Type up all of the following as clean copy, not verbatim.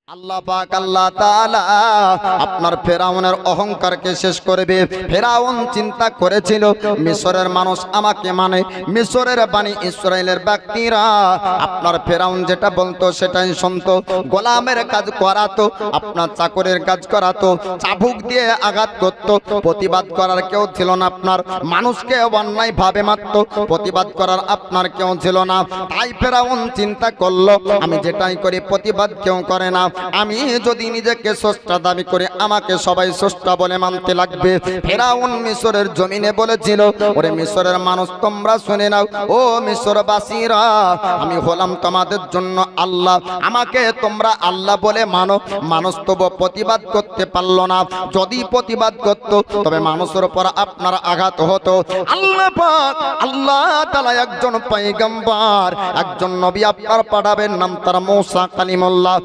আল্লাহ পাক আল্লাহ তাআলা আপনার ফেরাউনের অহংকারকে শেষ করবে। ফেরাউন চিন্তা করেছিল মিশরের মানুষ আমাকে মানে, মিশরের বানি ইসরাইলের ব্যক্তিরা আপনার ফেরাউন যেটা বলতো সেটাই শুনতো, গোলামের কাজ করাতো, আপনার চাকরের কাজ করাতো, চাবুক দিয়ে আঘাত করতো, প্রতিবাদ করার কেউ ছিল না। আপনার মানুষকে অন্যায় ভাবে মারতো, প্রতিবাদ করার আপনার কেউ ছিল না। তাই ফেরাউন চিন্তা করলো আমি যেটাই করি প্রতিবাদ কেউ করে না, আমি যদি নিজেকে স্রষ্টা দাবি করে আমাকে সবাই স্রষ্টা বলে মানতে লাগবে। ফেরাউন মিশরের জমিনে বলেছিল ওরে মিশরের মানুষ তোমরা শুনে নাও, ও মিশরবাসীরা আমি হলাম তোমাদের জন্য আল্লাহ, আমাকে তোমরা আল্লাহ বলে মানো। মানুষ তবু প্রতিবাদ করতে পারলো না, যদি প্রতিবাদ করত তবে মানুষের উপর আপনার আঘাত হতো। আল্লাহ পাক আল্লাহ তাআলা একজন পয়গম্বর একজন নবী আপনার পাঠাবেন, নাম তার মূসা কালিমুল্লাহ।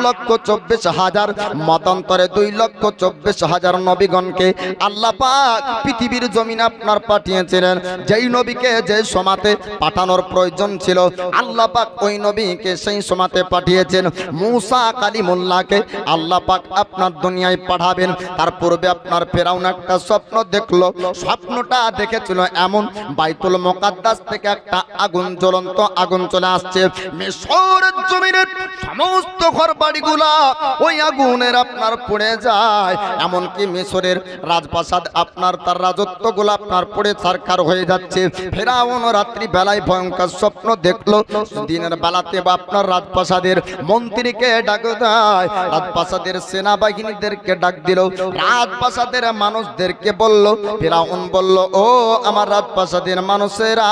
1,24,000 মতান্তরে 2,24,000 নবীগণকে আল্লাহ পাক পৃথিবীর জমিনে আপনার পাঠিয়েছিলেন। যেই নবীকে যে সমাতে পাঠানোর প্রয়োজন ছিল আল্লাহ পাক ওই নবীকে সেই সমাতে পাঠিয়েছেন। মূসা কালিমুল্লাহকে আল্লাহ পাক আপনার দুনিয়ায় পাঠাবেন। তার পূর্বে আপনার ফেরাউন একটা স্বপ্ন দেখলো, স্বপ্নটা দেখেছিল এমন বাইতুল মুকাদ্দাস থেকে একটা আগুন, জ্বলন্ত আগুন চলে আসছে। মিশরের জমিনের সমস্ত ঘরবাড়িগুলা ওই আগুনের আপনার পুড়ে যায়, এমনকি মিশরের রাজপ্রাসাদ আপনার তার রাজত্বগুলো আপনার পুড়ে ছারখার হয়ে যাচ্ছে। ফেরাউন রাত্রি বেলায় ভয়ঙ্কর স্বপ্ন দেখলো, দিনের বেলাতে বা আপনার রাজপ্রাসাদের মন্ত্রীকে ডাক দেয়, রাজপ্রাসাদের সেনাবাহিনীদেরকে ডাক দিল, রাজপ্রাসাদের মানুষদেরকে বলল। ফেরাউন বলল ও আমার রাজপ্রাসাদের মানুষেরা,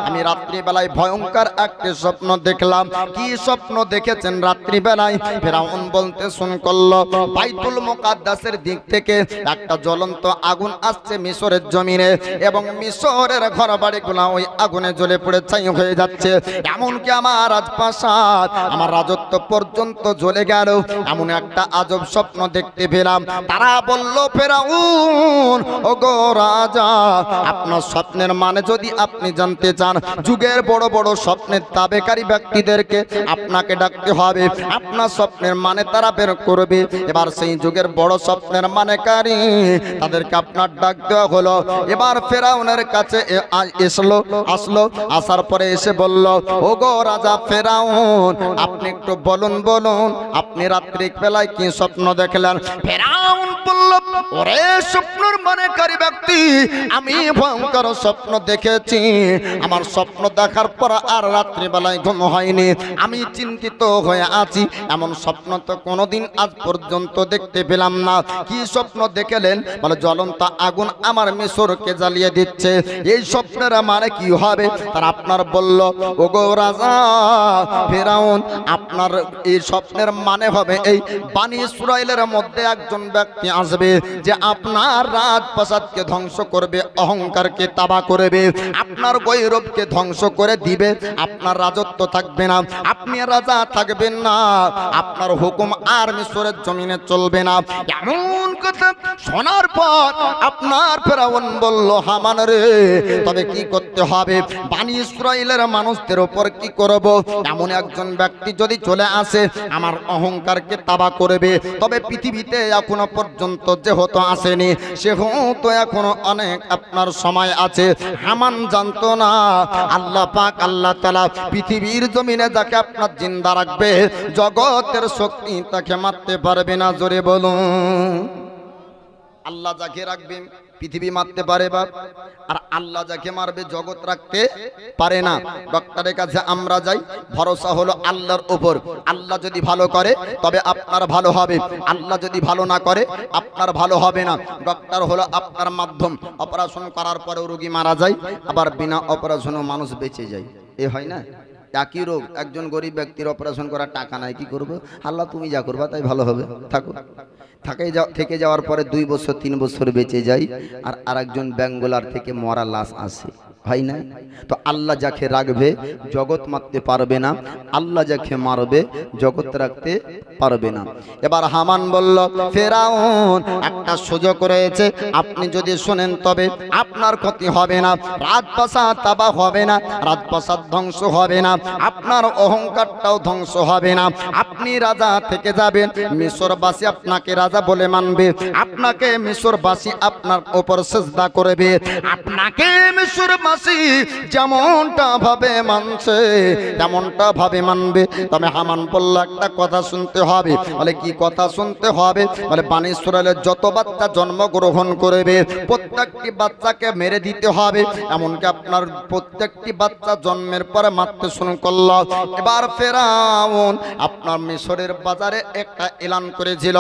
আমি রাত্রি বেলায় ভয়ঙ্কর একটি স্বপ্ন দেখলাম। কি স্বপ্ন দেখেছেন রাত্রি বেলায়? ফেরাউন বলতে শুন করলো বাইতুল মুকাদ্দাসের দিক থেকে একটা জ্বলন্ত আগুন আসছে মিশরের জমিনে, এবং মিশরের ঘরবাড়িগুলো ওই আগুনে জ্বলে পড়ে ছাই হয়ে যাচ্ছে, এমনকি আমার রাজপ্রাসাদ আমার রাজত্ব পর্যন্ত জ্বলে গেল। এমন একটা আজব স্বপ্ন দেখতে পেলাম। তারা বলল ফেরাউন ওগো রাজা, আপনার স্বপ্নের মানে যদি আপনি জানতে চান, যুগের বড় বড় স্বপ্নের তাবেকারী ব্যক্তিদেরকে আপনাকে ডাকতে হবে, আপনার স্বপ্নের মানে তারা বের করবে। এবার সেই যুগের বড় স্বপ্নের মানেকারী তাদেরকে আপনার ডাক দেওয়া হলো। এবার ফেরাউনের কাছে আসলো, আসার পরে এসে বলল ওগো রাজা ফেরাউন, আপনি একটু বলুন আপনি রাত্রি বেলায় কি স্বপ্ন দেখলেন? ফেরাউন বলল ওরে স্বপ্নের মানেকারী ব্যক্তি, আমি ভয়ঙ্কর স্বপ্ন দেখেছি, আমার স্বপ্ন দেখার পর আর রাত্রি বেলায় ঘুম হয়নি, আমি চিন্তিত হয়ে আছি, এমন স্বপ্ন তো কোনোদিন আজ পর্যন্ত দেখতে পেলাম না। কি স্বপ্ন দেখলেন? বলে জ্বলন্ত আগুন আমার মিশরকে জ্বালিয়ে দিচ্ছে, এই স্বপ্নের মানে কি হবে? তার আপনার বলল ওগো রাজা ফেরাউন, আপনার এই স্বপ্নের মানে হবে এই বানি ইসরাইলের মধ্যে একজন ব্যক্তি আসবে যে আপনার রাজপ্রাসাদকে ধ্বংস করবে, অহংকারকে তাবা করবে, আপনার গৌরবকে ধ্বংস করে দিবে, আপনার রাজত্ব থাকবে না, আপনি রাজা থাকবেন না, আপনার হুকুম আর মিশরের জমিনে চলবে না। এমন কথা শোনার পর আপনার ফেরাউন বলল হামান রে, তবে কি করতে হবে? বানি ইসরাইলের মানুষদের উপর কি করব? এমন একজন ব্যক্তি যদি চলে আসে আমার অহংকারকে তাবা করবে, তবে পৃথিবীতে এখনো পর্যন্ত যেহেতু আসেনি সেহেতু এখনো অনেক আপনার সময় আছে। হামান জানতো না আল্লাহ পাক আল্লাহ তাআলা পৃথিবীর জমিনে যাকে আপনার জিন্দা রাখবে, জগতের শক্তি তাকে মারতে পারবে না। জোরে বলুন। আল্লাহ যাকে রাখবেন পৃথিবী মারতে পারে বাপ, আর আল্লাহ যাকে মারবে জগৎ রাখতে পারে না। ডক্টরের কাছে আমরা যাই, ভরসা হলো আল্লাহর উপর। আল্লাহ যদি ভালো করে তবে আপনার ভালো হবে, আল্লাহ যদি ভালো না করে আপনার ভালো হবে না। ডক্টর হলো আপনার মাধ্যম, অপারেশন করার পরেও রোগী মারা যায়, আবার বিনা অপারেশনেও মানুষ বেঁচে যায়, এ হয় না? একই রোগ, একজন গরিব ব্যক্তির অপারেশন করার টাকা নাই, কি করবো? আল্লাহ তুমি যা করবা তাই ভালো হবে, থাকো। থেকে যাওয়ার পরে 2 বছর 3 বছর বেঁচে যায়, আর আরেকজন ব্যাঙ্গোলার থেকে মরা লাশ আসে, হয় না? তো আল্লাহ যাকে রাখবে জগৎ মারতে পারবে না, আল্লাহ যাকে মারবে জগৎ রাখতে পারবে না। এবার হামান বলল, ফেরাউন একটা সুযোগ রয়েছে, আপনি যদি শুনেন তবে আপনার ক্ষতি হবে না, রাজপ্রাসাদ তাবাহ হবে না, রাজপ্রাসাদ ধ্বংস হবে না, আপনার অহংকারটাও ধ্বংস হবে না, আপনি রাজা থেকে যাবেন, মিশরবাসী আপনাকে রাজা বলে মানবে, আপনাকে মিশরবাসী আপনার উপর সিজদা করবে, আপনাকে মিশরবাসী যেমনটা ভাবে মানছে তেমনটা ভাবে মানবে। তবে হামান বলল, একটা কথা শুনতে হবে। বলে কি কথা শুনতে হবে? বলে বনি ইসরাইলের যত বাচ্চা জন্মগ্রহণ করবে প্রত্যেকটি বাচ্চাকে মেরে দিতে হবে, এমনকি আপনার প্রত্যেকটি বাচ্চা জন্মের পরে মারতে শুরু করল। এবার ফেরাউন আপনার মিশরের বাজারে একটা এলান করেছিল।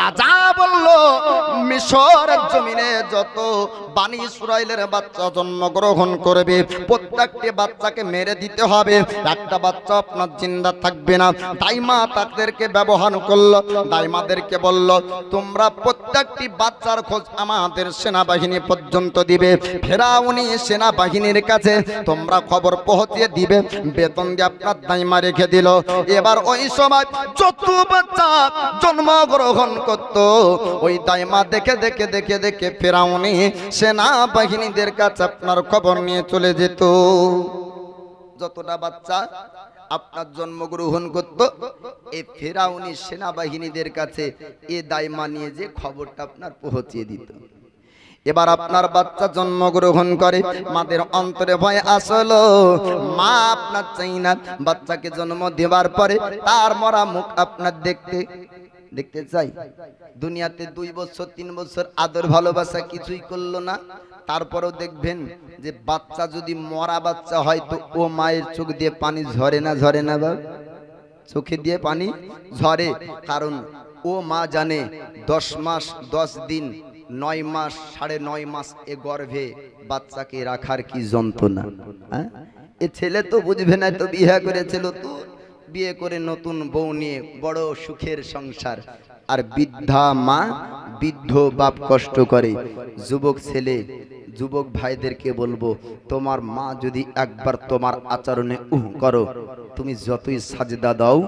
রাজা বলল, মিশরের জমিনে যত বনি ইসরাইলের বাচ্চা জন্মগ্রহণ করবে প্রত্যেকটি বাচ্চাকে মেরে দিতে হবে, একটা বাচ্চা আপনার জিন্দা থাকবে না। দাইমা তাদেরকে ব্যবহার করলো, দাইমাদেরকে বলল, তোমরা প্রত্যেকটি বাচ্চার খোঁজ আমাদের সেনাবাহিনী পর্যন্ত দিবে, ফেরাউনি সেনাবাহিনীর কাছে তোমরা খবর পৌঁছিয়ে দিবে, বেতন দিয়ে আপনার দাইমা রেখে দিল। এবার ওই সময় যত বাচ্চা জন্মগ্রহণ করত ওই দাইমা দেখে দেখে দেখে দেখে ফেরাউনি সেনাবাহিনীদের কাছে আপনার খবর নিয়ে চলে যেত। যতটা বাচ্চা আপনার জন্মগ্রহণ করত এই ফেরাউনি সেনাবাহিনীদের কাছে এ দাইমা নিয়ে যে খবরটা আপনার পৌঁছিয়ে দিত। এবার আপনার বাচ্চা জন্মগ্রহণ করে, মাদের অন্তরে ভয় আসলো, মা আপনার চাই না, বাচ্চাকে জন্ম দেওয়ার পরে তার মরা মুখ আপনার দেখতে চাই। দুনিয়াতে 2 বছর 3 বছর আদর ভালোবাসা কিছুই করলো না, তারপরেও দেখবেন যে বাচ্চা যদি মরা বাচ্চা হয় তো ও মায়ের চোখ দিয়ে পানি ঝরে না? ঝরে না বাবা? চোখে দিয়ে পানি ঝরে, কারণ ও মা জানে 10 মাস 10 দিন 9 মাস 9.5 মাস এ গর্ভে বাচ্চাকে রাখার কি যন্ত্রণা। হ্যাঁ, এ ছেলে তো বুঝবে না, তো বিয়ে করেছিল, তো বিয়ে করে নতুন বউ নিয়ে বড় সুখের সংসার, আর বৃদ্ধা মা বৃদ্ধ বাপ কষ্ট করে। যুবক ছেলে যুবক ভাইদেরকে বলবো, তোমার মা যদি একবার তোমার আচরণে করো, তুমি যতই সাজদা দাও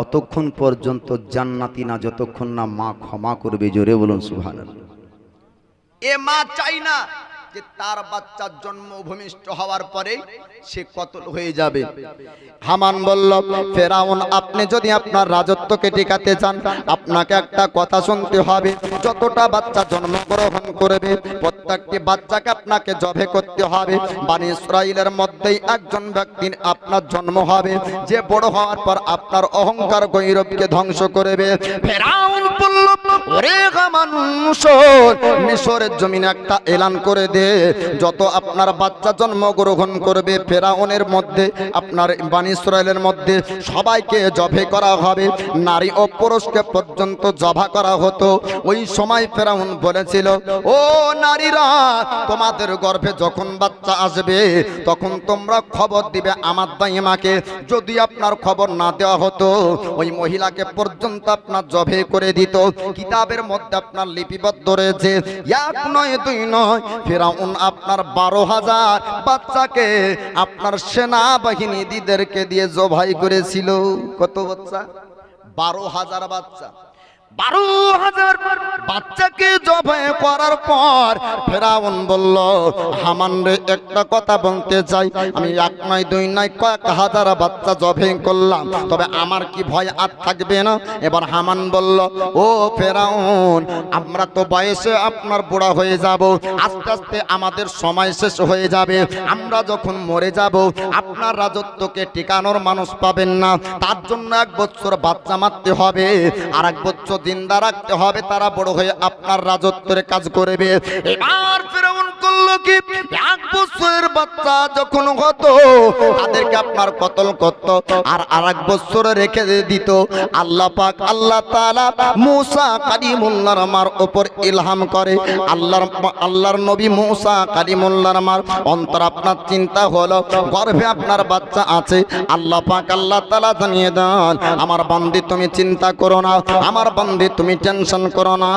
অতক্ষণ পর্যন্ত জান্নাতি না, যতক্ষণ না মা ক্ষমা করবে। জোরে বলুন সুবহানাল্লাহ। এ মা চাই না যে তার বাচ্চার জন্ম ভূমিষ্ঠ হওয়ার পরে সে কতল হয়ে যাবে। হামান বলল, ফেরাউন আপনি যদি আপনার রাজত্বকে টিকাতে চান আপনাকে একটা কথা শুনতে হবে, যতটা বাচ্চা জন্মগ্রহণ করবে প্রত্যেকটি বাচ্চাকে আপনাকে জবে করতে হবে। বনি ইসরাইলের মধ্যেই একজন ব্যক্তির আপনার জন্ম হবে যে বড় হওয়ার পর আপনার অহংকার গৌরবকে ধ্বংস করবে। ফেরাউন বলল, ওরে মানুষ, মিশরের জমিনে একটা এলান করে দে, যত আপনার বাচ্চা জন্মগ্রহণ করবে ফেরাউনের মধ্যে আপনার বনি ইসরাইলের মধ্যে সবাইকে জবে করা হবে, নারী ও পুরুষকে পর্যন্ত জবা করা হতো। ওই সময় ফেরাউন বলেছিল, ও নারীরা, তোমাদের গর্ভে যখন বাচ্চা আসবে তখন তোমরা খবর দিবে আমার দাইমাকে, যদি আপনার খবর না দেওয়া হতো ওই মহিলাকে পর্যন্ত আপনার জবে করে দিত। কিতাবের মধ্যে আপনার লিপিবদ্ধ রয়েছে, 1 নয় 2 নয়, ফেরাউন আপনার 12,000 বাচ্চাকে আপনার সেনাবাহিনীদেরকে দিয়ে জবাই করেছিল। কত বাচ্চা? 12,000 বাচ্চা। 12,000 বাচ্চাকে জবাই করার পর ফেরাউন বলল, হামান রে একটা কথা বলতে চাই, আমি 1 নয় 2 নয় কয়েক হাজার বাচ্চা জবাই করলাম, তবে আমার কি ভয় আর থাকবে না? এবার হামান বলল, ও ফেরাউন, আমরা তো বয়সে আপনার বুড়া হয়ে যাব, আস্তে আস্তে আমাদের সময় শেষ হয়ে যাবে, আমরা যখন মরে যাব আপনার রাজত্বকে টিকানোর মানুষ পাবেন না, তার জন্য 1 বছর বাচ্চা মারতে হবে, আর 1 বছর জিন্দা রাখতে হবে, তারা বড় হয়ে আপনার রাজত্বের কাজ করবে। এবার ফেরাউন করলো কি, 1 বছরের বাচ্চা যখন হতো তাদেরকে আপনার কতল করত, আর 1 বছর রেখে দিত। আল্লাহ পাক আল্লাহ তাআলা মুসা কালিমুল্লাহর আমার উপর ইলহাম করে, আল্লাহর নবী মুসা কালিমুল্লাহর আমার অন্তর আপনার চিন্তা হলো গর্ভে আপনার বাচ্চা আছে, আল্লাহ পাক আল্লাহ তাআলা জানিয়ে দেন, আমার বান্দি তুমি চিন্তা করো না, আমার বান্দি তুমি টেনশন করো না,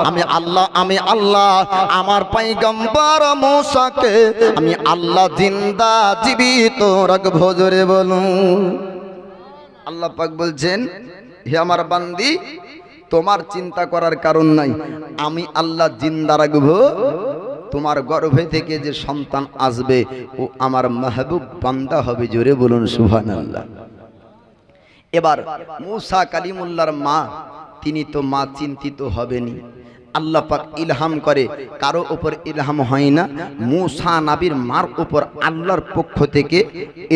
আমি আল্লাহ আমার পয়গম্বর মূসাকে আমি আল্লাহ জিন্দা জীবিত রাখবো, জোরে বলুন। আল্লাহ পাক বলছেন, হে আমার বান্দি, তোমার চিন্তা করার কারণ নাই, আমি আল্লাহ জিন্দা রাখবো। তোমার গর্ভে থেকে যে সন্তান আসবে ও আমার মাহবুব বান্দা হবে, জোরে বলুন সুবহানাল্লাহ। এবার মূসা কালিমুল্লাহর মা, তিনি তো মা চিন্তিত হবেনি। আল্লাহ পাক ইলহাম করে, কারো উপর ইলহাম হয় না, মূসা নবীর মার উপর আল্লাহর পক্ষ থেকে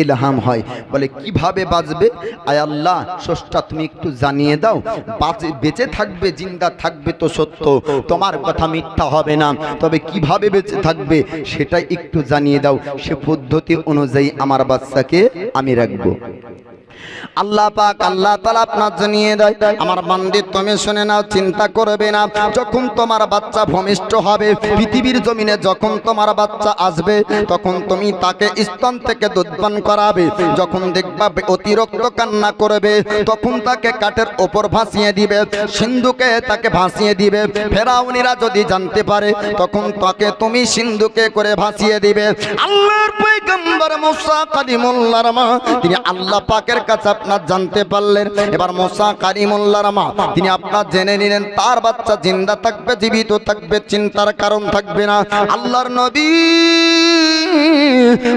ইলহাম হয়। বলে কিভাবে বাঁচবে? আয় আল্লাহ স্রষ্টা, তুমি একটু জানিয়ে দাও, বেঁচে থাকবে, জিন্দা থাকবে তো সত্য, তোমার কথা মিথ্যা হবে না, তবে কিভাবে বেঁচে থাকবে সেটাই একটু জানিয়ে দাও, সে পদ্ধতি অনুযায়ী আমার বাচ্চাকে আমি রাখবো। আল্লাহ পাক আল্লাহ তাআলা আপনার জানিয়ে দেয়, আমার বান্দি তুমি শুনে নাও, চিন্তা করবে না। যখন তোমার বাচ্চা ভূমিষ্ঠ হবে, পৃথিবীর জমিনে যখন তোমার বাচ্চা আসবে, তখন তুমি তাকে স্তন থেকে দুধ পান করাবে। যখন দেখবা অতিরিক্ত কান্না করবে, তখন তাকে কাঠের ওপর ভাসিয়ে দিবে, সিন্ধুকে তাকে ভাসিয়ে দিবে। ফেরাউনিরা যদি জানতে পারে, তখন তাকে তুমি সিন্ধুকে করে ভাসিয়ে দিবে। আল্লাহর পয়গম্বর মূসা কালিমুল্লাহর মা, তিনি আল্লাহ পাকের কাছে আপনার জানতে পারলেন। এবার মূসা কালিমুল্লাহর মা, তিনি আপনার জেনে নিলেন তার বাচ্চা জিন্দা থাকবে, জীবিত থাকবে, চিন্তার কারণ থাকবে না। আল্লাহর নবী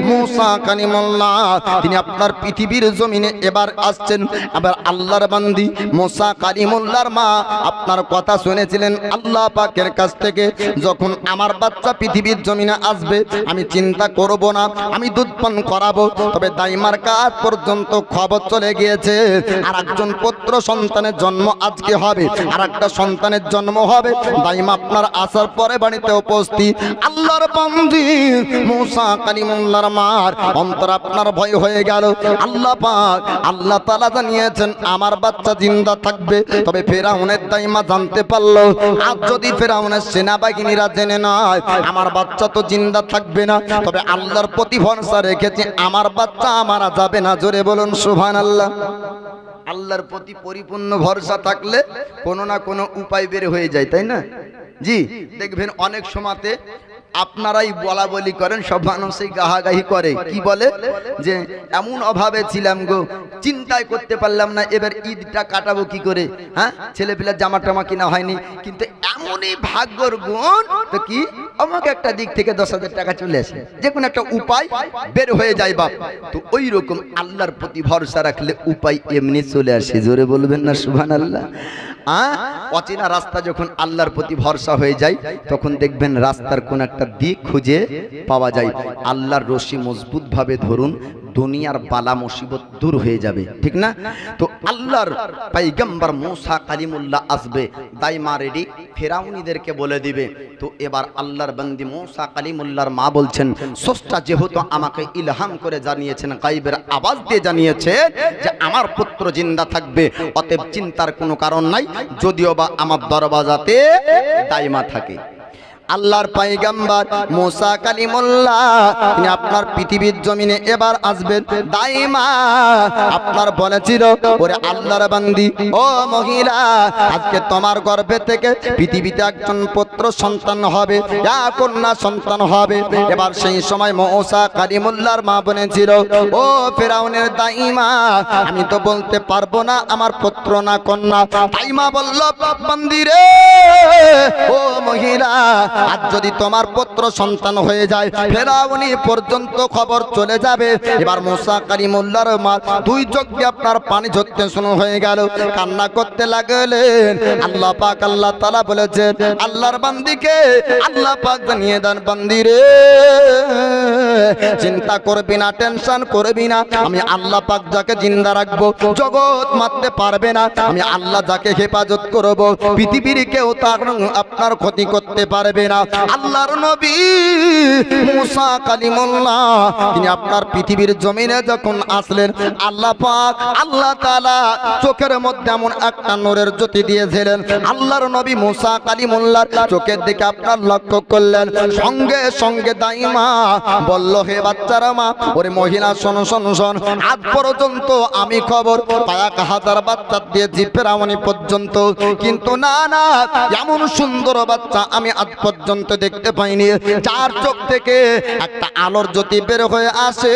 মূসা কালিমুল্লাহ, তিনি আপনার পৃথিবীর জমিনে এবার আসছেন। আবার আল্লাহর বান্দি মূসা কালিমুল্লাহর মা আপনার কথা শুনেছিলেন আল্লাহ পাকের কাছ থেকে, যখন আমার বাচ্চা পৃথিবীর জমিনে আসবে, আমি চিন্তা করব না, আমি দুধ পান করাবো। তবে দাইমার কাজ পর্যন্ত খবর চলে গিয়েছে, আর একজন পুত্র সন্তানের জন্ম আজকে হবে, আর একটা সন্তানের জন্ম হবে। দাইমা আপনার আসার পরে বাড়িতে উপস্থিত। আল্লাহর বান্দি মূসা কালিমুল্লাহর মার অন্তর আপনার ভয় হয়ে গেল। আল্লাহ পাক আল্লাহ তাআলা জানিয়েছেন আমার বাচ্চা জিন্দা থাকবে। তবে ফেরাউনের দাইমা জানতে পারলো, আজ যদি ফেরাউনের সেনাবাহিনীরা জেনে নেয় আমার বাচ্চা তো জিন্দা থাকবে না, তবে আল্লাহর প্রতি ভরসা রেখেছি, আমার বাচ্চা মারা যাবে না, জোরে বলুন সুবহানাল্লাহ। আল্লাহর প্রতি পরিপূর্ণ ভরসা থাকলে কোনো না কোনো উপায় বের হয়ে যায়, তাই না? জি, দেখবেন অনেক সময়তে আপনারাই বলা বলি করেন, সব মানুষই গাহাগাহি করে, কি বলে যে এমন অভাবে ছিলাম গো, চিন্তাই করতে পারলাম না এবার ঈদটা কাটাবো কি করে, হ্যাঁ ছেলে পিলার জামা টামা কিনা হয়নি, কিন্তু এমনই ভাগ্যর গুণ তো কি আমাকে একটা দিক থেকে 10,000 টাকা চলে আসে, যে কোনো একটা উপায় বের হয়ে যায় বাপ। তো ওই রকম আল্লাহর প্রতি ভরসা রাখলে উপায় এমনি চলে আসে, জোরে বলবেন না সুবহানাল্লাহ। অচেনা রাস্তা যখন আল্লাহর প্রতি ভরসা হয়ে যায়, তখন দেখবেন রাস্তার কোন একটা দিক খুঁজে পাওয়া যায়। আল্লাহর রশি মজবুত ভাবে ধরুন, দুনিয়ার বালা মুসিবত দূর হয়ে যাবে, ঠিক না? তো আল্লাহর পয়গম্বর মূসা কালিমুল্লাহ আসবে, দাইমা রেডি, ফেরাউনিদেরকে বলে দিবে। তো এবার আল্লাহর বান্দি মূসা কালিমুল্লাহর মা বলছেন, স্রষ্টা যেহেতু আমাকে ইলহাম করে জানিয়েছেন, গায়বের আওয়াজ দিয়ে জানিয়েছেন যে আমার পুত্র জিন্দা থাকবে, অতএব চিন্তার কোনো কারণ নাই, যদিও বা আমার দরওয়াজাতে দাইমা থাকে। আল্লাহর পয়গম্বর মূসা কালিমুল্লাহ তিনি আপনার পৃথিবীর জমিনে এবার আসবেন। দাইমা আপনার বলেছিল, ওরে আল্লাহর বান্দি, ও মহিলা, আজকে তোমার গর্ভে থেকে পৃথিবীতে একজন পুত্র সন্তান হবে, এক কন্যা সন্তান হবে। এবার সেই সময় মূসা কালিমুল্লাহর মা বলেছিল, ও ফেরাউনের দাইমা, আমি তো বলতে পারবো না আমার পুত্র না কন্যা। দাইমা বলল, বান্দি রে, ও মহিলা, আজ যদি তোমার পুত্র সন্তান হয়ে যায়, ফেরাউনি পর্যন্ত খবর চলে যাবে। এবার মূসা কালিমুল্লাহর মা দুই চোখ দিয়ে আপনার পানি ঝরতে শুরু হয়ে গেল, কান্না করতে লাগলেন। আল্লাহ পাক আল্লাহ তাআলা বলেছেন আল্লাহর বান্দিকে, আল্লাহ পাক জানিয়ে দেন, বান্দি রে, চিন্তা করবি না, টেনশন করবি না, আমি আল্লাহ পাক যাকে জিন্দা রাখবো জগৎ মারতে পারবে না, আমি আল্লাহ যাকে হেফাজত করব পৃথিবীর কেউ তার আপনার ক্ষতি করতে পারবে না। আল্লাহর নবী মূসা কালিমুল্লাহ তিনি আপনার পৃথিবীর জমিনে যখন আসলেন, আল্লাহ পাক আল্লাহ তাআলা চোখের মধ্যে এমন একটা নূরের জ্যোতি দিয়েছিলেন। আল্লাহর নবী মূসা কালিমুল্লাহর চোখের দিকে আপনার লক্ষ্য করলেন, সঙ্গে সঙ্গে দাইমা বলল, হে বাচ্চারা মা, ওরে মহিলা, শোনো শোনো শোন, আজ পর্যন্ত আমি খবর 1000 বাচ্চা দিয়েছি ফেরাউনি পর্যন্ত, কিন্তু না না, এমন সুন্দর বাচ্চা আমি আজ পর্যন্ত দেখতে পাইনি, চার চোখ থেকে একটা আলোর জ্যোতি বের হয়ে আসে।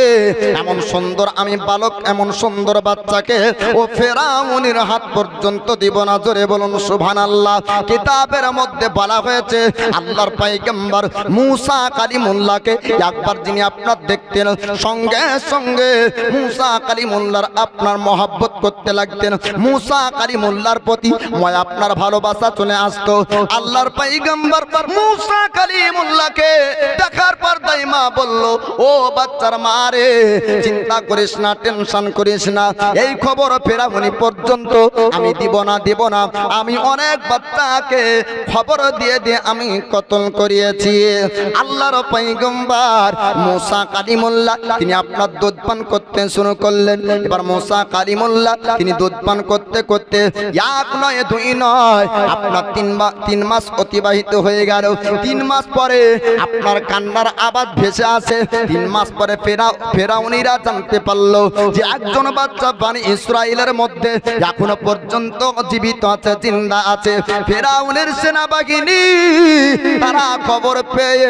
এমন সুন্দর আমি বালক, এমন সুন্দর বাচ্চাকে ও ফেরাউনের হাত পর্যন্ত দিব না। জোরে বলুন সুবহানাল্লাহ। কিতাবের মধ্যে বলা হয়েছে আল্লাহর পয়গম্বর মুসা কালিমুল্লাহকে একবার যিনি আপনার দেখতেন, সঙ্গে সঙ্গে মুসা কালিমুল্লাহর আপনার মহব্বত করতে লাগতেন, মুসা কালিমুল্লাহর প্রতি আপনার ভালোবাসা চলে আসতো। আল্লাহর পয়গম্বর মুসা কালিমুল্লাহকে দেখার পর দাইমা বলল, ও বাচ্চার মা রে, চিন্তা করিস না, টেনশন করিস না, এই খবর ফেরাউনি পর্যন্ত আমি দিব না। আমি অনেক বাচ্চাকে খবর দিয়ে দিয়ে আমি কতল করিয়েছি। আল্লাহর পয়গম্বর মুসা কালিমুল্লাহ তিনি আপনার দুধ পান করতে শুরু করলেন। এবার মুসা কালিমুল্লাহ তিনি দুধ পান করতে করতে এক নয় দুই নয় আপনার তিন মাস অতিবাহিত হয়ে গেল। 3 মাস পরে আপনার কান্নার আওয়াজ ভেসে আসে। 3 মাস পরে ফেরাউনিরা জানতে পারলো যে একজন বাচ্চা বনি ইসরাইলের মধ্যে এখনো পর্যন্ত জীবিত আছে, জিন্দা আছে। ফেরাউনের সেনাবাহিনী তারা খবর পেয়ে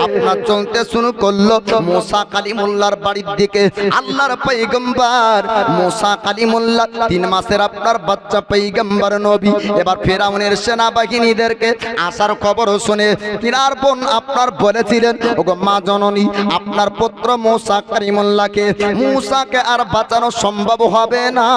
আপনার চলতে শুরু করলো মুসা কালিমুল্লাহর বাড়ির দিকে। আল্লাহর পয়গম্বর মুসা কালিমুল্লাহ 3 মাসের আপনার বাচ্চা পয়গম্বর নবী। এবার ফেরাউনের সেনাবাহিনীদেরকে আসার খবর শুনে তিনার বোন আপনার বলেছিলেন, ওগো মা জননী, আপনার পুত্র মুসা কালিমুল্লাহকে মুসাকে আর বাঁচানো সম্ভব হবে না।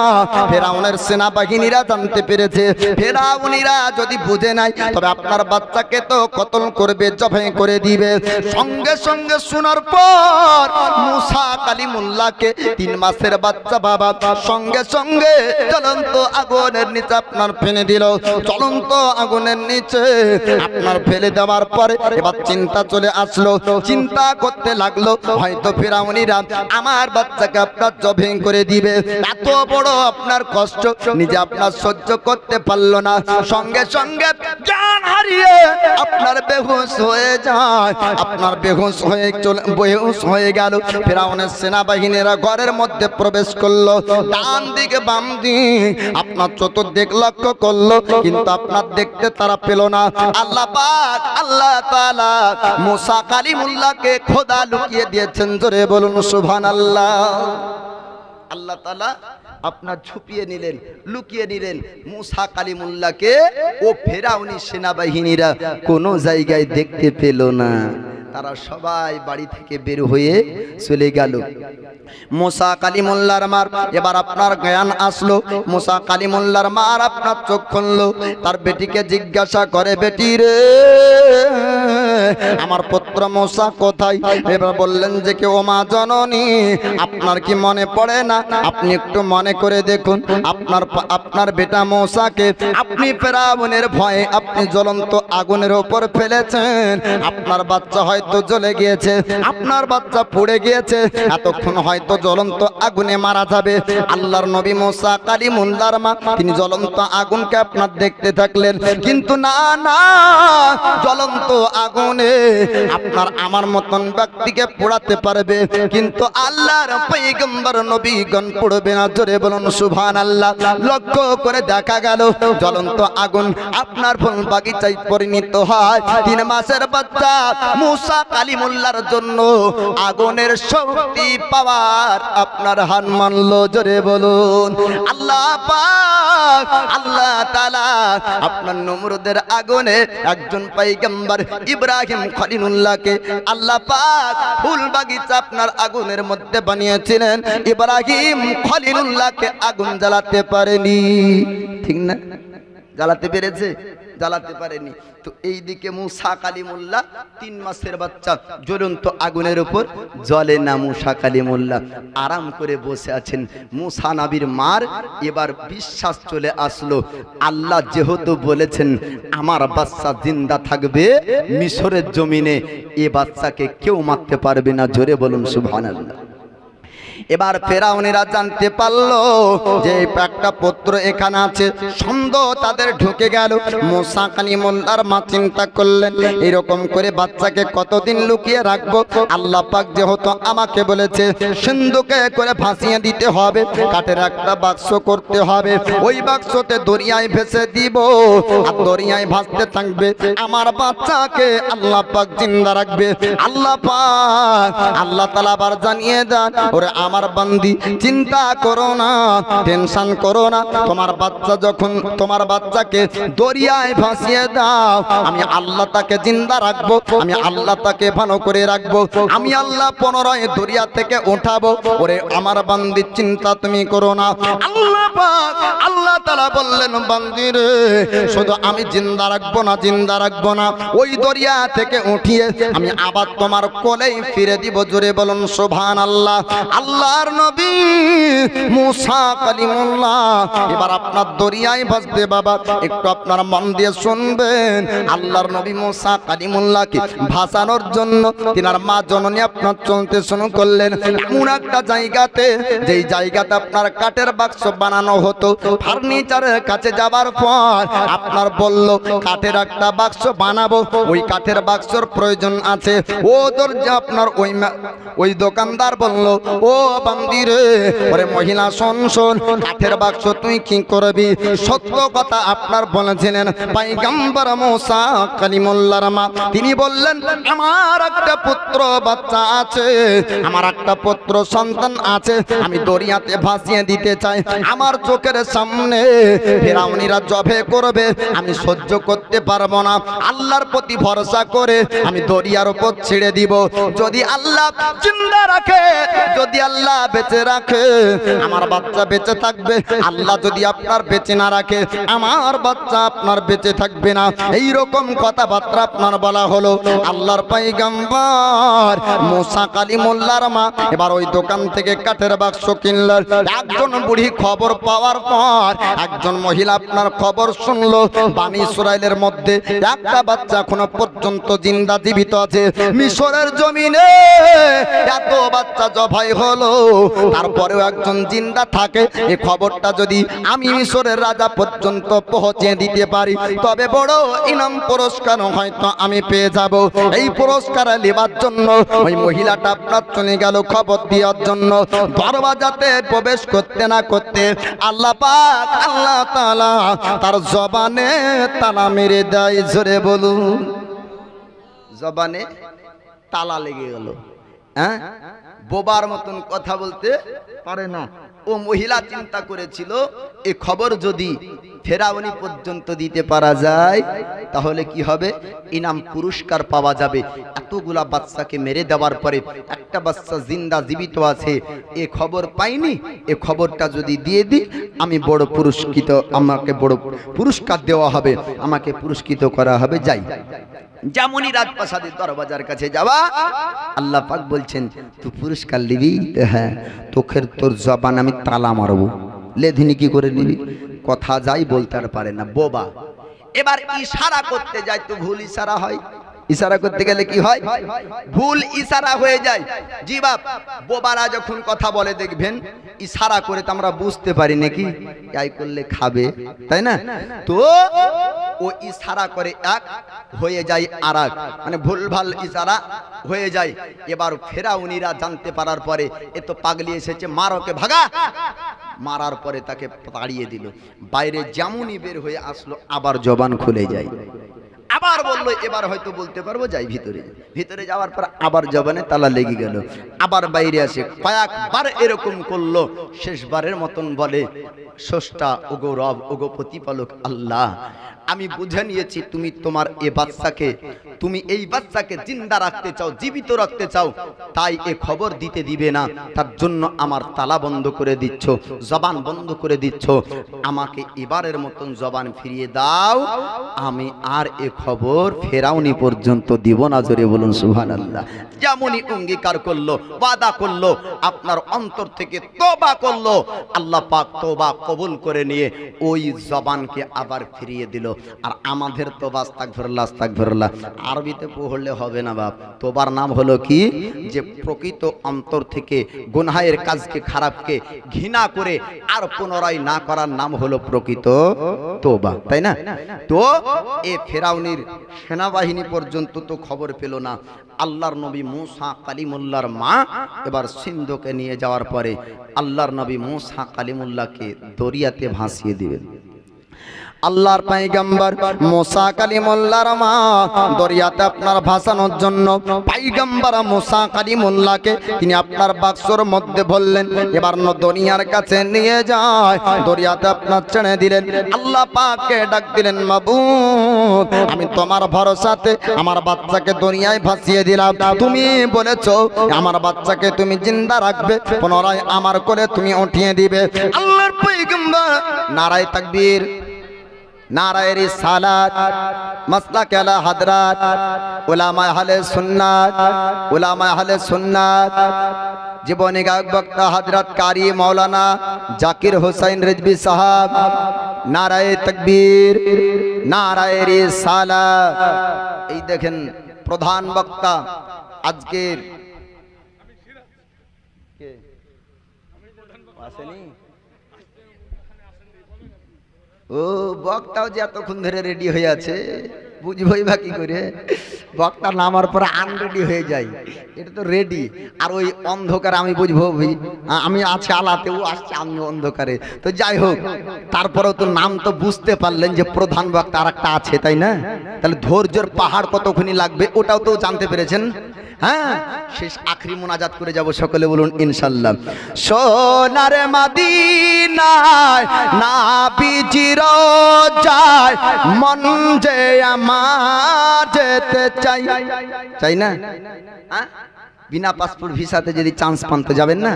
ফেরাউনের সেনাবাহিনীরা জানতে পেরেছে, ফেরাউনিরা যদি বুঝে নাই তবে আপনার বাচ্চাকে তো কতল করবে, জবাই করে দিবে। সঙ্গে সঙ্গে শোনার পর মুসা কালিমুল্লাহকে 3 মাসের বাচ্চা বাবা সঙ্গে সঙ্গে জ্বলন্ত আগুনের নিচে আপনার ফেলে দিল। জ্বলন্ত আগুনের নিচে আপনার ফেলে দেওয়ার পরে এবার চিন্তা চলে আসলো, চিন্তা করতে লাগলো হয়তো ফেরাউনিরা আমার বাচ্চাকে আপনার জবাই করে দিবে। এত বড় আপনার কষ্ট নিজে আপনার সহ্য করতে পারলো না। সঙ্গে সঙ্গে জ্ঞান হারিয়ে আপনার বেহুশ হয়ে যায়। আপনার বেহুশ হয়ে গেল। ফেরাউনের সেনাবাহিনীরা ঘরের মধ্যে প্রবেশ করলো। ডান দিকে বাম দিক আপনার চতুর্দিক লক্ষ্য করলো, কিন্তু আপনার দেখতে তারা পেল না। আল্লাহ পাক আল্লাহ তাআলা মুসা কালিমুল্লাহকে খোদা লুকিয়ে দিয়েছেন। জোরে বলুন সুবহানাল্লাহ। আল্লাহ তাআলা আপনার ছুপিয়ে নিলেন, লুকিয়ে নিলেন মুসা কালিমুল্লাহকে। ও ফেরাউনি সেনাবাহিনীরা কোনো জায়গায় দেখতে পেল না। তারা সবাই বাড়ি থেকে বের হয়ে চলে গেল। মুসা কালিমুল্লাহর মার এবার আপনার জ্ঞান আসলো। মুসা কালিমুল্লাহর মার আপনার চোখ খুললো, তার বেটিকে জিজ্ঞাসা করে, বেটি রে, আমার পুত্র মুসা কোথায়? এবার বললেন যে কে, ও মা জননী, আপনার কি মনে পড়ে না? আপনি একটু মনে করে দেখুন, আপনার বেটা মুসাকে আপনি ফেরাউনের ভয়ে আপনি জ্বলন্ত আগুনের উপর ফেলেছেন। আপনার বাচ্চা হয়তো জ্বলে গিয়েছে, আপনার বাচ্চা পুড়ে গিয়েছে, এতক্ষণ হয়তো জ্বলন্ত আগুনে মারা যাবে। আল্লাহর নবী মুসা কালিমুল্লাহর মা তিনি জ্বলন্ত আগুনকে আপনার দেখতে থাকলেন, কিন্তু না না, জ্বলন্ত আগুনে আপনার আমার মতন ব্যক্তিকে পোড়াতে পারবে, কিন্তু আল্লাহর পয়গম্বর নবীগণ পুড়বে না। জোরে বলুন সুবহানাল্লাহ। লক্ষ্য করে দেখা গেল জ্বলন্ত আগুন আপনার ফুল বাগিচায় পরিণত হয়। 3 মাসের বাচ্চা মুসা কালিমুল্লাহর জন্য আগুনের শক্তি পাওয়ার আপনার হার মানলো। জোরে বলুন আল্লাহ পাক আল্লাহ তাআলা আপনার নমরুদের আগুনে একজন পয়গম্বর ইব্রাহিম খলিলুল্লাহকে আল্লাহ পাক ফুল বাগিচা আপনার আগুনের মধ্যে বানিয়েছিলেন। ইব্রাহিম খলিলুল্লাহকে আগুন জ্বালাতে পারেনি, ঠিক না? জ্বালাতে পেরেছে? জ্বালাতে পারেনি। তো এইদিকে মুসা কালিমুল্লাহ 3 মাসের বাচ্চা জ্বলন্ত আগুনের উপর জ্বলে না। মুসা কালিমুল্লাহ আরাম করে বসে আছেন। মুসা নবীর মার এবার বিশ্বাস চলে আসলো, আল্লাহ যেহেতু বলেছেন আমার বাচ্চা জিন্দা থাকবে মিশরের জমিনে, এ বাচ্চাকে কেউ মারতে পারবে না। জোরে বলুন সুবহানাল্লাহ। এবার ফেরাউনেরা জানতে পারলো যে একটা পুত্র এখানে আছে, সন্দেহ তাদের ঢুকে গেল। মুসা কালিমুল্লাহর মা চিন্তা করলেন এরকম করে বাচ্চাকে কতদিন লুকিয়ে রাখবো। আল্লাহ পাক যেহেতু আমাকে বলেছে সিন্ধুকে করে ভাসিয়ে দিতে হবে, কাঠের একটা বাক্স করতে হবে, ওই বাক্সতে দরিয়ায় ভেসে দিব, আর দরিয়ায় ভাসতে থাকবে, আমার বাচ্চাকে আল্লাহ পাক জিন্দা রাখবে। আল্লাহ পাক আল্লাহ তাআলা আবার জানিয়ে দেন, ওরে আমার বান্দি চিন্তা করো না, টেনশন করো না, তোমার বাচ্চা যখন তোমার বাচ্চাকে দরিয়ায় ভাসিয়ে দাও, আমি আল্লাহ তাকে জিন্দা রাখবো, আমি আল্লাহ তাকে ভালো করে রাখবো, আমি আল্লাহ পুনরায় দরিয়া থেকে উঠাবো। ওরে আমার বান্দি চিন্তা তুমি করো না। আল্লাহ পাক আল্লাহ তাআলা বললেন, বান্দি রে শুধু আমি জিন্দা রাখবো না, জিন্দা রাখবো না, ওই দরিয়া থেকে উঠিয়ে আমি আবার তোমার কোলেই ফিরে দিব। জোরে বলুন সুবহানাল্লাহ। আল্লাহর নবী মুসা কালিমুল্লাহ এবার আপনার দরিয়ায় ভাসবে। বাবা একটু আপনার মন দিয়ে শুনবেন, আল্লাহর নবী মুসা কালিমুল্লাহকে ভাসানোর জন্য তিনার মা জননী আপনার চলতে শুরু করলেন এমন একটা জায়গাতে, যেই জায়গাতে আপনার কাঠের বাক্স বানানো হতো। ফার্নিচারের কাছে যাবার পর আপনার বলল কাঠের একটা বাক্স বানাবো, ওই কাঠের বাক্সর প্রয়োজন আছে। ও দরজা আপনার ওই দোকানদার বলল, ও বান্দি রে, ওরে মহিলা শোন শোন, কাঠের বাক্স তুই কি করবি? সত্য কথা আপনার বলেছিলেন পয়গম্বর মুসা কালিমুল্লাহর মা, তিনি বললেন আমার একটা পুত্র বাচ্চা আছে, আমার একটা পুত্র সন্তান আছে, আমি দরিয়াতে ভাসিয়ে দিতে চাই। আমার চোখের সামনে ফেরাউনিরা জবে করবে, আমি সহ্য করতে পারবো না। আল্লাহর প্রতি ভরসা করে আমি দরিয়ার উপর ছেড়ে দিব। যদি আল্লাহ জিন্দা রাখে, যদি আল্লাহ বেঁচে রাখে, আমার বাচ্চা বেঁচে থাকবে। আল্লাহ যদি আপনার বেঁচে না রাখে, আমার বাচ্চা আপনার বেঁচে থাকবে না। এই রকম কথাবার্তা আপনার বলা হলো। আল্লাহর পয়গম্বর মুসা কালিমুল্লাহর মা এবার ওই দোকান থেকে কাঠের বাক্স কিনলেন। একজন বুড়ি খবর পাওয়ার পর একজন মহিলা আপনার খবর শুনলো, বানি ইসরাইলের মধ্যে একটা বাচ্চা এখনো পর্যন্ত জিন্দা জীবিত আছে। মিশরের জমিনে এত বাচ্চা জবাই হলো, তারপরেও একজন জিন্দা থাকে। এই খবরটা যদি আমি মিশরের রাজা পর্যন্ত পৌঁছে দিতে পারি, তবে বড় ইনাম পুরস্কার হয়তো আমি পেয়ে যাব। এই পুরস্কার নেবার জন্য ওই মহিলাটা আপনার চলে গেল খবর দেওয়ার জন্য। দরওয়াজাতে প্রবেশ করতে না করতে আল্লাহ পাক আল্লাহ তাআলা তার জবানে তালা মেরে দেয়। জোরে বলুন, জবানে তালা লেগে গেল। হ্যাঁ, বোবার মতন কথা বলতে পারে না। ও মহিলা চিন্তা করেছিল এই খবর যদি ফেরাউনি পর্যন্ত দিতে পারা যায় তাহলে কি হবে, ইনাম পুরস্কার পাওয়া যাবে। এতগুলা বাচ্চাকে মেরে দেওয়ার পরে একটা বাচ্চা জিন্দা জীবিত আছে, এ খবর পাইনি, এ খবরটা যদি দিয়ে দিই আমি বড় পুরস্কৃত, আমাকে বড় পুরস্কার দেওয়া হবে, আমাকে পুরস্কৃত করা হবে। যাই যেমনই রাজপ্রাসাদের দরবাজার কাছে যাওয়া, আল্লাহ পাক বলছেন তুই পুরস্কার নিবি? হ্যাঁ, তোর জবান আমি তালা মারবো। লেধিনি কি করে নিবি? কথা যাই বলতে আর পারে না, বোবা। এবার ইশারা করতে যায় তো ভুল ইশারা হয়। ইশারা করতে গেলে কি হয়? ভুল ইশারা হয়ে যায়। জি বাপ, বোবারা যখন কথা বলে দেখবেন ইশারা করে তো আমরা বুঝতে পারি নাকি এই করলে খাবে, তাই না? তো ও ইশারা করে এক, হয়ে যায় আরেক, মানে ভুলভাল ইশারা হয়ে যায়। এবার ফেরাউনিরা জানতে পারার পরে এ তো পাগলি এসেছে, মারোকে ভাগা। মারার পরে তাকে তাড়িয়ে দিল। বাইরে যেমনই বের হয়ে আসলো আবার জবান খুলে যায়। আবার বললো এবার হয়তো বলতে পারবো, যাই ভিতরে। ভিতরে যাওয়ার পর আবার জবানে তালা লেগে গেল। আবার বাইরে আসে, কয়েকবার এরকম করলো। শেষবারের মতন বলে, স্রষ্টা ওগো রব, ওগো প্রতিপালক আল্লাহ, আমি বুঝে নিয়েছি তুমি তোমার এ বাচ্চাকে, তুমি এই বাচ্চাকে জিন্দা রাখতে চাও, জীবিত রাখতে চাও, তাই এ খবর দিতে দিবে না। তার জন্য আমার তালা বন্ধ করে দিচ্ছ, জবান বন্ধ করে দিচ্ছ। আমাকে এবারের মতন জবান ফিরিয়ে দাও, আমি আর এ খবর ফেরাউনি পর্যন্ত দিব না। জোরে বলুন সুবহানাল্লাহ। যেমনই অঙ্গীকার করলো, ওয়াদা করলো, আপনার অন্তর থেকে তওবা করলো, আল্লাহ পাক তওবা কবুল করে নিয়ে ওই জবানকে আবার ফিরিয়ে দিল। আর আমাদের তোবা আস্তাগফিরুল্লাহ আস্তাগফিরুল্লাহ আরবিতে পড়লে হবে না বাপ। তোবার নাম হলো কি, যে প্রকৃত অন্তর থেকে গুনাহের কাজকে খারাপকে ঘৃণা করে আর পুনরায় না করার নাম হলো প্রকৃত তোবা, তাই না? তো এ ফেরাউনের সেনাবাহিনী পর্যন্ত তো খবর পেল না। আল্লাহর নবী মুসা কালিমুল্লাহর মা এবার সিন্ধুকে নিয়ে যাওয়ার পরে আল্লাহর নবী মুসা কালিমুল্লাহকে দরিয়াতে ভাসিয়ে দিবেন। আল্লাহর পয়গম্বর মুসা কালিমুল্লাহর মা দরিয়াতে আপনার ভাসানোর জন্য পয়গম্বর মুসা কালিমুল্লাহকে তিনি আপনার বাক্সর মধ্যে বললেন, এবার দরিয়ার কাছে নিয়ে যায়। দরিয়াতে আপনার ছেড়ে দিলেন। আল্লাহ পাককে ডাক দিলেন, মাবুদ আমি তোমার ভরসাতে আমার বাচ্চাকে দরিয়ায় ভাসিয়ে দিলাম। তুমি বলেছো আমার বাচ্চাকে তুমি জিন্দা রাখবে, পুনরায় আমার কোলে তুমি উঠিয়ে দিবে। আল্লাহর পয়গম্বর নারায়ে তাকবীর, নারায়ে রিসালাত, মাসলাক আলা হাদরাত, উলামা আহলে সুন্নাত, উলামা আহলে সুন্নাত, জীবনী গায়ক বক্তা হযরত কারি মাওলানা জাকির হোসেন রিজভী সাহেব, নারায়ে তাকবীর, নারায়ে রিসালাত। এই দেখেন প্রধান বক্তা আজকের কে আসেনি? ও বক্তাও যে এতক্ষণ ধরে রেডি হয়ে আছে, বুঝবই বা কি করে? বক্তা নামার পরে আনরেডি হয়ে যায়, এটা তো রেডি। আর ওই অন্ধকারে আমি বুঝবো আমি আছি আলাতে, ও আসছে আমি অন্ধকারে। তো যাই হোক, তারপরেও তো নাম তো বুঝতে পারলেন যে প্রধান বক্তা আর একটা আছে, তাই না? তাহলে ধৈর্যের পাহাড় কতক্ষণ লাগবে ওটাও তো জানতে পেরেছেন। হ্যাঁ, শেষ আখরি মোনাজাত করে যাব, সকলে বলুন ইনশাআল্লাহ। সোনার মদিনায় নবীজির যায়, মন যে আমার যেতে চাই, চাই না? হ্যাঁ, বিনা পাসপোর্ট ভিসাতে যদি চান্স পান তো যাবেন না?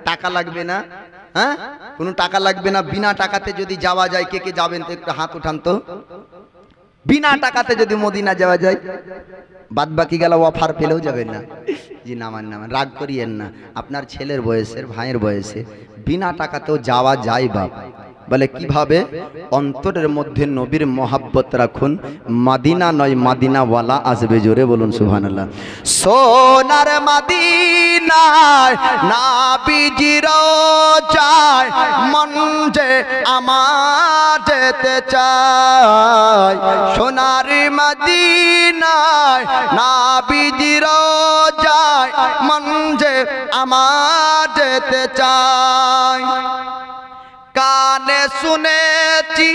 টাকা লাগবে না, হ্যাঁ কোনো টাকা লাগবে না। বিনা টাকাতে যদি যাওয়া যায়, কে কে যাবেন তো একটু হাত উঠান তো। বিনা টাকাতে যদি মদিনা যাওয়া যায়, বাদ বাকি গেল অফার পেলেও যাবেন না। জি নামান নামান, রাগ করিয়েন না। আপনার ছেলের বয়সের, ভাইয়ের বয়সে বিনা টাকাতেও যাওয়া যায় বাপ। বলে কিভাবে? অন্তরের মধ্যে নবীর মহাব্বত রাখুন, মদিনা নয় মদিনাওয়ালা আসবে। জোরে বলুন সুবহানাল্লাহ। সোনার মদিনায় নবীজির যায়, মন যে আমার যেতে চায়। সোনার মদিনায় নবীজির যায়, মন যে আমার যেতে চায়। কানে শুনেছি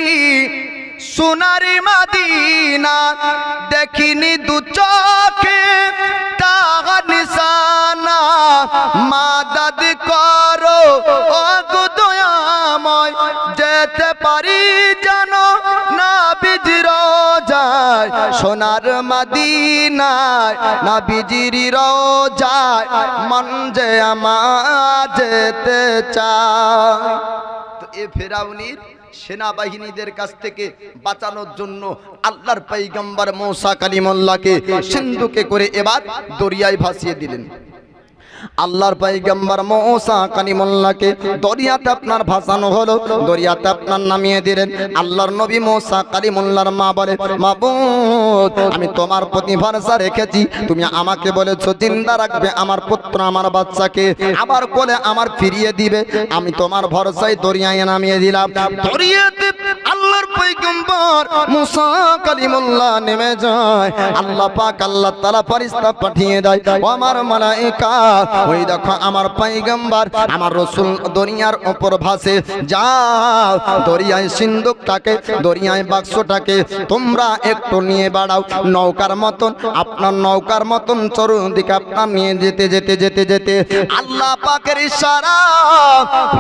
সোনারি মদিনা, দেখিনি দু চোখে তার নিশানা। মাদদ করো ও গো দয়াময়, যেতে পারি জানো নবীজির যায়। সোনার মদিনায় নবীজির যায়, মন যে আমার যেতে চায়। এ ফেরাউনের সেনাবাহিনীদের কাছ থেকে বাঁচানোর জন্য আল্লাহর পয়গম্বর মুসা কালিমুল্লাহকে সিন্ধুকে করে এবার দরিয়ায় ভাসিয়ে দিলেন। আল্লাহর পয়গম্বর মুসা কালিমুল্লাহকে দরিয়াতে আপনার ভাসানো হলো, দরিয়াতে আপনার নামিয়ে দিলেন। আল্লাহর নবী মুসা কালিমুল্লাহর মা বলে, মাবুদ আমি তোমার প্রতি ভরসা রেখেছি, তুমি আমাকে বলেছো জিন্দা রাখবে আমার পুত্র আমার বাচ্চাকে, আবার কোলে আমার ফিরিয়ে দিবে। আমি তোমার ভরসায় দরিয়ায় নামিয়ে দিলাম। দরিয়াতে আল্লাহর পয়গম্বর মুসা কালিমুল্লাহ নেমে যায়। আল্লাহ পাক আল্লাহ তাআলা ফেরেশতা পাঠিয়ে দেয়, ও আমার মালায়েকা ওই দেখো আমার পয়গম্বর আমার রাসূল দরিয়ার উপর ভাসে। যাও দরিয়ায় সিন্ধুকটাকে, দরিয়ায় বাক্সটাকে তোমরা একটু নিয়ে বাড়াও, নৌকার মতন, আপনার নৌকার মতন চতুর্দিকে আপনার নিয়ে যেতে যেতে যেতে যেতে আল্লাহ পাকের ইশারা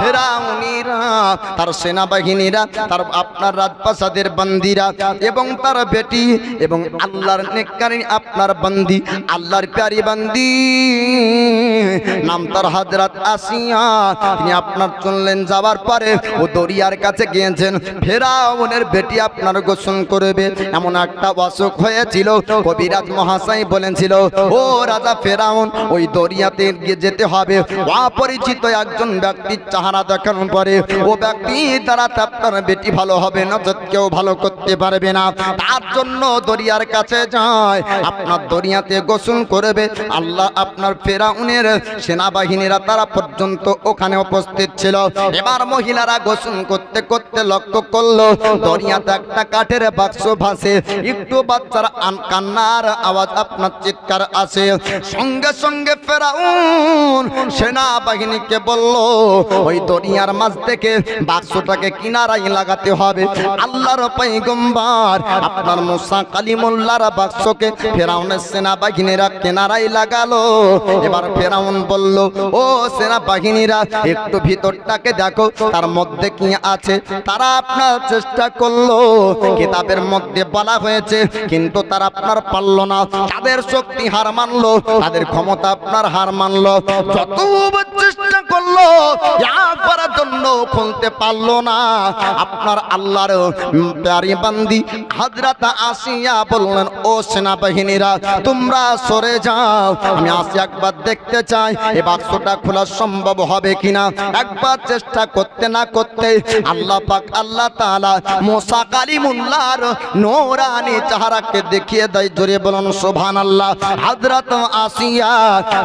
ফেরাউনিরা, তার সেনাবাহিনীরা, তার আপনার রাজপ্রাসাদের বন্দীরা এবং তার বেটি এবং আল্লাহর নেককারী আপনার বন্দী, আল্লাহর প্যারি বন্দী নাম তার হযরত আসিয়া। তিনি আপনার চললেন, যাবার পরে ও দরিয়ার কাছে গিয়েছেন। ফেরাউনের বেটি আপনার গোসল করবে, এমন একটা অসুখ হয়েছিল। কবিরাজ মহাশয় বলেছিল, ও রাজা ফেরাউন, ওই দরিয়াতে গিয়ে যেতে হবে। অপরিচিত একজন ব্যক্তির চেহারা দেখানোর পরে ও ব্যক্তি দ্বারা আপনার বেটি ভালো হবে না, কেউ ভালো করতে পারবে না। তার জন্য দরিয়ার কাছে যায়, আপনার দরিয়াতে গোসল করবে। আল্লাহ আপনার ফেরাউনের সেনাবাহিনীরা তারা পর্যন্ত ওখানে উপস্থিত ছিল। এবার মহিলারা গোসল করতে করতে লক্ষ্য করলো দরিয়াতে একটা কাঠের বাক্স ভাসে। একটু বাচ্চার কান্নার আওয়াজ, আপনার চিৎকার আসে। সঙ্গে সঙ্গে ফেরাউন সেনাবাহিনীকে বলল, ওই দরিয়ার মাঝ থেকে বাক্সটাকে কিনারায় লাগাতে হবে। আল্লাহর পয়গম্বর আপনার মুসা কালিমুল্লাহর বাক্সকে ফেরাউনের সেনাবাহিনীরা কিনারায় লাগালো। এবার ফেরাউন বলল, ও সেনাবাহিনীরা, একটু ভিতরটাকে দেখো, তার মধ্যে কি আছে। তারা আপনার চেষ্টা করলো, কিতাবের মধ্যে বলা হয়েছে, কিন্তু তারা আপনার পারল না। তাদের শক্তি হার মানলো, তাদের ক্ষমতা আপনার হার মানলো। যত চেষ্টা করলো একবারের জন্য খুলতে পারলো না। আপনার আল্লাহর প্যারি বান্দি হযরত আসিয়া বললেন, ও সেনাবাহিনীরা, তোমরা সরে যাও, আমি আসি একবার দেখতে চাই এই বাক্সটা খোলা সম্ভব হবে কিনা। একবার চেষ্টা করতে না করতে আল্লাহ পাক আল্লাহ তাআলা মুসা কালিমুল্লাহর নূরানি চেহারাকে দেখিয়ে দেয়। জোরে বলুন সুবহানাল্লাহ। হযরত আসিয়া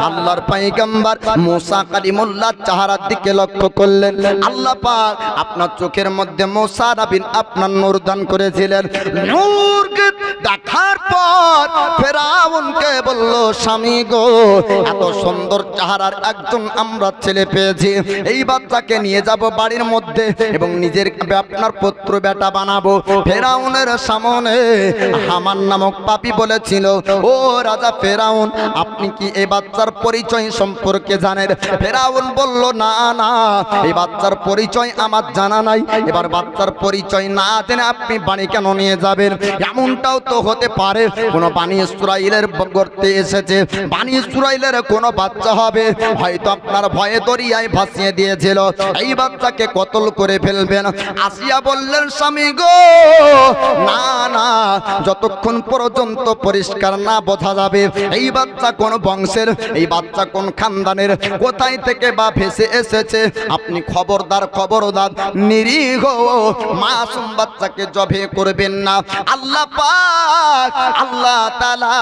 আল্লাহর পয়গম্বর মুসা কালিমুল্লাহর চেহারার দিকে লক্ষ্য করলেন। আল্লাহ পাক আপনার চোখের মধ্যে মুসা নবী আপনার নূর দান করেছিলেন। নূরকে দেখার পর ফেরাউনকে বলল, স্বামী গো, এত সুন্দর চেহারার একজন আমরা ছেলে পেয়েছি। এই বাচ্চাকে নিয়ে যাব বাড়ির মধ্যে এবং নিজের আপনার পুত্র বেটা বানাবো। ফেরাউনের সামনে হামান নামক পাপী বলেছিল, ও রাজা ফেরাউন, আপনি কি এই বাচ্চার পরিচয় সম্পর্কে জানেন? ফেরাউন বলল, না না, এই বাচ্চার পরিচয় আমার জানা নাই। এবার বাচ্চার পরিচয় না জেনে আপনি বাড়ি কেন নিয়ে যাবেন? এমনটাও তো হতে পারে কোন বানি ইসরাইলের গর্তে এসেছে, বানি ইসরাইলের কোন বাচ্চা হবে, হয়তো আপনার ভয়ে দরিয়ায় ভাসিয়ে দিয়েছিল, এই বাচ্চাকে কতল করে ফেলবেন। আসিয়া বললেন, স্বামী গো, না না, যতক্ষণ পর্যন্ত পরিষ্কার না বোঝা যাবে এই বাচ্চা কোন বংশের, এই বাচ্চা কোন খানদানের, কোথায় থেকে বা ভেসে এসেছে, আপনি খবরদার খবরদার নিরীহ মাসুম বাচ্চাকে জবে করবেন না। আল্লাহ পাক আল্লাহ তাআলা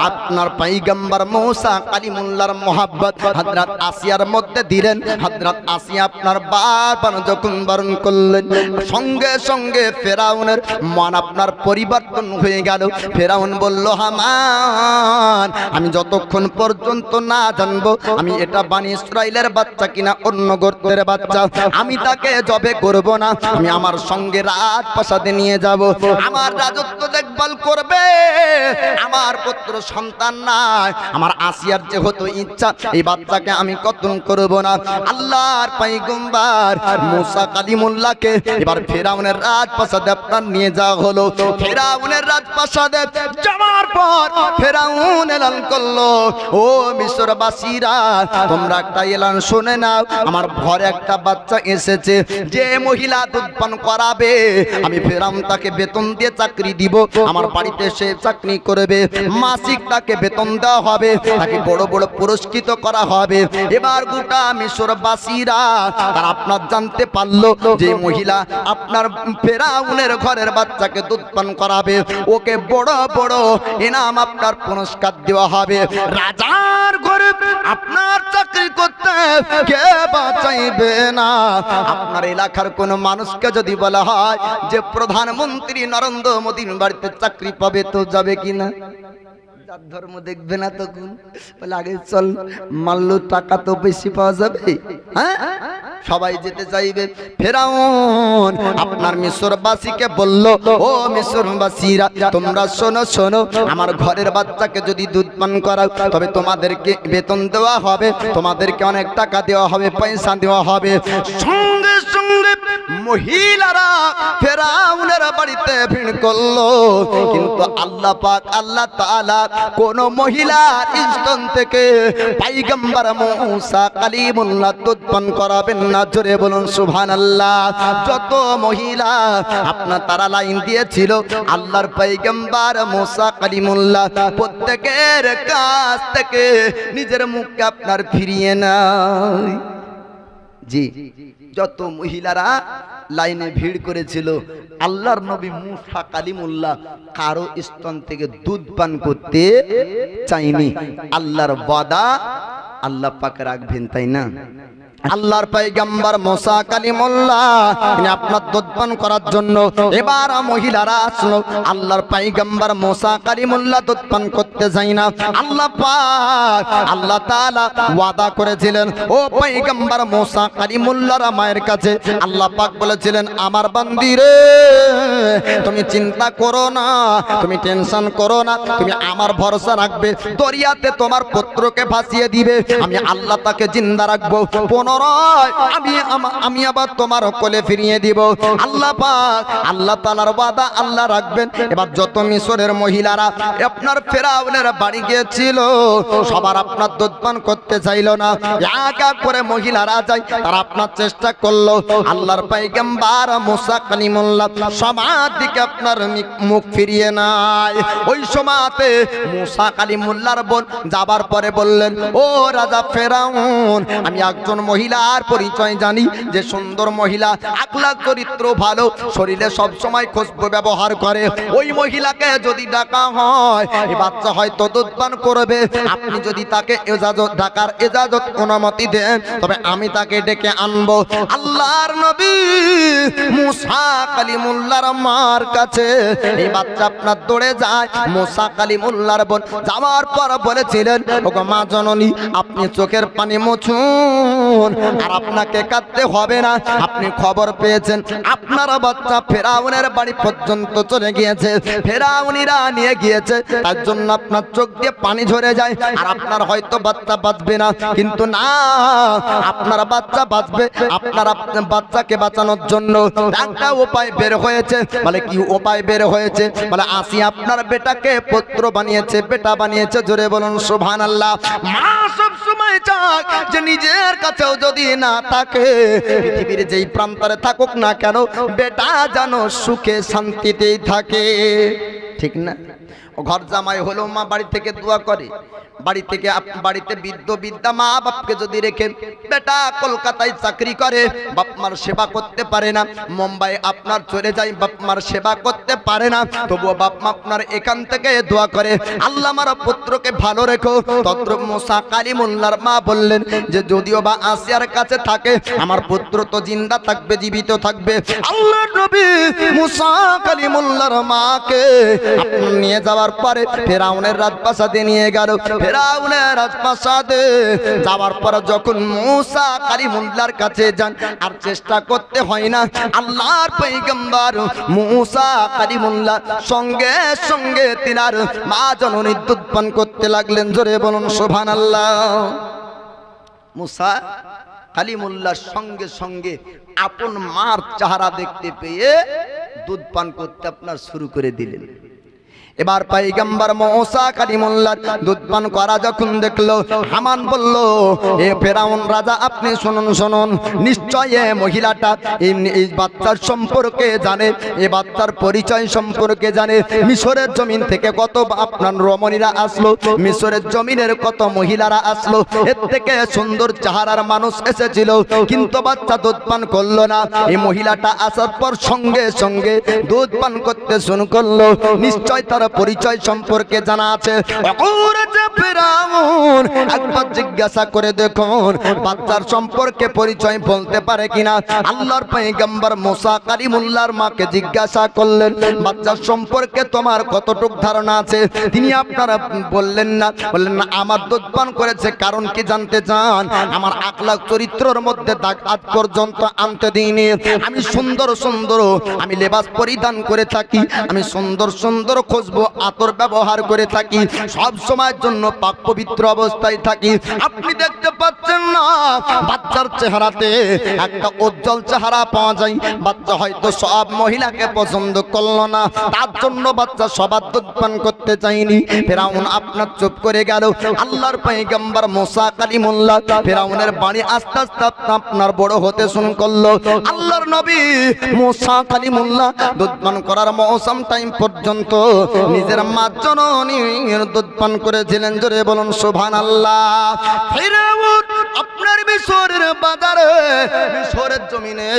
আপনার পয়গম্বর মুসা কালিমুল্লাহর মোহাব্বত হযরত আসিয়ার মধ্যে দিলেন। হযরত আসিয়া আপনার বারবার যখন বারণ করলেন, সঙ্গে সঙ্গে ফেরাউনের মন আপনার পরিবর্তন হয়ে গেল। ফেরাউন বলল, হামান, আমি যতক্ষণ পর্যন্ত না জানবো আমি এটা বানি ইসরাইলের বাচ্চা কিনা অন্য গোত্রের বাচ্চা, আমি তাকে জবে করব না। আমি আমার সঙ্গে রাজপ্রাসাদে নিয়ে যাব, আমার রাজত্ব দেখভাল করবে। আমার পুত্র সন্তান নাই, আমার আসিয়ার যেহেতু ইচ্ছা, এই বাচ্চাকে আমি কতল করব না। আল্লাহর পয়গম্বর মুসা কালিমুল্লাহকে এবার ফেরাউনের রাজপ্রাসাদে আপনার নিয়ে যাওয়া হলো। ফেরাউনের রাজপ্রাসাদে যাওয়ার পর ফেরাউন এলান করলো, ও মিশরবাসীরা, তোমরা একটা এলান শুনে নাও, আমার ঘরে একটা বাচ্চা এসেছে, যে মহিলা দুধ পান করাবে আমি ফেরাউন তাকে বেতন দিয়ে চাকরি দিব, আমার বাড়িতে সে চাকরি করবে, মাসিক তাকে বেতন দেওয়া হবে, তাকে বড় বড় পুরস্কৃত করা হবে। এবার গোটা মিশরবাসীরা তারা আপনার জানতে পারলো যে মহিলা আপনার ফেরাউনের ঘরের বাচ্চাকে দুধ পান করাবে, ওকে বড় বড় ইনাম আপনার পুরস্কার দেওয়া হবে। রাজার ঘরে আপনার চাকরি করতে কে বাঁচাইবে না? আপনার এলাকার কোন মানুষকে যদি বলা হয় যে প্রধানমন্ত্রী নরেন্দ্র মোদীর বাড়িতে চাকরি পাবে, তো যাবে কিনা? যার ধর্ম দেখবে না তখন বলে, আগে চল, মাল্লু টাকা তো বেশি পাওয়া যাবে, হ্যাঁ, সবাই যেতে চাইবে। ফেরাউন আপনার মিশরবাসীকে বলল, ও মিশরবাসীরা, তোমরা শোনো শোনো, আমার ঘরের বাচ্চাকে যদি দুধ পান করাও তবে তোমাদেরকে বেতন দেওয়া হবে, তোমাদেরকে অনেক টাকা দেওয়া হবে, পয়সা দেওয়া হবে। সঙ্গে সঙ্গে মহিলারা ফেরাউনের বাড়িতে ভিড় করলো, কিন্তু আল্লাহ পাক আল্লাহ তাআলা কোন মহিলার স্তন থেকে পয়গম্বর মুসা কালিমুল্লাহ দুধ পান করাবেন না। জোরে বলুন সুবহানাল্লাহ। যত মহিলা আপনার তারা লাইন দিয়েছিল আল্লাহর পয়গম্বর মুসা কালিমুল্লাহ প্রত্যেকের কাছ থেকে নিজের মুখকে আপনার ফিরিয়ে নেয়। জি, যত মহিলারা লাইনে ভিড় করেছিল আল্লাহর নবী মুসা কালিমুল্লাহ কারো স্তন থেকে দুধ পান করতে চাইনি। আল্লাহর ওয়াদা আল্লাহ পাক রাখবেন, তাই না? আল্লাহর পয়গম্বর মুসা কালিমুল্লাহ আপনার দুধ পান করার জন্য এবার মহিলারা আসলো। আল্লাহর পয়গম্বর মুসা কালিমুল্লাহ দুধ পান করতে যায় না। আল্লাহ পাক আল্লাহ তাআলা ওয়াদা করেছিলেন ও পয়গম্বর মুসা কালিমুল্লাহর মায়ের কাছে আল্লাহ পাক বলেছিলেন, আমার বান্দি রে তুমি চিন্তা করো না, তুমি টেনশন করো না, তুমি আমার ভরসা রাখবে, দরিয়াতে তোমার পুত্রকে ভাসিয়ে দিবে, আমি আল্লাহ তাকে জিন্দা রাখবো, আমি আবার তোমার কোলে ফিরিয়ে দিব। আল্লাহ পাক আল্লাহ তাআলার ওয়াদা আল্লাহ রাখবেন। এবার যত মিশরের মহিলারা আপনার ফেরাউনের বাড়ি গিয়েছিল সবার আপনার দুধ পান করতে চাইল না। এক এক করে মহিলারা যায়, তারা আপনার চেষ্টা করলো। আল্লাহর পয়গম্বর মুসা কালিমুল্লাহ সবার দিকে আপনার মুখ ফিরিয়ে নাই। ওই সময়তে মুসা কালিমুল্লাহর বোন যাবার পরে বললেন, ও রাজা ফেরাউন, আমি একজন মহিলার পরিচয় জানি, যে সুন্দর মহিলা, আখলাক চরিত্র ভালো, শরীরে সব সময় খুশবু ব্যবহার করে। ওই মহিলাকে যদি ডাকা হয় এই বাচ্চা হয়তো দুধ পান করবে। আপনি যদি তাকে ইজাজত ডাকার ইজাজত অনুমতি দেন তবে আমি তাকে ডেকে আনবো। আল্লাহর নবী মুসা কালিমুল্লাহর মার কাছে এই বাচ্চা আপনার দৌড়ে যায়। মুসা কালিমুল্লাহর বোন যাওয়ার পর বলেছিলেন, ওগো মা জননী, আপনি চোখের পানি মুছুন, আর আপনাকে কাঁদতে হবে না। আপনি খবর পেয়েছেন আপনার বাচ্চা ফেরাউনের বাড়ি পর্যন্ত চলে গিয়েছে, ফেরাউনিরা নিয়ে গিয়েছে, তার জন্য আপনার চোখ দিয়ে পানি ঝরে যায়, আর আপনার হয়তো বাচ্চা বাঁচবে না। কিন্তু না, আপনার বাচ্চা বাঁচবে। আপনার বাচ্চাকে বাঁচানোর জন্য একটা উপায় বের হয়েছে। বলে কি উপায় বের হয়েছে? বলে আসি আপনার বেটাকে পুত্র বানিয়েছে, বেটা বানিয়েছে। জোরে বলুন সুবহানাল্লাহ। মা সব সময় চায় যে নিজের কাছেও যদি না থাকে, পৃথিবীর যেই প্রান্তরে থাকুক না কেন, বেটা যেন সুখে শান্তিতেই থাকে, ঠিক না? ঘর জামাই হলো মা বাড়ি থেকে দোয়া করে, বাড়িতে বিদ্যা মা বাপকে যদি রেখে বেটা কলকাতায় চাকরি করে, বাপ মার সেবা করতে পারে না, মুম্বাই আপনার চলে যায়, বাপ মার সেবা করতে পারে না, তবুও বাপ মা আপনার এখান থেকে দোয়া করে, আল্লাহ আমার পুত্রকে ভালো রেখো। তত্র মুসা কালিমুল্লাহর মা বললেন যে যদিও বা আসিয়ার কাছে থাকে, আমার পুত্র তো জিন্দা থাকবে, জীবিত থাকবে। আল্লাহর নবী মুসা কালিমুল্লাহর মাকে আপনি নিয়ে যাওয়ার পরে ফেরাউনের রাজপ্রাসাদে নিয়ে গেল। ফেরাউনের রাজপ্রাসাদে যাওয়ার পর যখন মুসা কালিমুল্লাহর কাছে যান, আর চেষ্টা করতে হয় না, আল্লাহর পয়গম্বর মুসা কালিমুল্লাহ সঙ্গে সঙ্গে তিনার মা জননী দুধ পান করতে লাগলেন। জোরে বলুন সুবহানাল্লাহ। মুসা কালিমুল্লাহর সঙ্গে সঙ্গে আপন মার চেহারা দেখতে পেয়ে দুধ পান করতে আপনার শুরু করে দিলেন। এবার পয়গম্বর মুসা কালিমুল্লাহ দুধ পান করা যখন দেখলো, হামান বলল, এ ফেরাউন রাজা, আপনি শুনুন শুনুন, নিশ্চয় এই মহিলাটা এই বাচ্চার সম্পর্কে জানে, এই বাচ্চার পরিচয় সম্পর্কে জানে। মিশরের জমিন থেকে কত আপনার রমণীরা আসলো, মিশরের জমিনের কত মহিলারা আসলো, এর থেকে সুন্দর চেহারার মানুষ এসেছিল, কিন্তু বাচ্চা দুধ পান করলো না। এই মহিলাটা আসার পর সঙ্গে সঙ্গে দুধ পান করতে শুরু করলো। নিশ্চয় তার পরিচয় সম্পর্কে জানা আছে। ফেরাউন একবার জিজ্ঞাসা করে দেখুন বাচ্চার সম্পর্কে পরিচয় বলতে পারে কিনা। আল্লাহর পয়গম্বর মুসা কালিমুল্লাহর মাকে জিজ্ঞাসা করলেন, বাচ্চার সম্পর্কে তোমার কতটুক ধারণা আছে? তিনি আপনারা বললেন না, আমার দুধ পান করেছে। কারণ কি জানতে চান? আমার আখলাক চরিত্রের মধ্যে দাগ আজ পর্যন্ত আনতে দিইনি। আমি সুন্দর সুন্দর আমি লেবাস পরিধান করে থাকি, আমি সুন্দর সুন্দর খোঁজ খুশবু আতর ব্যবহার করে থাকি, সব সময়ের জন্য পাক পবিত্র অবস্থায় থাকি। আপনি দেখতে পাচ্ছেন না বাচ্চার চেহারাতে একটা উজ্জ্বল চেহারা পাওয়া যায়। বাচ্চা হয়তো সব মহিলাকে পছন্দ করলো না, তার জন্য বাচ্চা সবার দুধ পান করতে চায়নি। ফেরাউন আপনার চুপ করে গেল। আল্লাহর পয়গম্বর মুসা কালিমুল্লাহ ফেরাউনের বাড়ি আস্তে আস্তে আপনার বড় হতে শুরু করলো। আল্লাহর নবী মুসা কালিমুল্লাহ দুধ পান করার মৌসুম টাইম পর্যন্ত নিজের মা জননীর দুধ পান করেছিলেন। জোরে বলুন সুবহানাল্লাহ। ফেরাউন আপনার মিশরের বাজারে, মিশরের জমিনে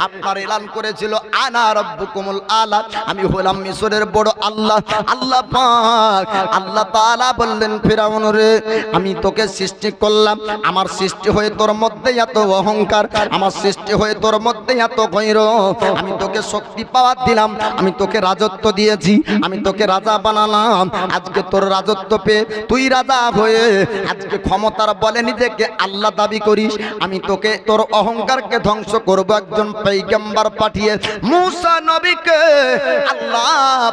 আপনার এলান করেছিল আনা রাব্বুকুমুল আলা, আমি হলাম মিশরের বড় আল্লাহ। আল্লাহ পাক আল্লাহ তাআলা বললেন ফেরাউন রে, আমি তোকে সৃষ্টি করলাম, আমার সৃষ্টি হয়ে তোর মধ্যে এত অহংকার, আমার সৃষ্টি হয়ে তোর মধ্যে এত গৌরব, আমি তোকে শক্তি পাওয়ার দিলাম, আমি তোকে রাজত্ব দিয়েছি, আমি তোকে রাজা বানালাম। আজকে তোর রাজত্ব পেয়ে তুই রাজা হয়ে আজকে ক্ষমতার বলে নিজেকে আল্লাহ দাবি করিস। আমি তোকে তোর অহংকারকে ধ্বংস করব একজন পয়গম্বর পাঠিয়ে। মুসা নবীকে আল্লাহ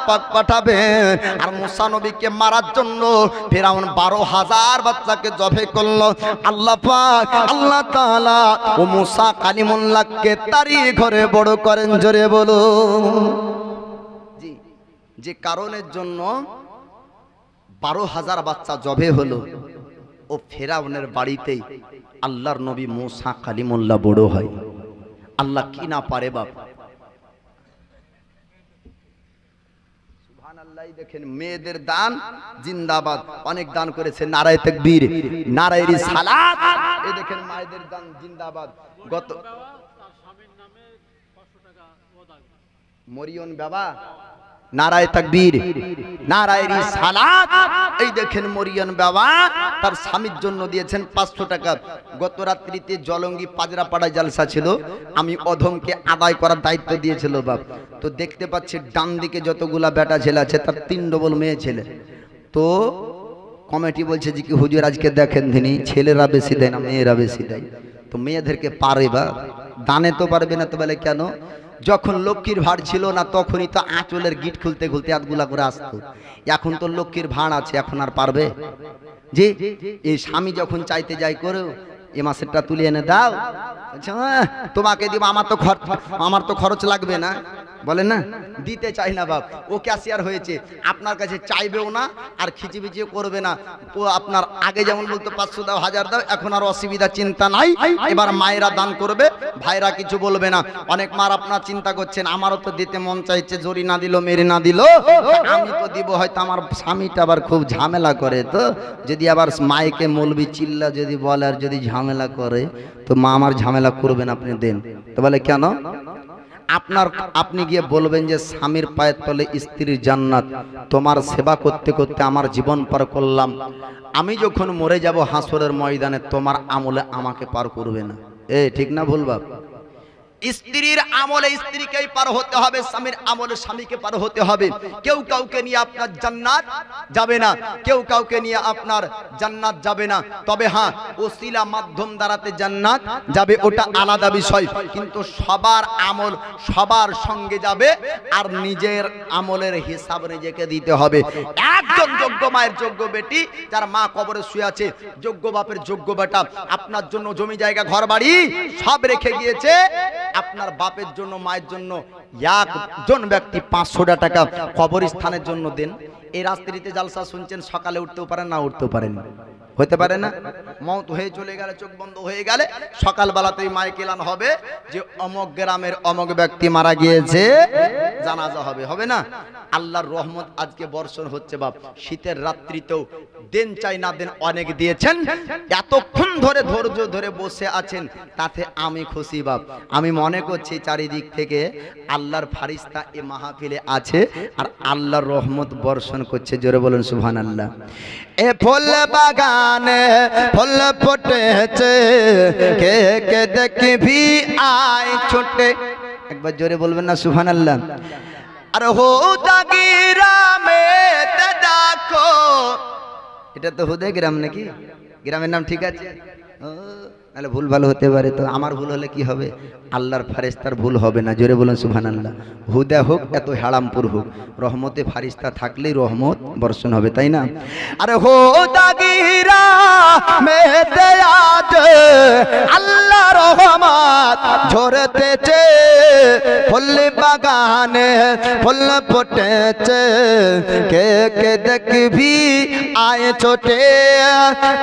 পাক পাঠাবেন, আর মুসা নবীকে মারার জন্য ফেরাউন 12,000 বাচ্চাকে জবে করলো। আল্লাহ পাক আল্লাহ তাআলা ও মুসা কালিমুল্লাহকে তারই ঘরে বড় করেন। জোরে বলো জি। যে কারণের জন্য 12,000 বাচ্চা জবে হলো, ও ফেরাউনের বাড়িতেই আল্লাহর নবী মুসা কালিমুল্লাহ বড় হয়। আল্লাহ কি না পারে বাপ। সুবহানাল্লাহ। দেখেন মেয়েদের দান জিন্দাবাদ, অনেক দান করেছে, নারায়ে তাকবীর, নারায়ে রিসালাত। এই দেখেন মায়েদের দান জিন্দাবাদ। গত মরিয়ন বাবা নারায়ে তাকবীর, নারায়ে রিসালাত। এই দেখেন মরিয়ন বাবা তার স্বামীর জন্য দিয়েছেন 500 টাকা। গত রাত্রিতে জলঙ্গি পাজরাপাড়ায় জালসা ছিল, আমি অধমকে আদায় করার দায়িত্ব দিয়েছিল বাপ। তো দেখতে পাচ্ছি ডান দিকে যতগুলা বেটা ছেলে আছে তার 3 ডবল মেয়ে ছেলে। তো কমিটি বলছে যে কি হুজুর আজকে দেখেন দিনই ছেলেরা বেশি দেয় না মেয়েরা বেশি দেয়। তো মেয়েদেরকে পারে বা দানে তো পারবে না। তো বলে কেন? যখন লক্ষ্মীর ভাড় ছিল না তখনই তো আঁচলের গিট খুলতে খুলতে হাতগুলা করে আসতো। এখন তো লক্ষ্মীর ভাড় আছে, এখন আর পারবে? জি, এই স্বামী যখন চাইতে যাই করে এ মাসেরটা তুলে এনে দাও, তোমাকে দিব, আমার তো খরচ লাগবে না, বলেন না, দিতে চাই না বাপ। ও ক্যাশিয়ার হয়েছে, আপনার কাছে চাইবেও না আর খিচিবিচিও করবে না। ও আপনার আগে যেমন বলতো 500 দাও 1000 দাও, এখন আর অসুবিধা চিন্তা নাই। এবার মায়েরা দান করবে, ভাইরা কিছু বলবে না। অনেক মার আপনার চিন্তা করছেন আমারও তো দিতে মন চাইছে, জরি না দিল মেরে না দিল আমি তো দিব, হয়তো আমার স্বামীটা আবার খুব ঝামেলা করে, তো যদি আবার মাইকে মৌলবি চিল্লা যদি বলে আর যদি ঝামেলা করে তো মা আমার ঝামেলা করবেন, আপনি দেন। তো বলে কেন? আপনি গিয়ে বলবেন যে স্বামীর পায়ের তলে স্ত্রীর জান্নাত, তোমার সেবা করতে করতে আমার জীবন পার করলাম, আমি যখন মরে যাব হাসরের ময়দানে তোমার আমলে আমাকে পার করবে না। ঠিক না ভুল বাপ? স্ত্রীর আমলে স্ত্রীকেই পার হতে হবে, স্বামীর আমলে স্বামীকে পার হতে হবে। কেউ কাউকে নিয়ে আপনার জান্নাত যাবে না, কেউ কাউকে নিয়ে আপনার জান্নাত যাবে না। তবে হ্যাঁ, ওসিলা মাধ্যম দ্বারাতে জান্নাত যাবে, ওটা আলাদা বিষয়। কিন্তু সবার আমল সবার সঙ্গে যাবে, আর নিজের আমলের হিসাব নিজেকে দিতে হবে। একজন যোগ্য মায়ের যোগ্য বেটি, যার মা কবরে শুয়ে আছে, যোগ্য বাপের যোগ্য বেটা আপনার জন্য জমি জায়গা ঘর বাড়ি সব রেখে গিয়েছে, আপনার বাপের জন্য মায়ের জন্য একজন ব্যক্তি 500 টাকা কবরস্থানের জন্য দেন। এই রাত্রিতে জালসা শুনছেন, সকালে উঠতেও পারেন না উঠতেও পারেন, হতে পারে না? মওত হয়ে চলে গেলে, চোখ বন্ধ হয়ে গেলে সকালবেলাতেই মাইক এলান হবে যে অমক গ্রামের অমক ব্যক্তি মারা গিয়েছে, জানাজা হবে, হবে না? আল্লাহর রহমত আজকে বর্ষণ হচ্ছে বাপ। শীতের রাত্রিতেও দেন চাই না দেন অনেক দিয়েছেন, এতক্ষণ ধরে ধৈর্য ধরে বসে আছেন, তাতে আমি খুশি বাপ। আমি মনে করছি চারিদিক থেকে আল্লাহর ফারিস্তা এ মাহফিলে আছে আর আল্লাহর রহমত বর্ষণ করছে। জোরে বলুন সুবহানাল্লাহ। এ ফুল বাগানে ফুল ফুটেছে, কে কে দেখবি আয় ছোটে, একবার জোরে বলবেন না সুবহানাল্লাহ। আর হুদা গ্রামে দেখো, এটা তো হুদা গ্রাম নাকি? গ্রামের নাম ঠিক আছে? তাহলে ভুল ভালো হতে পারে, তো আমার ভুল হলে কি হবে? আল্লাহর ফারিস্তার ভুল হবে না, জোরে বলুন সুবহানাল্লাহ। হুদা হোক এত হারামপুর হোক, রহমতে ফারিস্তা থাকলেই রহমত বর্ষণ হবে, তাই না? আরে হো দাগিরা মেতে আজ আল্লাহ রহমত ঝরতেছে, ফুল বাগানে ফুল ফুটেছে, কে কে দেখবি আয় ছোটে,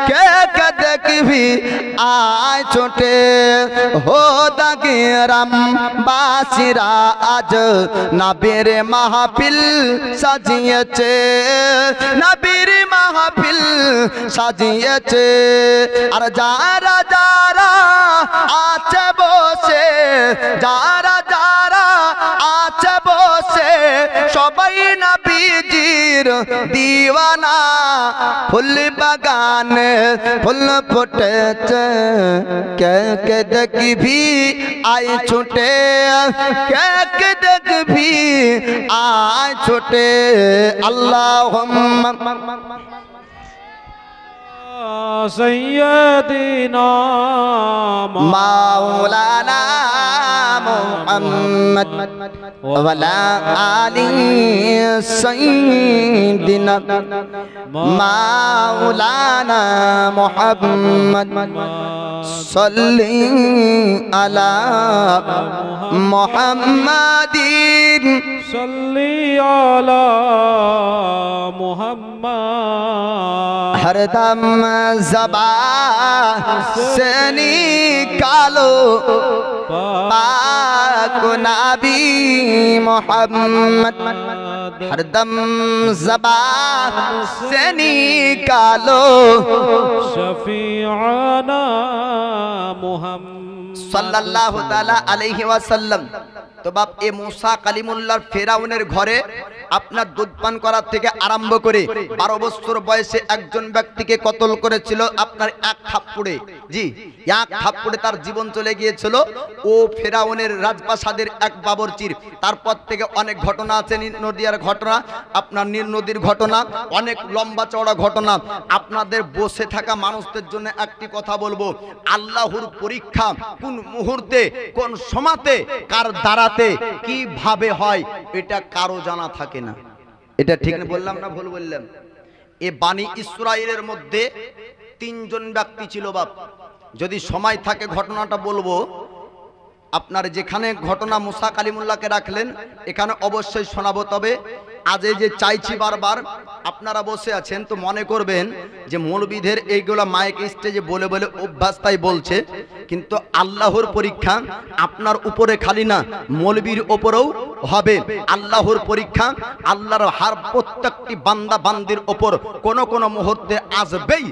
কে কে দেখবি আয় ছোটে। হো দাগিরাম বাসিরা আজ নবীর মাহফিল সাজিয়েছে, নবীর মাহফিল সাজিয়েছে। আর যারা যারা আছে বসে, যারা যারা আছে বসে, সবাই নবীজির দিওয়ানা। ফুল বাগানে ফুল ফুটেছে, কে কে দেখবি আয় ছুটে, কে কে দেখবি আয় ছুটে। আল্লাহুম্মা সৈয়দিনা মাওলানা মুহাম্মদ ওয়ালা আলি সাইয়্যিদিনা মাওলানা মুহাম্মদ সাল্লি আলা মুহাম্মাদিন সাল্লি আলা মুহাম্মদ। हरदम ज़बान से निकालो पाक नबी मोहम्मद, हरदम ज़बान से निकालो शफीआना मुहम्मद সাল্লাল্লাহু তাআলা আলাইহি ওয়াসাল্লাম। তো বাপ এ মুসা কালিমুল্লাহর ফেরাউনের ঘরে আপনার দুধ পান করার থেকে আরম্ভ করে 12 বছর বয়সে একজন ব্যক্তিকে কতল করেছিল আপনার এক থাপ্পড়ে। জি, এক থাপ্পড়ে তার জীবন চলে গিয়েছিল। ও ফেরাউনের রাজপ্রাসাদের এক বাবরচির। তারপর থেকে অনেক ঘটনা আছে, নীল নদীর ঘটনা, আপনার নীল নদীর ঘটনা, অনেক লম্বা চওড়া ঘটনা। আপনাদের বসে থাকা মানুষদের জন্য একটি কথা বলবো, আল্লাহর পরীক্ষা কোন মুহূর্তে কোন সময়তে কার দ্বারাতে কিভাবে হয় এটা কারো জানা থাকে না। এটা ঠিক বললাম না ভুল বললাম? এ বানি ইসরাইলের মধ্যে 3 জন ব্যক্তি ছিল বাপ। যদি সময় থাকে ঘটনাটা বলবো। আপনার যেখানে ঘটনা মুসা কালিমুল্লাহকে রাখলেন এখানে অবশ্যই শোনাবো। তবে আজ এই যে চাইছি বারবার, আপনারা বসে আছেন তো মনে করবেন যে মৌলবীদের এইগুলা মাইক স্টেজে বলে বলে অভ্যাস তাই বলছে, কিন্তু আল্লাহর পরীক্ষা আপনার উপরে খালি না, মৌলবীর উপরেও হবে। আল্লাহর পরীক্ষা আল্লাহর হার প্রত্যেকটি বান্দা বান্দির উপর কোনো কোনো মুহূর্তে আসবেই।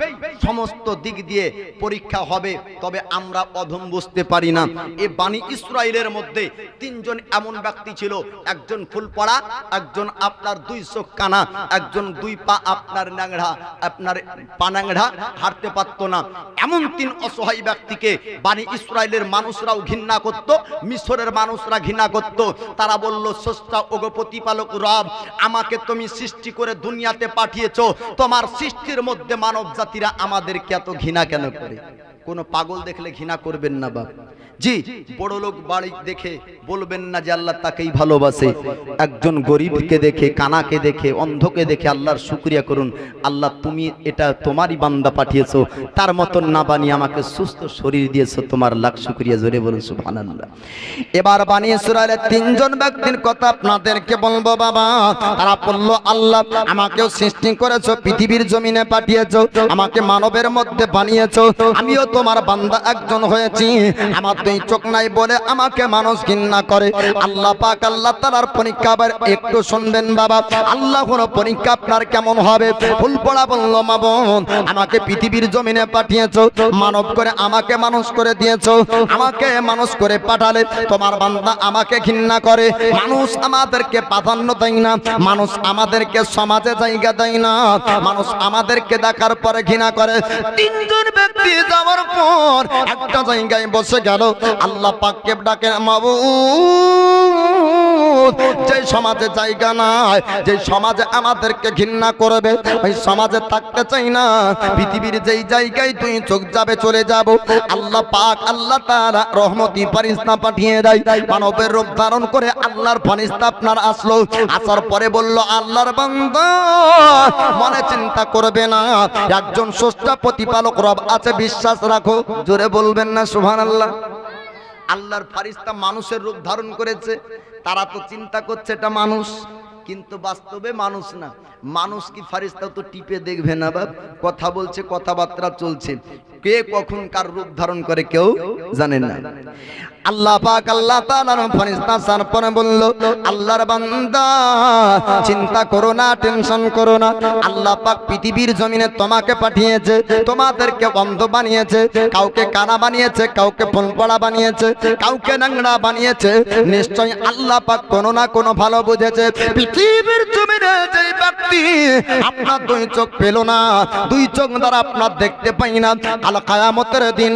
সমস্ত দিক দিয়ে পরীক্ষা হবে, তবে আমরা অধম বুঝতে পারি না। এই বানি ইসরাইলের মধ্যে 3 জন এমন ব্যক্তি ছিল, একজন ফুল পড়া, একজন আপনার 2 চোখ কানা, একজন 2 পা আপনার ন্যাংড়া, আপনার পা ন্যাংড়া, হাঁটতে পারতো না। এমন 3 অসহায় ব্যক্তিকে বানি ইসরাইলের মানুষরাও ঘৃণা করত, মিশরের মানুষরা ঘৃণা করত। তারা বলল, স্রষ্টা ওগো প্রতিপালক রব, আমাকে তুমি সৃষ্টি করে দুনিয়াতে পাঠিয়েছো, তোমার সৃষ্টির মধ্যে মানব জাতিরা আমাদেরকে এত ঘৃণা কেন করে? কোনো পাগল দেখলে ঘৃণা করবেন না বাপ। জি, বড় লোক বাড়ি দেখে বলবেন না যে আল্লাহ তাকেই ভালোবাসে। একজন গরিবকে দেখে, কানাকে দেখে, অন্ধকে দেখে আল্লাহর শুকরিয়া করুন, আল্লাহ তুমি এটা তোমারই বান্দা পাঠিয়েছো, তার মতন না বানিয়ে আমাকে সুস্থ শরীর দিয়েছো, তোমার লাখ শুকরিয়া। জোরে বলুন সুবহানাল্লাহ। এবার বানি ইসরাইলের 3 জন ব্যক্তির কথা আপনাদেরকে বলবো বাবা। তারা বলল, আল্লাহ আমাকেও সৃষ্টি করেছো, পৃথিবীর জমিনে পাঠিয়েছো, আমাকে মানবের মধ্যে বানিয়েছো, আমিও তোমার বান্দা একজন হয়েছি। আমার 2 চোখ নাই বলে আমাকে মানুষ ঘৃণা করে। আল্লাহ পাক আল্লাহ তাআলার পরীক্ষা আবার একটু শুনবেন বাবা। আল্লাহর পরীক্ষা আপনার কেমন হবে? ফুল পড়া বলল, মাবুদ আমাকে পৃথিবীর জমিনে পাঠিয়েছো, মানব করে আমাকে মানুষ করে দিয়েছো, আমাকে মানুষ করে পাঠালে তোমার বান্দা আমাকে ঘৃণা করে। মানুষ আমাদেরকে প্রাধান্য দেয় না, মানুষ আমাদেরকে সমাজে জায়গা দেয় না, মানুষ আমাদেরকে দেখার পরে ঘৃণা করে। 3 জন ব্যক্তি যাওয়ার পর একটা জায়গায় বসে গেল, আল্লাহ পাককে ডাকে, মাবুদ যে সমাজে জায়গা নাই, যে সমাজে আমাদেরকে ঘৃণা করবে, ওই সমাজে থাকতে চাই না। পৃথিবীর যেই জায়গায় তুই চোখ যাবে চলে যাব। আল্লাহ পাক আল্লাহ তাআলা রহমতি ফেরেশতা পাঠিয়ে দেয়, মানবের রূপ ধারণ করে আল্লাহর ফেরেশতা আপনার আসলো। আসার পরে বলল, আল্লাহর বান্দা মনে চিন্তা করবে না, একজন স্রষ্টা প্রতিপালক রব আছে, বিশ্বাস রাখো। জোরে বলবেন না সুবহানাল্লাহ। আল্লাহর ফেরেশতা মানুষের রূপ ধারণ করেছে, তারা তো চিন্তা করছে এটা মানুষ, কিন্তু বাস্তবে মানুষ না। মানুষ কি ফেরেশতা তো টিপে দেখবে না বাপ, কথা বলছে, কথাবার্তা চলছে, কে কখন কার রূপ ধারণ করে কেউ জানেন না। আল্লাহ পাক আল্লাহ তাআলার ফেরেশতা সার পরে বলল, আল্লাহর বান্দা চিন্তা করো না, টেনশন করো না। আল্লাহ পাক পৃথিবীর জমিনে তোমাকে পাঠিয়েছে, তোমাদেরকে অন্ধ বানিয়েছে, কাউকে কানা বানিয়েছে, কাউকে ফোনপড়া বানিয়েছে, কাউকে ন্যাংড়া বানিয়েছে। নিশ্চয় আল্লাহ পাক কোনো না কোনো ভালো বুঝেছে। পৃথিবীর জমিনে যে ব্যক্তি আপনার দুই চোখ পেল না, দুই চোখ দ্বারা আপনার দেখতে পাই না, কাল কিয়ামতের দিন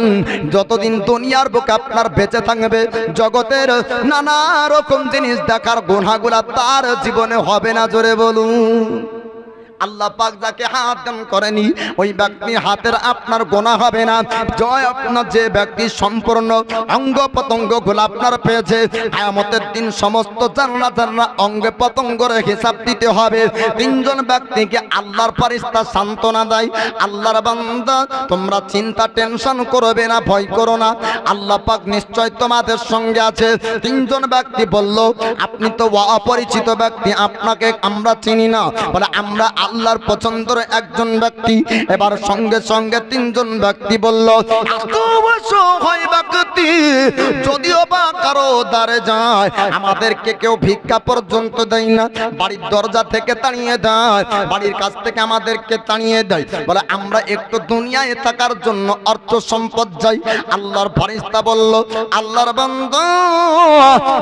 যতদিন দুনিয়ার বুকে আপনার বেঁচে থাকবে, জগতের নানা রকম জিনিস দেখার গুনাহগুলা তার জীবনে হবে না। জোরে বলুন। আল্লাহ পাক যাকে হাত দান করেনি, ওই ব্যক্তি হাতের আপনার গোনা হবে না। জয় আপনার যে ব্যক্তি সম্পূর্ণ অঙ্গ প্রত্যঙ্গ গুলো আপনার পেয়েছে, কিয়ামতের দিন সমস্ত জান্নাত জান্নাত অঙ্গ প্রত্যঙ্গের হিসাব দিতে হবে। তিনজন ব্যক্তিকে আল্লাহর ফেরেশতা সান্ত্বনা দেয়, আল্লাহর বান্দা তোমরা চিন্তা টেনশন করবে না, ভয় করো না, আল্লাহ পাক নিশ্চয় তোমাদের সঙ্গে আছে। তিনজন ব্যক্তি বলল, আপনি তো অপরিচিত ব্যক্তি, আপনাকে আমরা চিনি না। বলে, আমরা আল্লাহর পছন্দের একজন ব্যক্তি। এবার সঙ্গে সঙ্গে তিনজন ব্যক্তি বলল, ব্যক্তি যদিও বা কারো দ্বারে যায়, আমাদেরকে কেউ ভিক্ষা পর্যন্ত দেয় না, বাড়ির দরজা থেকে তাড়িয়ে দেয়, বাড়ির কাছ থেকে আমাদেরকে তাড়িয়ে দেয়। বলে, আমরা একটু দুনিয়ায় থাকার জন্য অর্থ সম্পদ চাই। আল্লাহর ফেরেশতা বলল, আল্লাহর বান্দা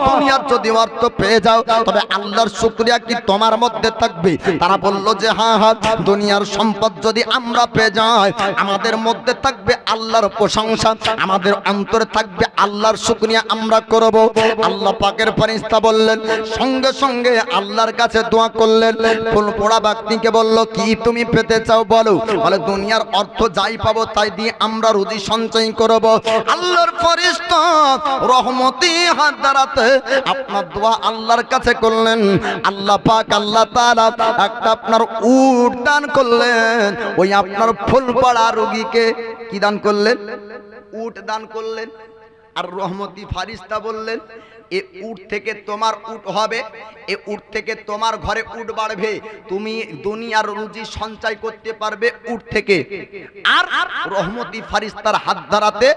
দুনিয়ার যদি অর্থ পেয়ে যাও, তবে আল্লাহর শুকরিয়া কি তোমার মধ্যে থাকবে? তারা বলল যে হ্যাঁ হ্যাঁ, দুনিয়ার সম্পদ যদি আমরা পেয়ে যাই, আমাদের মধ্যে থাকবে আল্লাহর প্রশংসা, আমাদের অন্তরে থাকবে আল্লাহর শুকরিয়া আমরা করব। আল্লাহ পাকের ফেরেশতা বললেন, সঙ্গে সঙ্গে আল্লাহর কাছে দোয়া করলেন। ফুল পোড়া ব্যক্তিকে বলল, কি তুমি পেতে চাও বলো? বলে, দুনিয়ার অর্থ যাই পাবো তাই দিয়ে আমরা রুজি সঞ্চয় করব। আল্লাহর ফেরেশতা রহমতি হাত দ্বারাতে আপনার দোয়া আল্লাহর কাছে করলেন। আল্লাহ পাক আল্লাহ তাআলা একটা আপনার উট দান করলেন। ওই আপনার ফুলপাড়া রোগীকে কি দান করলেন? উট দান করলেন। আর রহমতি ফেরেশতা বললেন, এ উট থেকে তোমার উট হবে, এ উট থেকে তোমার ঘরে উট বাড়বে, তুমি দুনিয়ার রুজি সঞ্চয় করতে পারবে উট থেকে। আর রহমতি ফেরেশতার হাত ধরাতে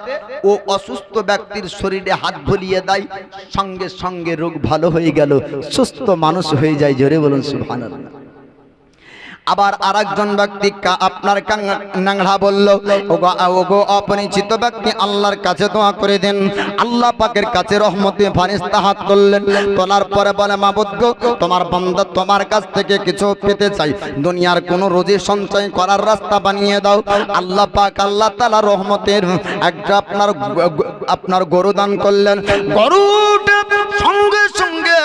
ও অসুস্থ ব্যক্তির শরীরে হাত বুলিয়ে দেয়, সঙ্গে সঙ্গে রোগ ভালো হয়ে গেল, সুস্থ মানুষ হয়ে যায়। জোরে বলুন সুবহানাল্লাহ। আবার আরেকজন ব্যক্তি আপনার ন্যাংড়া বলল, ওগো অপরিচিত ব্যক্তি, আল্লাহর কাছে দোয়া করে দেন। আল্লাহ পাকের কাছে রহমতে ফেরেশতা হাত করলেন, তোলার পরে বলে, মাবুদ গো, তোমার বান্দা তোমার কাছ থেকে কিছু পেতে চাই, দুনিয়ার কোনো রুজি সঞ্চয় করার রাস্তা বানিয়ে দাও। আল্লাহ পাক আল্লাহ তাআলা রহমতের একটা আপনার গরু দান করলেন। গরুটা সঙ্গে সঙ্গে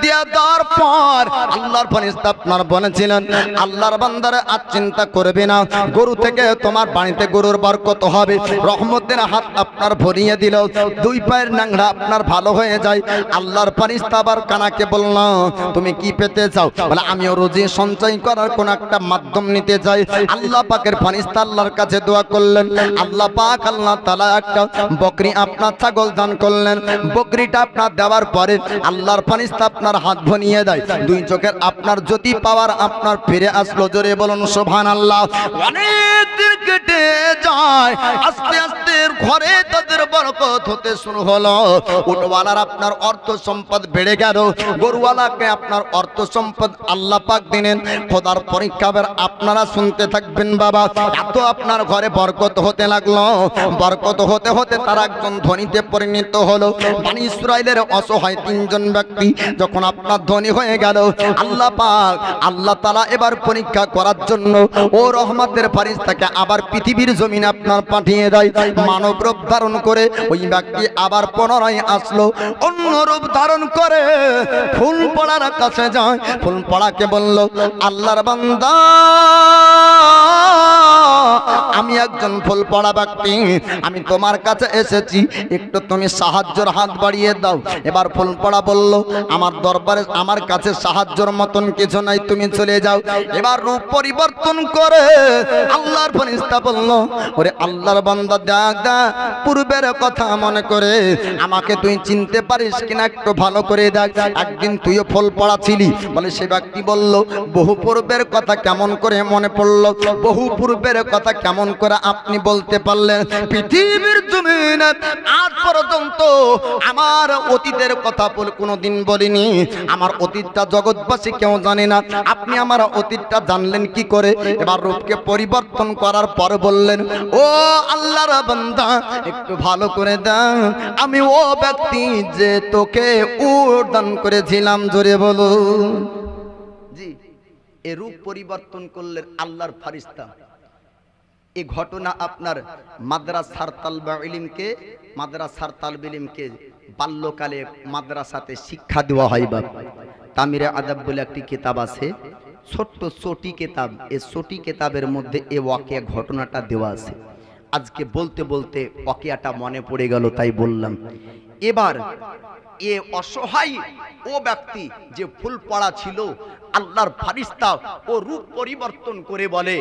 দিয়া দেওয়ার পর আল্লাহর ফেরেশতা আপনার বলেছিলেন, আল্লাহর বান্দারে আজ চিন্তা করবে না, গরু থেকে তোমার বাড়িতে গরুর বরকত হবে। রহমতের হাত আপনার ভরিয়ে দিল, দুই পায়ের ন্যাংড়া আপনার ভালো হয়ে যায়। আল্লাহর ফেরেশতা আবার কানাকে বলল, তুমি কি পেতে চাও? বলে, আমিও রুজি সঞ্চয় করার কোন একটা মাধ্যম নিতে চাই। আল্লাহ পাকের ফেরেশতা আল্লাহর কাছে দোয়া করলেন। আল্লাহ পাক আল্লাহ তাআলা একটা বকরি আপনার ছাগল দান করলেন। বকরিটা আপনার দেওয়ার পরে আল্লাহর ফেরেশতা আপনার হাত ভরিয়ে দেয়, দুই চোখের আপনার জ্যোতি পাওয়ার আপনার ফিরে আসলো। জোরে বলুন সুবহানাল্লাহ। অনেক দিন কেটে যায়, আস্তে আস্তে ঘরে তাদের বরকত হতে শুরু হলো। উটওয়ালার আপনার অর্থ সম্পদ বেড়ে গেল, গরুওয়ালাকে আপনার অর্থ সম্পদ আল্লাহ পাক দিলেন। খোদার পরীক্ষা আপনারা শুনতে থাকবেন বাবা। এত আপনার ঘরে বরকত হতে লাগলো, বরকত হতে হতে তার একজন ধনীতে পরিণত হলো। বনি ইসরাইলের অসহায় তিনজন ব্যক্তি যখন আপনার ধনী হয়ে গেল, আল্লাহ পাক আল্লাহ তাআলা এবার পরীক্ষা করার জন্য ও রহমতের ফেরেশতাকে আবার পৃথিবীর জমিনে আপনার পাঠিয়ে দেয়। মানব রূপ ধারণ করে ওই ব্যক্তি আবার পুনরায় আসলো। অন্য রূপ ধারণ করে ফুলপড়ার কাছে যায়। ফুলপড়াকে বলল, আল্লাহর বান্দা, আমি একজন ফুলপড়া ব্যক্তি, আমি তোমার কাছে এসেছি, একটু তুমি সাহায্যের হাত বাড়িয়ে দাও। এবার ফুলপড়া বলল, আমার দরবারে আমার কাছে সাহায্যের মতন কিছু নাই, তুমি চলে যাও। এবার রূপ পরিবর্তন করে আল্লাহর ফেরেশতা বলল, ওরে আল্লাহর বান্দা, দেখ দেখ পূর্বের কথা মনে করে আমাকে তুই চিনতে পারিস কিনা একটু ভালো করে দেখ। একদিন তুইও ফুলপড়া ছিলি। বলে সে ব্যক্তি বলল, বহু পূর্বের কথা কেমন করে মনে পড়লো? বহু পূর্বের কথা কেমন করে আপনি বলতে পারলেন? পৃথিবীর জমিনে আজ পর্যন্ত আমার অতীতের কথা বলে কোনোদিন বলিনি। আমার অতীতটা জগৎবাসী কেউ জানে না, আপনি আমার অতীতটা জানলেন কি করে? এবার রূপকে পরিবর্তন করার পর বললেন, ও আল্লাহর বান্দা, একটু ভালো করে দাও, আমি ও ব্যক্তি যে তোকে উড়ান করেছিলাম, জোরে বলো। জি, এ রূপ পরিবর্তন করলেন আল্লাহর ফেরেশতা। এই ঘটনা আপনার মাদ্রাসার তালবে ইলমকে বাল্যকালে মাদ্রাসাতে শিক্ষা দেওয়া হয়। বাপ তামিরে আদাব বলে একটি কিতাব আছে, ছোট্ট চটি কিতাব। এই চটি কিতাবের মধ্যে এ ওয়াকিয়া ঘটনাটা দেওয়া আছে। আজকে বলতে বলতে ওয়াকিয়াটা মনে পড়ে গেল, তাই বললাম। এবার এ অসহায় ও ব্যক্তি যে ফুল পড়া ছিল, আল্লাহর ফেরেশতা ও রূপ পরিবর্তন করে বলে,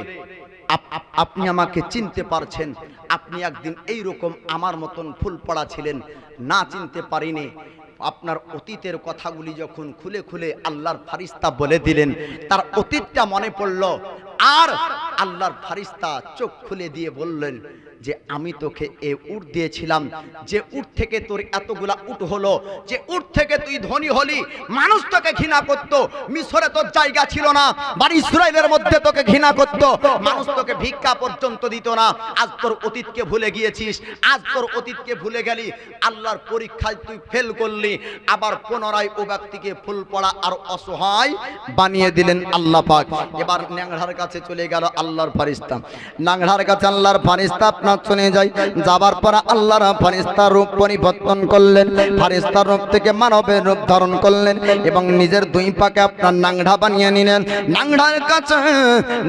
আপনি আমাকে চিনতে পারছেন? আপনি একদিন এই রকম আমার মতন ফুল পড়া ছিলেন, না চিনতে পারিনি। আপনার অতীতের কথাগুলি যখন খুলে খুলে আল্লাহর ফেরেশতা বলে দিলেন, তার অতীতটা মনে পড়ল। আর আল্লাহর ফেরেশতা চোখ খুলে দিয়ে বললেন যে আমি তোকে এ উট দিয়েছিলাম, যে উট থেকে তোর এতগুলা উট হলো, যে উট থেকে তুই ধনী হলি, মানুষ তোকে ঘৃণা করত। মিশরে তোর জায়গা ছিল না, বনি ইসরাইলের মধ্যে তোকে ঘৃণা করত, মানুষ তোকে ভিক্ষা পর্যন্ত দিত না। আজ তোর অতীতকে ভুলে গিয়েছিস, আজ তোর অতীতকে ভুলে গেলি, আল্লাহর পরীক্ষায় তুই ফেল করলি। আবার পুনরায় ও ব্যক্তিকে ফুল পড়া আর অসহায় বানিয়ে দিলেন আল্লাহ পাক। এবার ন্যাংড়ার কাছে চলে গেল আল্লাহর ফেরেশতা। ন্যাংড়ার কাছে আল্লাহর ফেরেশতা চলে যায়। যাবার পর আল্লাহর ফেরেশতা রূপ পরিবর্তন করলেন, ফেরেশতার রূপ থেকে মানবের রূপ ধারণ করলেন এবং নিজের দুই পাকে আপনার নাংড়া বানিয়ে নিলেন। নাংড়ার কাছে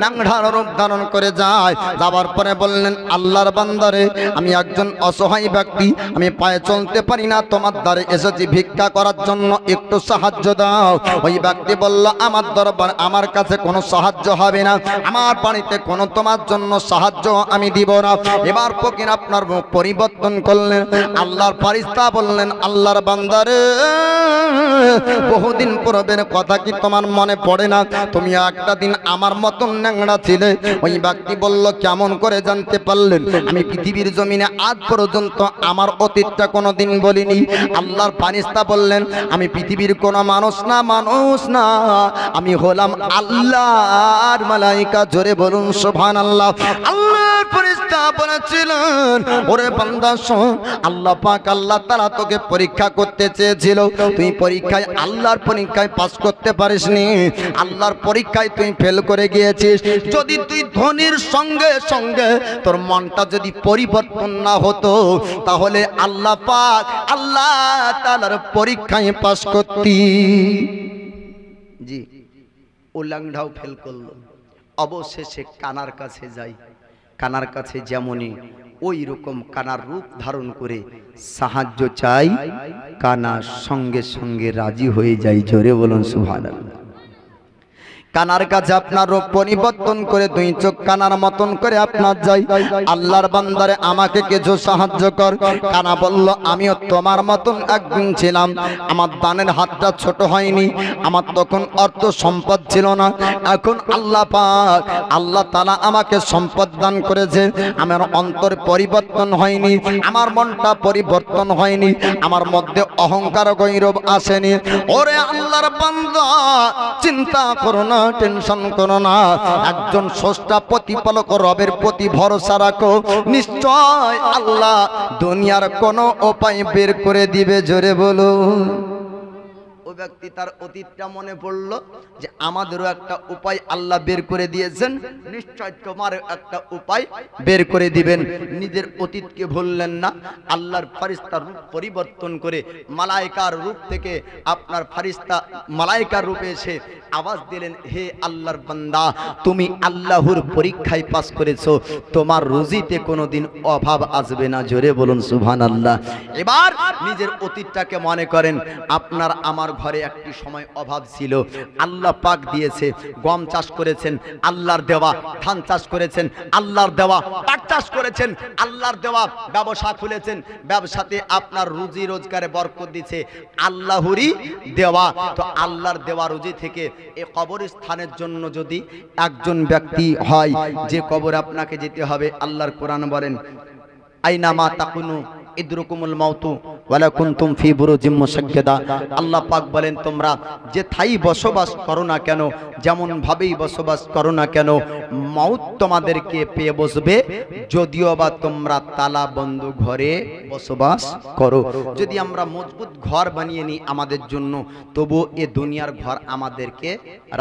নাংড়ার রূপ ধারণ করে যায়। যাবার পরে বললেন, আল্লাহর বান্দারে, আমি একজন অসহায় ব্যক্তি, আমি পায়ে চলতে পারি না, তোমার দ্বারে এসেছি ভিক্ষা করার জন্য, একটু সাহায্য দাও। ওই ব্যক্তি বলল, আমার দরবার আমার কাছে কোনো সাহায্য হবে না, আমার বাড়িতে কোনো তোমার জন্য সাহায্য আমি দিব না। এবার ফকির আপনার মুখ পরিবর্তন করলেন। আল্লাহর ফেরেশতা বললেন, আল্লাহর বান্দারে, বহুদিন পূর্বের কথা কি তোমার মনে পড়ে না? তুমি একটা দিন আমার মতন ন্যাংড়া ছিলে। ওই ব্যক্তি বলল, কেমন করে জানতে পারলেন? আমি পৃথিবীর জমিনে আজ পর্যন্ত আমার অতীতটা কোনোদিন বলিনি। আল্লাহর ফেরেশতা বললেন, আমি পৃথিবীর কোনো মানুষ না, আমি হলাম আল্লাহর মালাইকা। জোরে বলুন সুবহানাল্লাহ। আল্লাহর ফেরেশতা বলেছিলেন, ওরে বান্দা শোন, আল্লাহ পাক আল্লাহ তাআলা তোকে পরীক্ষা করতে চেয়েছিল, তুই পরীক্ষায় আল্লাহর পরীক্ষায় পাস করতে পারিসনি, আল্লাহর পরীক্ষায় তুই ফেল করে গিয়েছিস। যদি তুই ধনীর সঙ্গে সঙ্গে তোর মনটা যদি পরিবর্তন না হতো, তাহলে আল্লাহ পাক আল্লাহ তাআলার পরীক্ষায় পাস করতি। জি, ও ল্যাংড়াও ফেল করলো। অবশেষে কানার কাছে যাই। কানার কাছে যেমনই ওই রকম কানার রূপ ধারণ করে সাহায্য চাই, কানা সঙ্গে সঙ্গে রাজি হয়ে যায়। জোরে বলুন সুবহানাল্লাহ। কানার কাছে আপনার রূপ পরিবর্তন করে দুই চোখ কানার মতন করে আপনার যাই। আল্লাহর বান্দারে আমাকে কিছু সাহায্য কর। কানা বলল আমিও তোমার মতন একদিন ছিলাম, আমার দানের হাতটা ছোট হয়নি, আমার তখন অর্থ সম্পদ ছিল না। এখন আল্লাহ পাক আল্লাহ তাআলা আমাকে সম্পদ দান করেছে, আমার অন্তর পরিবর্তন হয়নি, আমার মনটা পরিবর্তন হয়নি, আমার মধ্যে অহংকার গৌরব আসেনি। ওরে আল্লাহর বান্দা চিন্তা করো না, টেনশন করো না, একজন স্রষ্টা প্রতিপালক রবের প্রতি ভরসা রাখো, নিশ্চয় আল্লাহ দুনিয়ার কোনো উপায় বের করে দিবে। জোরে বলো। ও ব্যক্তি তার অতীতটা মনে পড়লো যে আমাদেরও একটা উপায় আল্লাহ বের করে দিয়েছেন, নিশ্চয় তোমার একটা উপায় বের করে দিবেন। নিজের অতীতকে ভুললেন না, আল্লাহর ফারিস্তার রূপ পরিবর্তন করে মালাইকার রূপ থেকে আপনার ফারিস্তা মালাইকার রূপে এসে আওয়াজ দিলেন, হে আল্লাহর বান্দা, তুমি আল্লাহর পরীক্ষায় পাস করেছো, তোমার রুজিতে কোনোদিন অভাব আসবে না। জোরে বলুন সুবহানাল্লাহ। এবার নিজের অতীতটাকে মনে করেন, আপনার আমার ঘরে একটি সময় অভাব ছিল, আল্লাহ পাক দিয়েছে, গম চাষ করেছেন আল্লাহর দেওয়া, ধান চাষ করেছেন আল্লাহর দেওয়া, পাট চাষ করেছেন আল্লাহর দেওয়া, ব্যবসা খুলেছেন, ব্যবসাতে আপনার রুজি রোজগারে বরকত দিচ্ছে আল্লাহরই দেওয়া। তো আল্লাহর দেওয়া রুজি থেকে এই কবরস্থানের জন্য যদি একজন ব্যক্তি হয় যে কবর আপনাকে যেতে হবে, আল্লাহর কোরআন বলেন আইনামা তাকুনু ইদরুকুমুল মাউতু ওয়ালা কুনতুম ফি বুরুজিম মুশাক্কাদা। আল্লাহ পাক বলেন তোমরা যে ঠাই বসবাস করো না কেন, যেমন ভাবেই বসবাস করো না কেন, মউত তোমাদেরকে পেয়ে বসবে, যদিও বা তোমরা তালা বন্ধ ঘরে বসবাস করো। যদি আমরা মজবুত ঘর বানিয়ে নিই আমাদের জন্য, তবু এ দুনিয়ার ঘর আমাদেরকে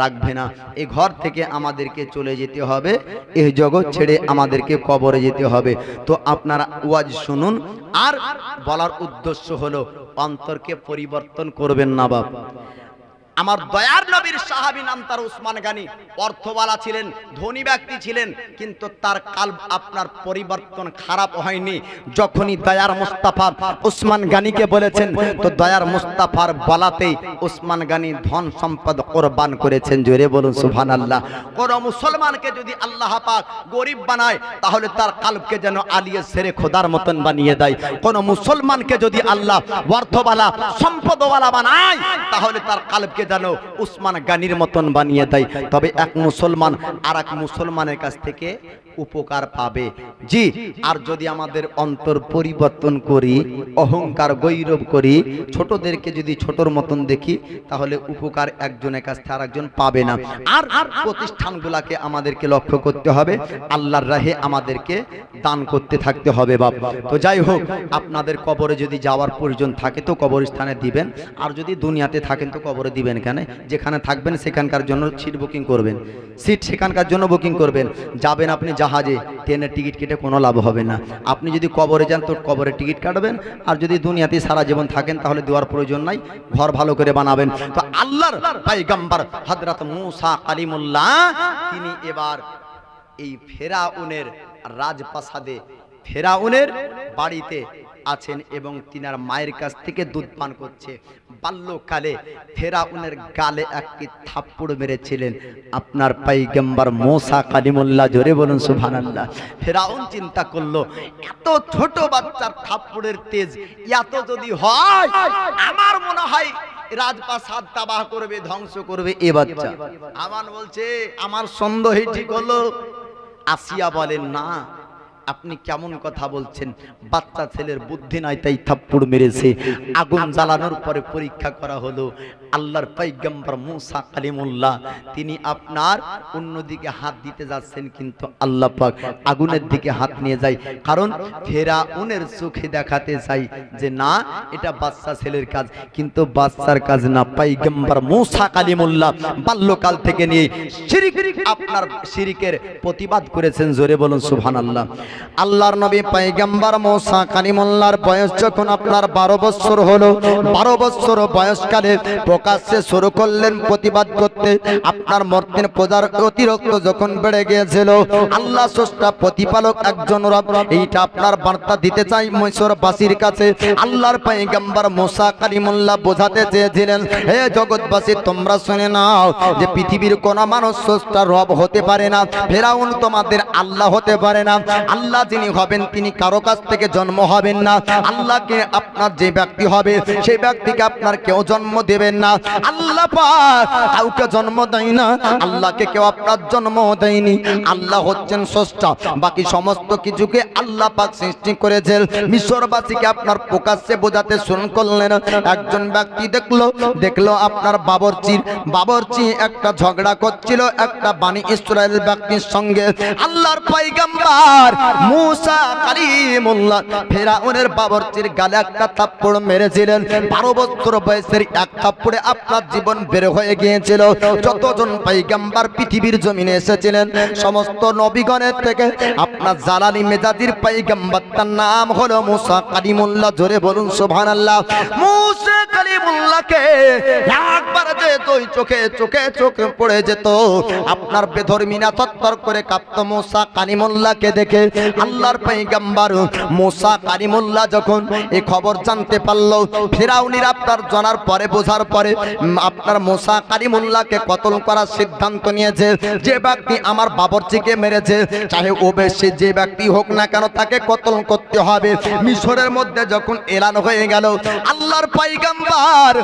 রাখবে না, এই ঘর থেকে আমাদেরকে চলে যেতে হবে, এই জগৎ ছেড়ে আমাদেরকে কবরে যেতে হবে। তো আপনারা ওয়াজ শুনুন, আর বলার উদ্দেশ্য হলো অন্তরকে পরিবর্তন করবেন না বাপ। আমার দয়ার নবীর সাহাবী নাম তার উসমান গানি, অর্থওয়ালা ছিলেন, ধনী ব্যক্তি ছিলেন, কিন্তু তার কাল্ব আপনার পরিবর্তন খারাপ হয়নি। যখনই দয়ার মুস্তাফা উসমান গানিকে বলেছেন, তো দয়ার মুস্তাফার বলাতেই উসমান গানি ধন সম্পদ কোরবান করেছেন। জোরে বলুন সুবহানাল্লাহ। কোন মুসলমানকে যদি আল্লাহ পাক গরিব বানায়, তাহলে তার কাল্বকে যেন আলিয়ে সেরে খোদার মতন বানিয়ে দেয়। কোন মুসলমানকে যদি আল্লাহ অর্থওয়ালা সম্পদওয়ালা বানায়, তাহলে তার কাল্বকে যেন উসমান গানির মতন বানিয়ে দেয়। তবে এক মুসলমান আর এক মুসলমানের কাছ থেকে উপকার পাবে। জি, আর যদি আমাদের অন্তর পরিবর্তন করি, অহংকার গৌরব করি, ছোটদেরকে যদি ছোটর মতন দেখি, তাহলে উপকার একজনের কাছ থেকে আরেকজন পাবে না। আর প্রতিষ্ঠানগুলোকে আমাদেরকে লক্ষ্য করতে হবে, আল্লাহর রাহে আমাদেরকে দান করতে থাকতে হবে বাপ। তো যাই হোক, আপনাদের কবরে যদি যাওয়ার প্রয়োজন থাকে তো কবরস্থানে দিবেন, আর যদি দুনিয়াতে থাকেন তো কবরে দিবেন কেন? যেখানে থাকবেন সেখানকার জন্য সিট বুকিং করবেন, সিট সেখানকার জন্য বুকিং করবেন। যাবেন আপনি জাহাজে, ট্রেনের টিকিট কেটে কোনো লাভ হবে না। আপনি যদি কবরে যান তো কবরে টিকিট কাটবেন, আর যদি দুনিয়াতে সারা জীবন থাকেন তাহলে দেওয়ার প্রয়োজন নাই, ঘর ভালো করে বানাবেন। তো আল্লাহর পয়গম্বর হযরত মূসা কালিমুল্লাহ তিনি এবার এই ফেরাউনের রাজপ্রাসাদে, ফেরাউনের বাড়িতে আছেন এবং তিনার মায়ের কাছ থেকে দুধ পান করছে। বাল্যকালে ফেরাউনের গালে একটি থাপ্পড় মেরেছিলেন আপনার পয়গম্বর মূসা কালিমুল্লাহ। জোরে বলুন সুবহানাল্লাহ। ফেরাউন চিন্তা করলো, এত ছোট বাচ্চার থাপ্পড়ের তেজ এত যদি হয়, আমার মনে হয় রাজপ্রাসাদ তাবাহ করবে, ধ্বংস করবে এ বাচ্চা। আমান বলছে আমার সন্দেহই ঠিক হলো। আসিয়া বলেন না, আপনি কেমন কথা বলছেন, বাচ্চা ছেলের বুদ্ধি নাই তাই থাপ্পড় মেরেছে। আগুন জ্বালানোর পরে পরীক্ষা করা হলো, আল্লাহর পয়গম্বর মূসা কালিমুল্লাহ তিনি আপনার অন্যদিকে হাত দিতে যাচ্ছেন, কিন্তু আল্লাহ পাক আগুনের দিকে হাত নিয়ে যায়। কারণ ফেরাউনের চোখে দেখাতে চাই যে না, এটা বাচ্চা ছেলের কাজ, কিন্তু বাচ্চার কাজ না। পয়গম্বর মূসা কালিমুল্লাহ বাল্যকাল থেকে নিয়ে শিরিক, আপনার শিরিকের প্রতিবাদ করেছেন। জোরে বলুন সুবহানাল্লাহ। আল্লাহর নবী পয়গম্বর মুসা কালিমুল্লাহর বয়স যখন আপনার 12 বছর হলো, 12 বছর বয়সকালে প্রকাশ্যে শুরু করলেন প্রতিবাদ করতে। আপনার মর্তের পূজার অতিরিক্ত যখন বেড়ে গিয়েছিল, আল্লাহ স্রষ্টা প্রতিপালক একজন রব, এইটা আপনার বার্তা দিতে চাই মিশরবাসীর কাছে। আল্লাহর পয়গম্বর মুসা কালিমুল্লাহ বোঝাতে চেয়েছিলেন, হে জগৎবাসী তোমরা শুনে নাও যে পৃথিবীর কোন মানুষ স্রষ্টা রব হতে পারে না, ফেরাউন তোমাদের আল্লাহ হতে পারে না। আল্লাহ যিনি হবেন তিনি কারো কাছ থেকে জন্ম হবেন না। আল্লাহকে আপনার যে ব্যক্তি হবে সেই ব্যক্তিকে আপনার কেউ জন্ম দেবেন না। আল্লাহ পাক কাউকে জন্ম দেয় না, আল্লাহকে কেউ আপনার জন্ম দেয়নি। আল্লাহ হচ্ছেন স্রষ্টা, বাকি সমস্ত কিছুকে আল্লাহ পাক সৃষ্টি করেছেন। মিশরবাসীকে আপনার প্রকাশ্যে বোঝাতে শুরু করলেন। একজন ব্যক্তি দেখলো আপনার বাবরচি একটা ঝগড়া করছিল একটা বানি ইসরাইল ব্যক্তির সঙ্গে। আল্লাহর পয়গম্বর মুসা কালিমুল্লাহ ফেরাউনের বাবরচির গালে একটা থাপ্পড় মেরেছিলেন। 12 বছর বয়সের এক থাপ্পড়ে আপনার জীবন বের হয়ে গিয়েছিল। যতজন পয়গম্বর পৃথিবীর জমিনে এসেছিলেন সমস্ত নবীগণের থেকে আপনার জালালি মেজাজির পয়গম্বর, তার নাম হলো মুসা কালিমুল্লাহ। জোরে বলুন সুবহানাল্লাহ। মুসা কালিমুল্লাহকে একবার যে দুই চোখে চোখ পড়ে যেত, আপনার বেধর্মীরা তত্তর করে কাঁপতো মুসা কালিমুল্লাহকে দেখে। আল্লাহর পয়গম্বর মুসা কালিমুল্লাহ যখন এই খবর জানতে পারলো, ফিরাউনির আপনার জানার পরে বোঝার পরে আপনার মুসা কালিমুল্লাহকে কতল করার সিদ্ধান্ত নিয়েছে। যে ব্যক্তি আমার বাবরচিকে মেরেছে, চাহে ও বেশি যে ব্যক্তি হোক না কেন, তাকে কতল করতে হবে। মিশরের মধ্যে যখন এলান হয়ে গেল, আল্লাহর পয়গম্বর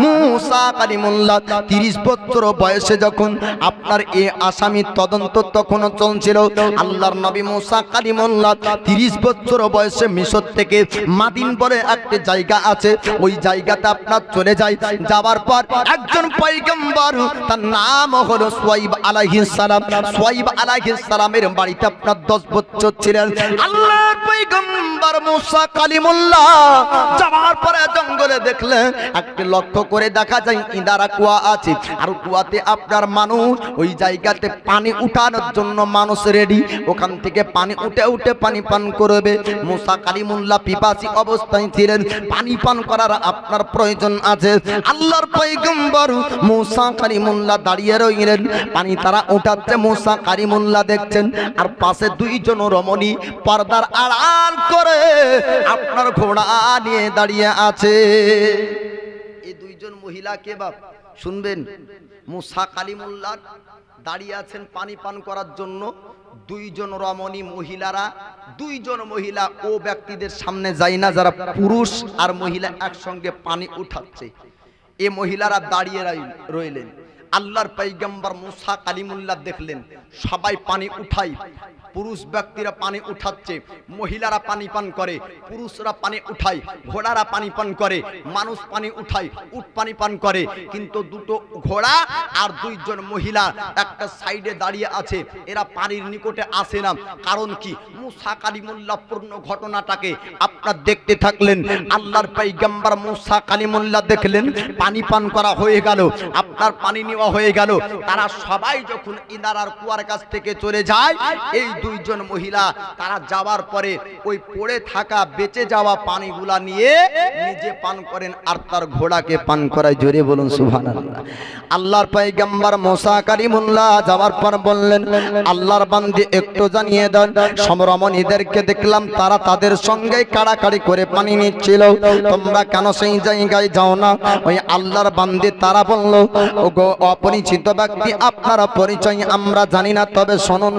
মুসা কালিমুল্লাহ 30 বছর বয়সে যখন আপনার এই আসামি তদন্ত তখন চলছিল, আল্লাহর নবী মুসা কালিমুল্লাহ 30 বছর বয়সে মিশর থেকে মাদিন বলে একটা জায়গা আছে, ওই জায়গাতে আপনার চলে যায়। যাওয়ার পর একজন পয়গম্বর, তার নাম হলো সুয়াইব আলাইহিস সালাম। সুয়াইব আলাইহিস সালামের বাড়িতে আপনার 10 বছর ছিলেন। আল্লাহর পয়গম্বর মুসা কালিমুল্লাহ যাওয়ার পরে জঙ্গলে দেখলেন, একটা লক্ষ্য করে দেখা যায় ইদারা কুয়া আছে, আর কুয়াতে আপনার মানুষ, ওই জায়গাতে পানি উঠানোর জন্য মানুষ রেডি, ওখান থেকে পানি উঠে পানি পান করবে। মুসা কালিমুল্লাহ পিপাসী অবস্থায় ছিলেন, পানি পান করার আপনার প্রয়োজন আছে। আল্লাহর পয়গম্বর মুসা কালিমুল্লাহ দাঁড়িয়ে রইলেন, পানি তারা উঠাচ্ছে, মুসা কালিমুল্লাহ দেখছেন, আর পাশে 2 জন রমণী পর্দার আড়াল করে আপনার ঘোড়া নিয়ে দাঁড়িয়ে আছে। এই 2 জন মহিলা কে বাপ শুনবেন? মুসা কালিমুল্লাহ দাঁড়িয়ে আছেন পানি পান করার জন্য। 2 জন রমণী মহিলারা, 2 জন মহিলা ও ব্যক্তিদের সামনে যায় না যারা পুরুষ আর মহিলা একসঙ্গে পানি উঠাচ্ছে। এই মহিলারা দাঁড়িয়ে রইলেন। আল্লাহর পয়গম্বর মুসা কালিমুল্লাহ দেখলেন সবাই পানি উঠাই, পুরুষ ব্যক্তিরা পানি উঠাচ্ছে, মহিলারা পানি পান করে, পুরুষরা পানি উঠায়, ঘোড়ারা পানি পান করে, মানুষ পানি উঠায়, উট পানি পান করে। কিন্তু 2টো ঘোড়া আর 2 জন মহিলা একটা সাইডে দাঁড়িয়ে আছে, এরা পানির নিকটে আসে না। কারণ কি? মুসা কালিমুল্লাহ পূর্ণ ঘটনাটাকে আপনার দেখতে থাকলেন। আল্লাহর পয়গম্বর মুসা কালিমুল্লাহ দেখলেন পানি পান করা হয়ে গেল, আপনার পানি নেওয়া হয়ে গেল। তারা সবাই যখন ইনারার কুয়ার কাছ থেকে চলে যায়, এই 2 জন মহিলা তারা যাওয়ার পরে ওই পড়ে থাকা বেঁচে যাওয়া পানিগুলা নিয়ে নিজে পান করেন আর তার ঘোড়াকে পান করায়। জোরে বলুন সুবহানাল্লাহ। আল্লাহর পয়গম্বর মুসা কালিমুল্লাহ যাওয়ার পর বললেন, আল্লাহর বান্দী একটু জানিয়ে দেন, সমরমণীদেরকে দেখলাম তারা তাদের সঙ্গে কাড়াকাড়ি করে পানি নিচ্ছিল, তোমরা কেন সেই জায়গায় যাও না? ওই আল্লাহর বান্দী তারা বলল, ওগো অপরিচিত ব্যক্তি, আপনার পরিচয় আমরা জানি না, তবে শুনুন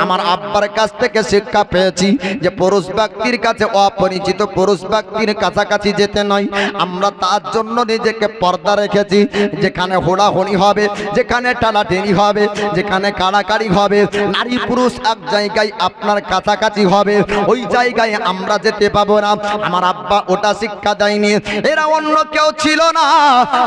আমার আব্বার কাছ থেকে শিক্ষা পেয়েছি যে পুরুষ ব্যক্তির কাছে অপরিচিত পুরুষ ব্যক্তির কাছাকাছি যেতে নয়। আমরা তার জন্য নিজেকে পর্দা রেখেছি, যেখানে হোড়াহড়ি হবে, যেখানে টানাটানি হবে, যেখানে কাড়াকাড়ি হবে, নারী পুরুষ এক জায়গায় আপনার কাছাকাছি হবে, ওই জায়গায় আমরা যেতে পাবো না। আমার আব্বা ওটা শিক্ষা দেয়নি, এরা অন্য কেউ ছিল না।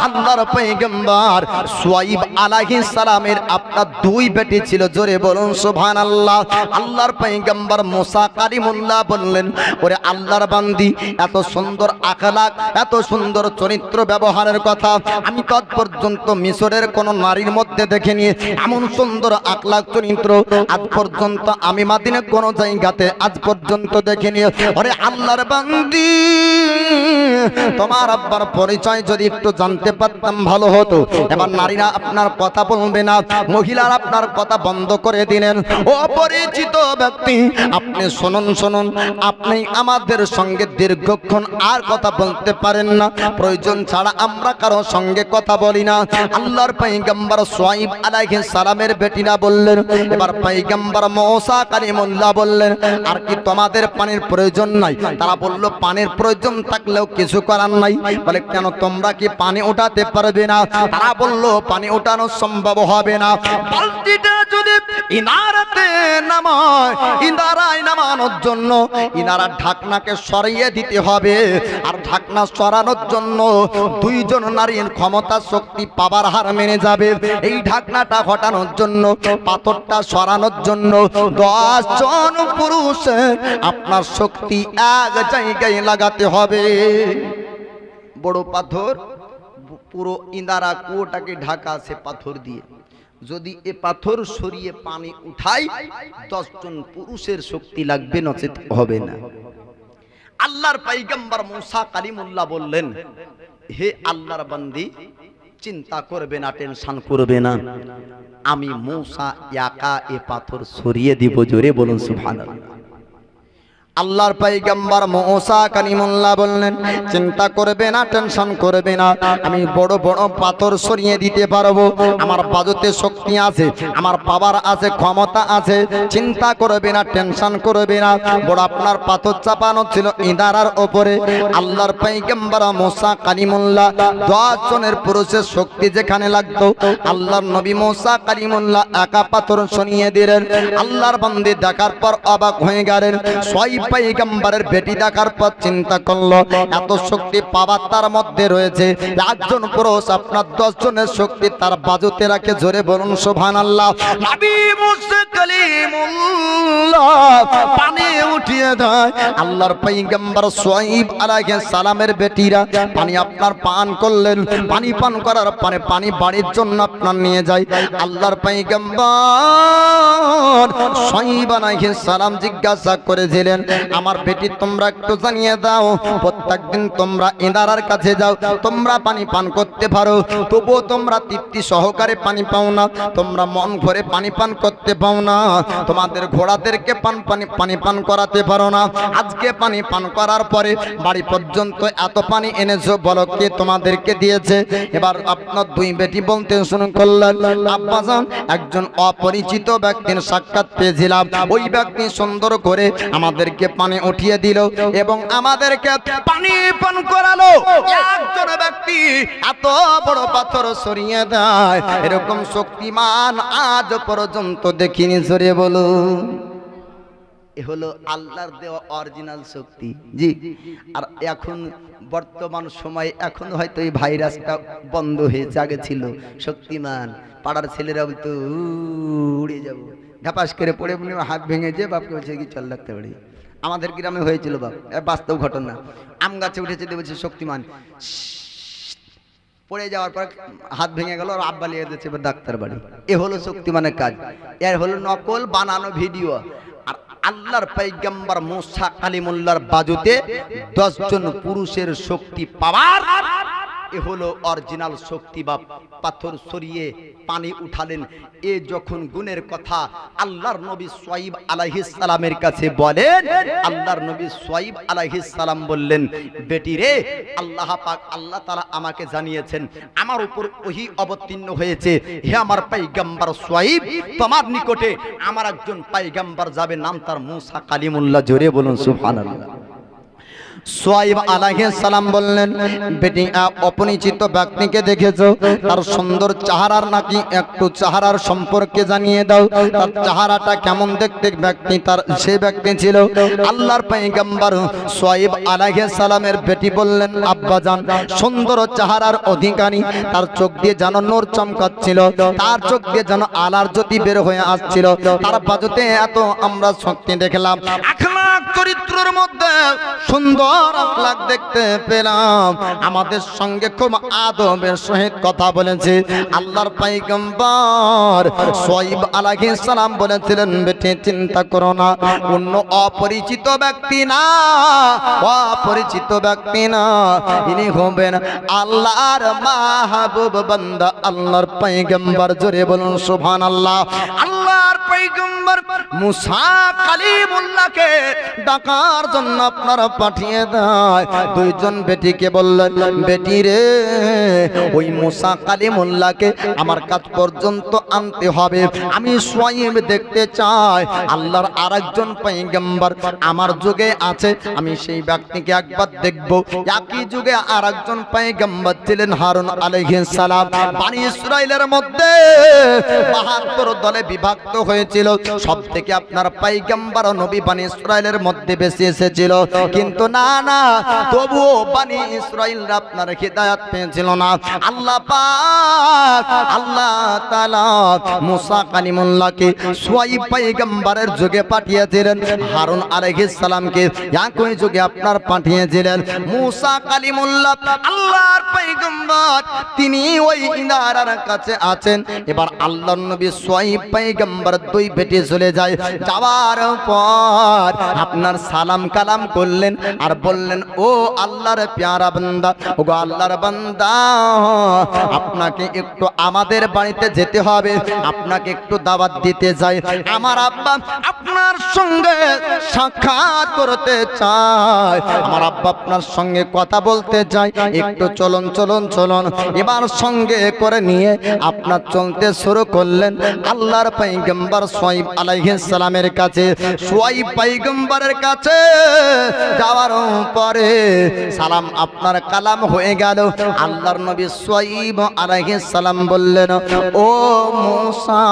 আল্লাহর পয়গম্বর সোয়াইব আলাইহিস সালামের আপনার দুই বেটি ছিল, জোরে বলুন সুবহানাল্লাহ। আল্লাহর পয়গম্বর মুসা কালিমুল্লাহ বললেন, ওরে আল্লাহর বান্দি, এত সুন্দর আখলাক, এত সুন্দর চরিত্র ব্যবহারের কথা আমি তৎ পর্যন্ত মিশরের কোন নারীর মধ্যে দেখিনি। এমন সুন্দর আখলাক চরিত্র আজ পর্যন্ত আমি মাদিনা কোন জায়গাতে আজ পর্যন্ত দেখিনি। ওরে আল্লাহর বান্দি, তোমার আব্বার পরিচয় যদি একটু জানতে পারতাম ভালো হতো। এবার নারীরা আপনার কথা বলবে না, মহিলারা আপনার কথা বন্ধ করে দিলেন। ও পরিচিত ব্যক্তি, আপনি শুনুন শুনুন, আপনি আমাদের সঙ্গে দীর্ঘক্ষণ আর কথা বলতে পারেন না, প্রয়োজন ছাড়া আমরা কারো সঙ্গে কথা বলি না। আল্লাহর পয়গম্বর সোয়াইব আলাইহিস সালামের বেটিরা বললেন। এবার পয়গম্বর মুসা কালিমুল্লাহ বললেন, আর কি তোমাদের পানির প্রয়োজন নাই? তারা বলল, পানির প্রয়োজন থাকলেও কিছু করার নাই। বলে, কেন তোমরা কি পানি উঠাতে পারবে না? তারা বলল, পানি উঠানো সম্ভব হবে না। বালতিটা যদি ইনারাতে নামায়, ইনারায় নামানোর জন্য ইনারা ঢাকনাকে সরিয়ে দিতে হবে। আর ঢাকনা সরানোর জন্য দুইজন নারীর ক্ষমতা শক্তি পাওয়ার হার মেনে যাবে। এই ঢাকনাটা হটানোর জন্য, পাথরটা সরানোর জন্য 10 জন পুরুষের আপনার শক্তি এক জায়গায় লাগাতে হবে। বড় পাথর, পুরো ইন্দারা কুয়োটাকে ঢাকা আছে পাথর দিয়ে। যদি এ পাথর সরিয়ে পানি উঠাই 10 জন পুরুষের শক্তি লাগবে, নচেত হবে না। আল্লাহর পয়গম্বর মুসা কালিমুল্লাহ বললেন, হে আল্লাহর বান্দি, চিন্তা করবে না, টেনশন করবে না, আমি মুসা একা এ পাথর সরিয়ে দিব। জোরে বলুন সুবহানাল্লাহ। আল্লাহর পয়গম্বর মুসা কালিমুল্লাহ বললেন, চিন্তা করবে না, টেনশন করবে না, আমি বড় বড় পাথর সরিয়ে দিতে পারবো। আমার বাজুতে শক্তি আছে, আমার পাওয়ার আছে, ক্ষমতা আছে, চিন্তা করবে না, টেনশন করবে না। বড় আপনার পাথর চাপানো ছিল ইদারার ওপরে। আল্লাহর পয়গম্বর মুসা কালিমুল্লাহ 10 জনের পুরুষের শক্তি যেখানে লাগতো, আল্লাহর নবী মুসা কালিমুল্লাহ একা পাথর সরিয়ে দিলেন। আল্লাহর বান্দী দেখার পর অবাক হয়ে গেলেন। সোয়াইব পয়গম্বরের বেটি দেখার পর চিন্তা করলো, এত শক্তি পাওয়ার তার মধ্যে রয়েছে, একজন পুরুষ আপনার 10 জনের শক্তি তার বাজুতে রাখে। জোরে বলুন সুবহানাল্লাহ। নবী মুসা কালিমুল্লাহ পানি উঠিয়ে দেয়। আল্লাহর পয়গম্বর সোয়াইব আলাইহিস সালামের বেটিরা পানি আপনার পান করলেন। পানি পান করার পরে পানি বাড়ির জন্য আপনার নিয়ে যায়। আল্লাহর পয়গম্বর সোয়াইব আলাইহিস সালাম জিজ্ঞাসা করেছিলেন, আমার বেটি তোমরা একটু জানিয়ে দাও, প্রত্যেকদিন তোমরা ইনারার কাছে যাও, তোমরা পানি পান করতে পারো, তবুও তোমরা তৃপ্তি সহকারে পানি পাও না, তোমরা মন ভরে পানি পান করতে পাও না, তোমাদের ঘোড়াদেরকে পানি পান করাতে পারো না। আজকে পানি পান করার পরে বাড়ি পর্যন্ত এত পানি এনেছো, বলো কে তোমাদেরকে দিয়েছে? এবার আপনার দুই বেটি বলতে শুরু করলেন, আব্বাজান, একজন অপরিচিত ব্যক্তির সাক্ষাৎ পেয়েছিলাম, ওই ব্যক্তি সুন্দর করে আমাদেরকে পানি উঠিয়ে দিল এবং আমাদেরকে পানি পান করালো। একজন ব্যক্তি এত বড় পাথর সরিয়ে দেয়, এরকম শক্তিমান আজ পর্যন্ত দেখিনি। জোরে বলুন। এ হলো আল্লাহর দেওয়া অরিজিনাল শক্তি। জি, আর এখন বর্তমান সময় এখন হয়তো এই ভাইরাসটা বন্ধ হয়েছে, আগে ছিল শক্তিমান। পাড়ার ছেলেরা বলতো উড়ে যাবো, ধাপাস করে পড়ে হাত ভেঙে যে বাপকে বলছে কি চল লাগতে পারি। আমাদের গ্রামে হয়েছিল বাপ, বাস্তব ঘটনা। আম গাছে উঠেছে, বলছে শক্তিমান, পড়ে যাওয়ার পর হাত ভেঙে গেল, আর আব্বা লিয়ে দিচ্ছে ডাক্তার বাড়ি। এ হলো শক্তিমানের কাজ। এর হলো নকল বানানো ভিডিও। আর আল্লাহর পয়গম্বর মুসা কালিমুল্লাহর বাজুতে 10 জন পুরুষের শক্তি পাওয়ার, এ হলো অরিজিনাল শক্তি। বা পাথর সরিয়ে পানি উঠালেন, এ যখন গুণের কথা আল্লাহর নবী সোয়াইব আলাইহিস সালামের কাছে বলেন, আল্লাহর নবী সোয়াইব আলাইহিস সালাম বললেন, বেটি রে, আল্লাহ পাক আল্লাহ তাআলা আমাকে জানিয়েছেন, আমার উপর ওহী অবতীর্ণ হয়েছে, হে আমার পয়গম্বর সোয়াইব, তোমার নিকটে আমার একজন পয়গম্বর যাবে, নাম তার মুসা কালিমুল্লাহ। জোরে বলুন সুবহানাল্লাহ। সোয়াইব আলাইহিস সালাম বললেন, বেটি অপরিচিত ব্যক্তিকে দেখেছো, তার সুন্দর চেহারার নাকি একটু চেহারার সম্পর্কে জানিয়ে দাও, তার চেহারাটা কেমন দেখতে ব্যক্তি, তার সে ব্যক্তি ছিল আল্লাহর পয়গম্বর সোয়াইব আলাইহিস সালামের বেটি বললেন, আব্বাজান সুন্দর চেহারার অধিকারী, তার চোখ দিয়ে যেন নূর চমকাচ্ছিল, তার চোখ দিয়ে যেন আলার জ্যোতি বের হয়ে আসছিল, তার বাজুতে এত আমরা শক্তি দেখলাম, আখলাক চরিত্রের মধ্যে সুন্দর আখলাক দেখতে পেলাম, আমাদের সঙ্গে খুব আদবের সহিত কথা বলেছে। আল্লাহর পয়গম্বর সোয়াইব আলাইহিস সালাম বলেছিলেন, বেটি চিন্তা করো না, অন্য অপরিচিত ব্যক্তি না, অপরিচিত ব্যক্তি না, ইনি হবেন আল্লাহর মাহবুব বান্দা আল্লাহর পয়গম্বর। জোরে বলুন সুবহানাল্লাহ। আল্লাহর পয়গম্বর মুসা কালিমুল্লাহকে ডাকার জন্য আপনারা পাঠিয়ে দেয়, দুইজন বেটিকে বললেন, বেটি রে ওই মুসা কালিমুল্লাহকে আমার কাছ পর্যন্ত আনতে হবে, আমি সোয়াইব দেখতে চাই, আল্লাহর আরেকজন পয়গম্বর আমার যুগে আছে, আমি সেই ব্যক্তিকে একবার দেখব। একই যুগে আরেকজন পয়গম্বর ছিলেন হারুন আলাইহিস সালাম। বনি ইসরাইলের মধ্যে 72 দলে বিভক্ত হয়েছিল, সব থেকে আপনার পয়গম্বর ও নবী বনি ইসরাইলের মধ্যে বেশি এসেছিল, কিন্তু না না তবুও বনি ইসরাইলরা আপনার হিদায়াত পেয়েছিল না। আল্লাহ পাক আল্লাহ তাআলা মুসা কালিমুল্লাহকে সোয়াইব পয়গম্বরের যুগে পাঠিয়েছিলেন, হারুন আলাইহিস সালামকে একই যুগে আপনার পাঠিয়েছিলেন। মুসা কালিমুল্লাহ আল্লাহর পয়গম্বর, তিনি ওই ইনারার কাছে আছেন। এবার আল্লাহর নবী সোয়াইব পয়গম্বর দুই বেটি চলে যায়, যাওয়ার পর আপনার সালাম কালাম করলেন আর বললেন, ও আল্লাহর প্যারা বান্দা, ও গো আল্লাহর বান্দা, আপনাকে একটু আমাদের বাড়িতে যেতে হবে, আপনাকে একটু দাওয়াত দিতে যাই, আমার আব্বা আপনার সঙ্গে সাক্ষাৎ করতে চায়, আমার আব্বা আপনার সঙ্গে কথা বলতে চাই, একটু চলুন চলুন চলুন। এবার সঙ্গে করে নিয়ে আপনার চলতে শুরু করলেন আল্লাহর পয়গম্বর সোয়াইব আলাইহিস সালামের কাছে। সোয়াইব পয়গম্বরের কাছে যাওয়ার পরে সালাম আপনার কালাম হয়ে গেল। আল্লাহর নবী সোয়াইব আলাইহিস সালাম বললেন, ও মুসা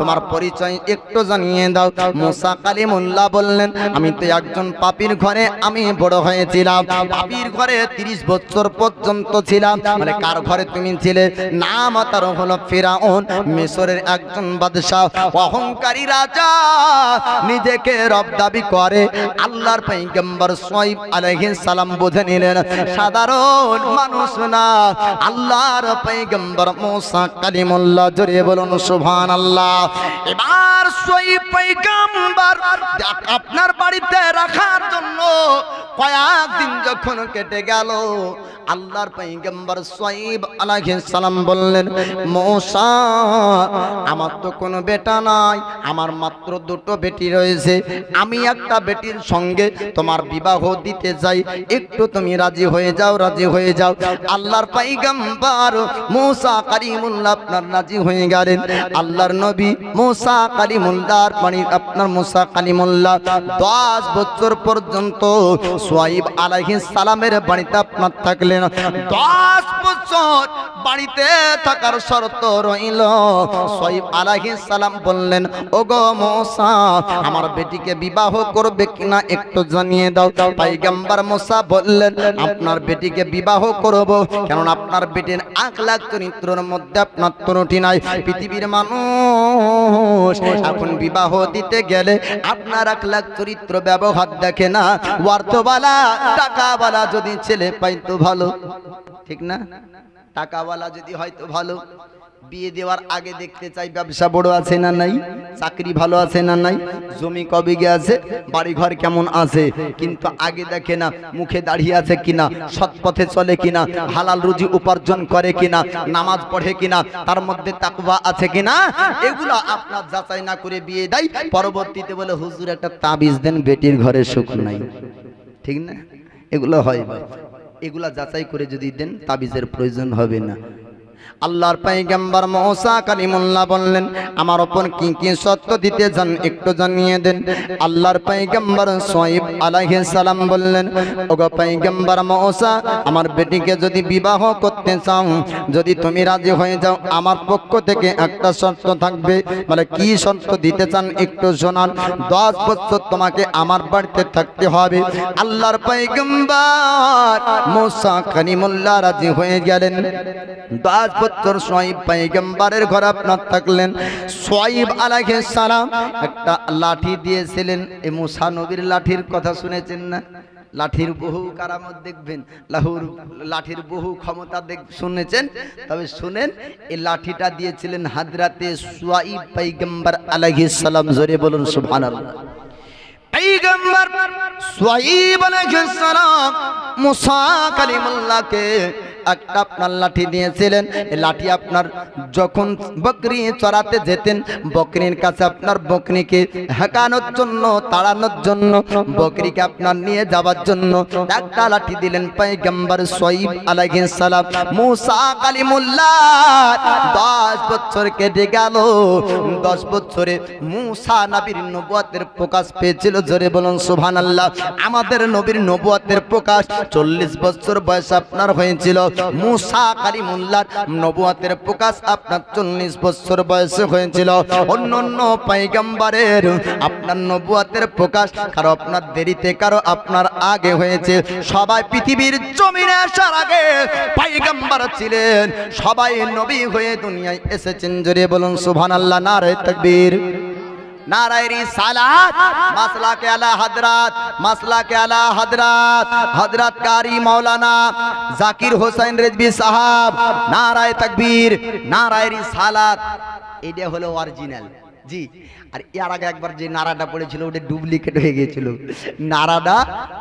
তোমার পরিচয় একটু জানিয়ে দাও। মুসা কালিমুল্লাহ বললেন, আমি তো একজন পাপীর ঘরে আমি বড় হয়েছিলাম, পাপীর ঘরে 30 বছর পর্যন্ত ছিলাম। মানে কার ঘরে তুমি ছিলে? নাম তার হলো ফিরাউন, মিশরের একজন বাদশাহ, অহংকারী রাজা, নিজেকে রব দাবি করে। আল্লাহর পয়গম্বর সোয়াইব আলাইহিস সালাম বুঝে নিলেন সাধারণ মানুষ না, আল্লাহর পয়গম্বর মুসা কালিমুল্লাহ। জোরে বলুন সুবহানাল্লাহ। এবার সোয়াইব পয়গম্বর আপনার বাড়িতে রাখার জন্য কয়েকদিন যখন কেটে গেল, আল্লাহর পয়গম্বর সোয়াইব আলাইহিস সালাম বললেন, মুসা আমার তো কোনো বেটা নাই, আমার মাত্র দুটো বেটি রয়েছে, আমি একটা বেটির সঙ্গে তোমার বিবাহ দিতে চাই, একটু তুমি রাজি হয়ে যাও, রাজি হয়ে যাও। আল্লাহর পয়গম্বর মুসা কালিমুল্লাহ আপনার রাজি হয়ে গেলেন। আল্লাহর নবী মুসা কালিমুল্লাহর মানে আপনার মুসা কালিমুল্লাহ 10 বছর পর্যন্ত সোয়াইব আলাইহিস সালামের বাড়িতে আপনার থাকলেন। 10 বছর বাড়িতে থাকার শর্ত রইল। সোয়াইব আলাইহিস সালাম বললেন, ওগো মুসা আমার বেটিকে বিবাহ করবে কিনা একটু জানিয়ে দাও। পয়গম্বর মুসা বললেন, আপনার বেটিকে বিবাহ করব, কারণ আপনার বেটির আখলাক চরিত্রের মধ্যে আপনার ত্রুটি নাই। পৃথিবীর মানুষ এখন বিবাহ দিতে গেলে আপনার আখলাক চরিত্র ব্যবহার দেখে না, অর্থওয়ালা টাকাওয়ালা যদি ছেলে পাইতো ভালো, ঠিক না? টাকাওয়ালা যদি হয়তো ভালো, বিয়ে দেওয়ার আগে দেখতে চাই ব্যবসা বড় আছে না নাই, চাকরি ভালো আছে না নাই, জমি কবিগে আছে, বাড়ি ঘর কেমন আছে, কিন্তু আগে দেখে না মুখে দাঁড়িয়ে আছে কিনা, সৎ পথে চলে কিনা, হালাল রুজি উপার্জন করে কিনা, নামাজ পড়ে কিনা, তার মধ্যে তাকওয়া আছে কিনা, এগুলা আপনার যাচাই না করে বিয়ে দেয়। পরবর্তীতে বলে হুজুর একটা তাবিজ দেন, বেটির ঘরে সুখ নাই, ঠিক না? এগুলো হয় ভাই, এগুলা যাচাই করে যদি দেন তাবিজের প্রয়োজন হবে না। আল্লাহর পয়গম্বর মুসা কালিমুল্লাহ বললেন, আমার ওপর কি কি সত্য দিতে চান একটু জানিয়ে দেন। আল্লাহর পয়গম্বর শুআয়ব আলাইহিস সালাম বললেন, ওগো পয়গম্বর মুসা, আমার বেটিকে যদি বিবাহ করতে চাও, যদি তুমি রাজি হয়ে যাও, আমার পক্ষ থেকে একটা শর্ত থাকবে। বলে কি শর্ত দিতে চান একটু শোনান। 10 বছর তোমাকে আমার বাড়িতে থাকতে হবে। আল্লাহর পয়গম্বর মুসা কালিমুল্লাহ রাজি হয়ে গেলেন। 10 বছর শুআয়ব পয়গম্বরের ঘরে আপনার থাকলেন। শুআয়ব আলাইহিস সালাম একটা লাঠি দিয়েছিলেন। এই মুসা নবীর লাঠির কথা শুনেছেন না? লাঠির বহু কারামত দেখবেন, লাঠির বহু ক্ষমতা শুনেছেন। তবে শুনেন, এই লাঠিটা দিয়েছিলেন হযরতে শুআয়ব পয়গম্বর আলাইহিস সালাম। জোরে বলুন সুবহানাল্লাহ। পয়গম্বর শুআয়ব আলাইহিস সালাম মুসা কালিমুল্লাহকে একটা আপনার লাঠি দিয়েছিলেন। এই লাঠি আপনার যখন বকরি চড়াতে যেতেন, বকরির কাছে আপনার বকরিকে হেঁকানোর জন্য, তাড়ানোর জন্য, বকরিকে আপনার নিয়ে যাওয়ার জন্য একটা লাঠি দিলেন পয়গম্বর শুআয়ব আলাইহিস সালাম। মুসা কালিমুল্লাহ 10 বছর কেটে গেল। 10 বছরে মুসা নবীর নবুয়তের প্রকাশ পেয়েছিল। জোরে বলুন সুবহানাল্লাহ। আমাদের নবীর নবুয়তের প্রকাশ 40 বছর বয়স আপনার হয়েছিল। মুসা কালিমুল্লাহর নবুয়তের প্রকাশ আপনার 40 বছর বয়সে হয়েছিল। অন্যান্য পয়গম্বরের আপনার নবুয়তের প্রকাশ কারো আপনার দেরিতে, কারো আপনার আগে হয়েছে। সবাই পৃথিবীর জমিনে আসার আগে পয়গম্বর ছিলেন, সবাই নবী হয়ে দুনিয়ায় এসেছেন। জোরে বলুন সুবহানাল্লাহ। নারে তাকবীর, নারায়ে রিসালাত, মাসলাকে আলা হযরত, মাসলাকে আলা হযরত হযরত কারি মাওলানা জাকির হোসেন রিজভী সাহেব। নারায়ে তাকবীর, নারায়ে রিসালাত। এটা হলো অরিজিনাল। জি, আর এর আগে একবার যে নারাটা পড়েছিল ওটা ডুপ্লিকেট হয়ে গিয়েছিল। নারাটা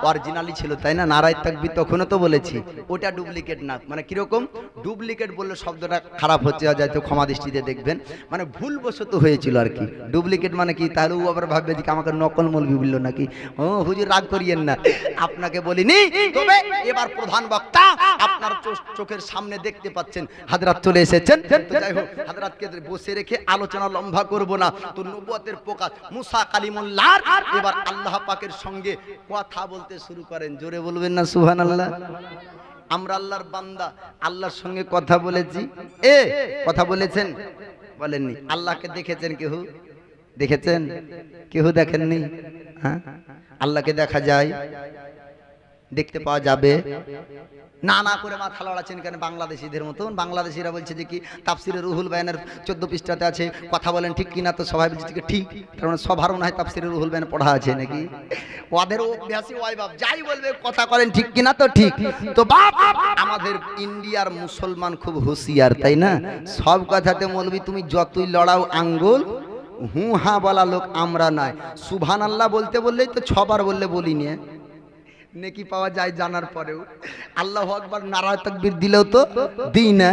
অরিজিনালি ছিল, তাই না? নারায়ে তাকবীর তখনও তো বলেছি, ওটা ডুপ্লিকেট না। মানে কিরকম ডুপ্লিকেট বললে শব্দটা খারাপ হচ্ছে, হয়তো ক্ষমা দৃষ্টিতে দেখবেন। মানে ভুলবশত হয়েছিল আর কি। ডুপ্লিকেট মানে কি? তাহলে ও আবার ভাববে যে আমাকে নকল মৌলবি বললো নাকি। ও হুজুর রাগ করিয়েন না, আপনাকে বলিনি। তবে এবার প্রধান বক্তা আপনার চোখের সামনে দেখতে পাচ্ছেন, হযরত চলে এসেছেন। তো যাই হোক, হযরতকে বসে রেখে আলোচনা লম্বা করব না। তো নবুয়তের প্রকাশ মুসা কালিমুল্লাহ এবার আল্লাহ পাকের সঙ্গে কথা বলতে শুরু করেন। জোরে বলবেন না সুবহানাল্লাহ। আমরা আল্লাহর বান্দা, আল্লাহর সঙ্গে কথা বলেছি। কথা বলেছেন? বলেননি। আল্লাহকে দেখেছেন কেউ? দেখেছেন? কেউ দেখেননি? হ্যাঁ, আল্লাহকে দেখা যায়, দেখতে পাওয়া যাবে না। না করে মাথা লড়াচ্ছেন কেন বাংলাদেশিদের মতন? বাংলাদেশিরা বলছে যে কি তাফসিরে রুহুল বায়ানের 14 পৃষ্ঠাতে আছে, কথা বলেন ঠিক কিনা? তো সবাই বলছে ঠিক। তার মানে সবার মনে হয় তাফসিরে রুহুল বায়ান পড়া আছে নাকি? ওদের অভ্যাসী ওই বাপ যাই বলবে কথা করেন ঠিক কিনা? তো ঠিক। তো বাপ আমাদের ইন্ডিয়ার মুসলমান খুব হুঁশিয়ার, তাই না? সব কথাতে মৌলবি তুমি যতই লড়াও আঙ্গুল, হু হা বলা লোক আমরা নয়। সুবহানাল্লাহ বলতে বললেই তো 6 বার বললে বলিনি, নেকি পাওয়া যায় জানার পরেও। আল্লাহু আকবার নারায়ে তাকবীর দিলেও তো দিই না।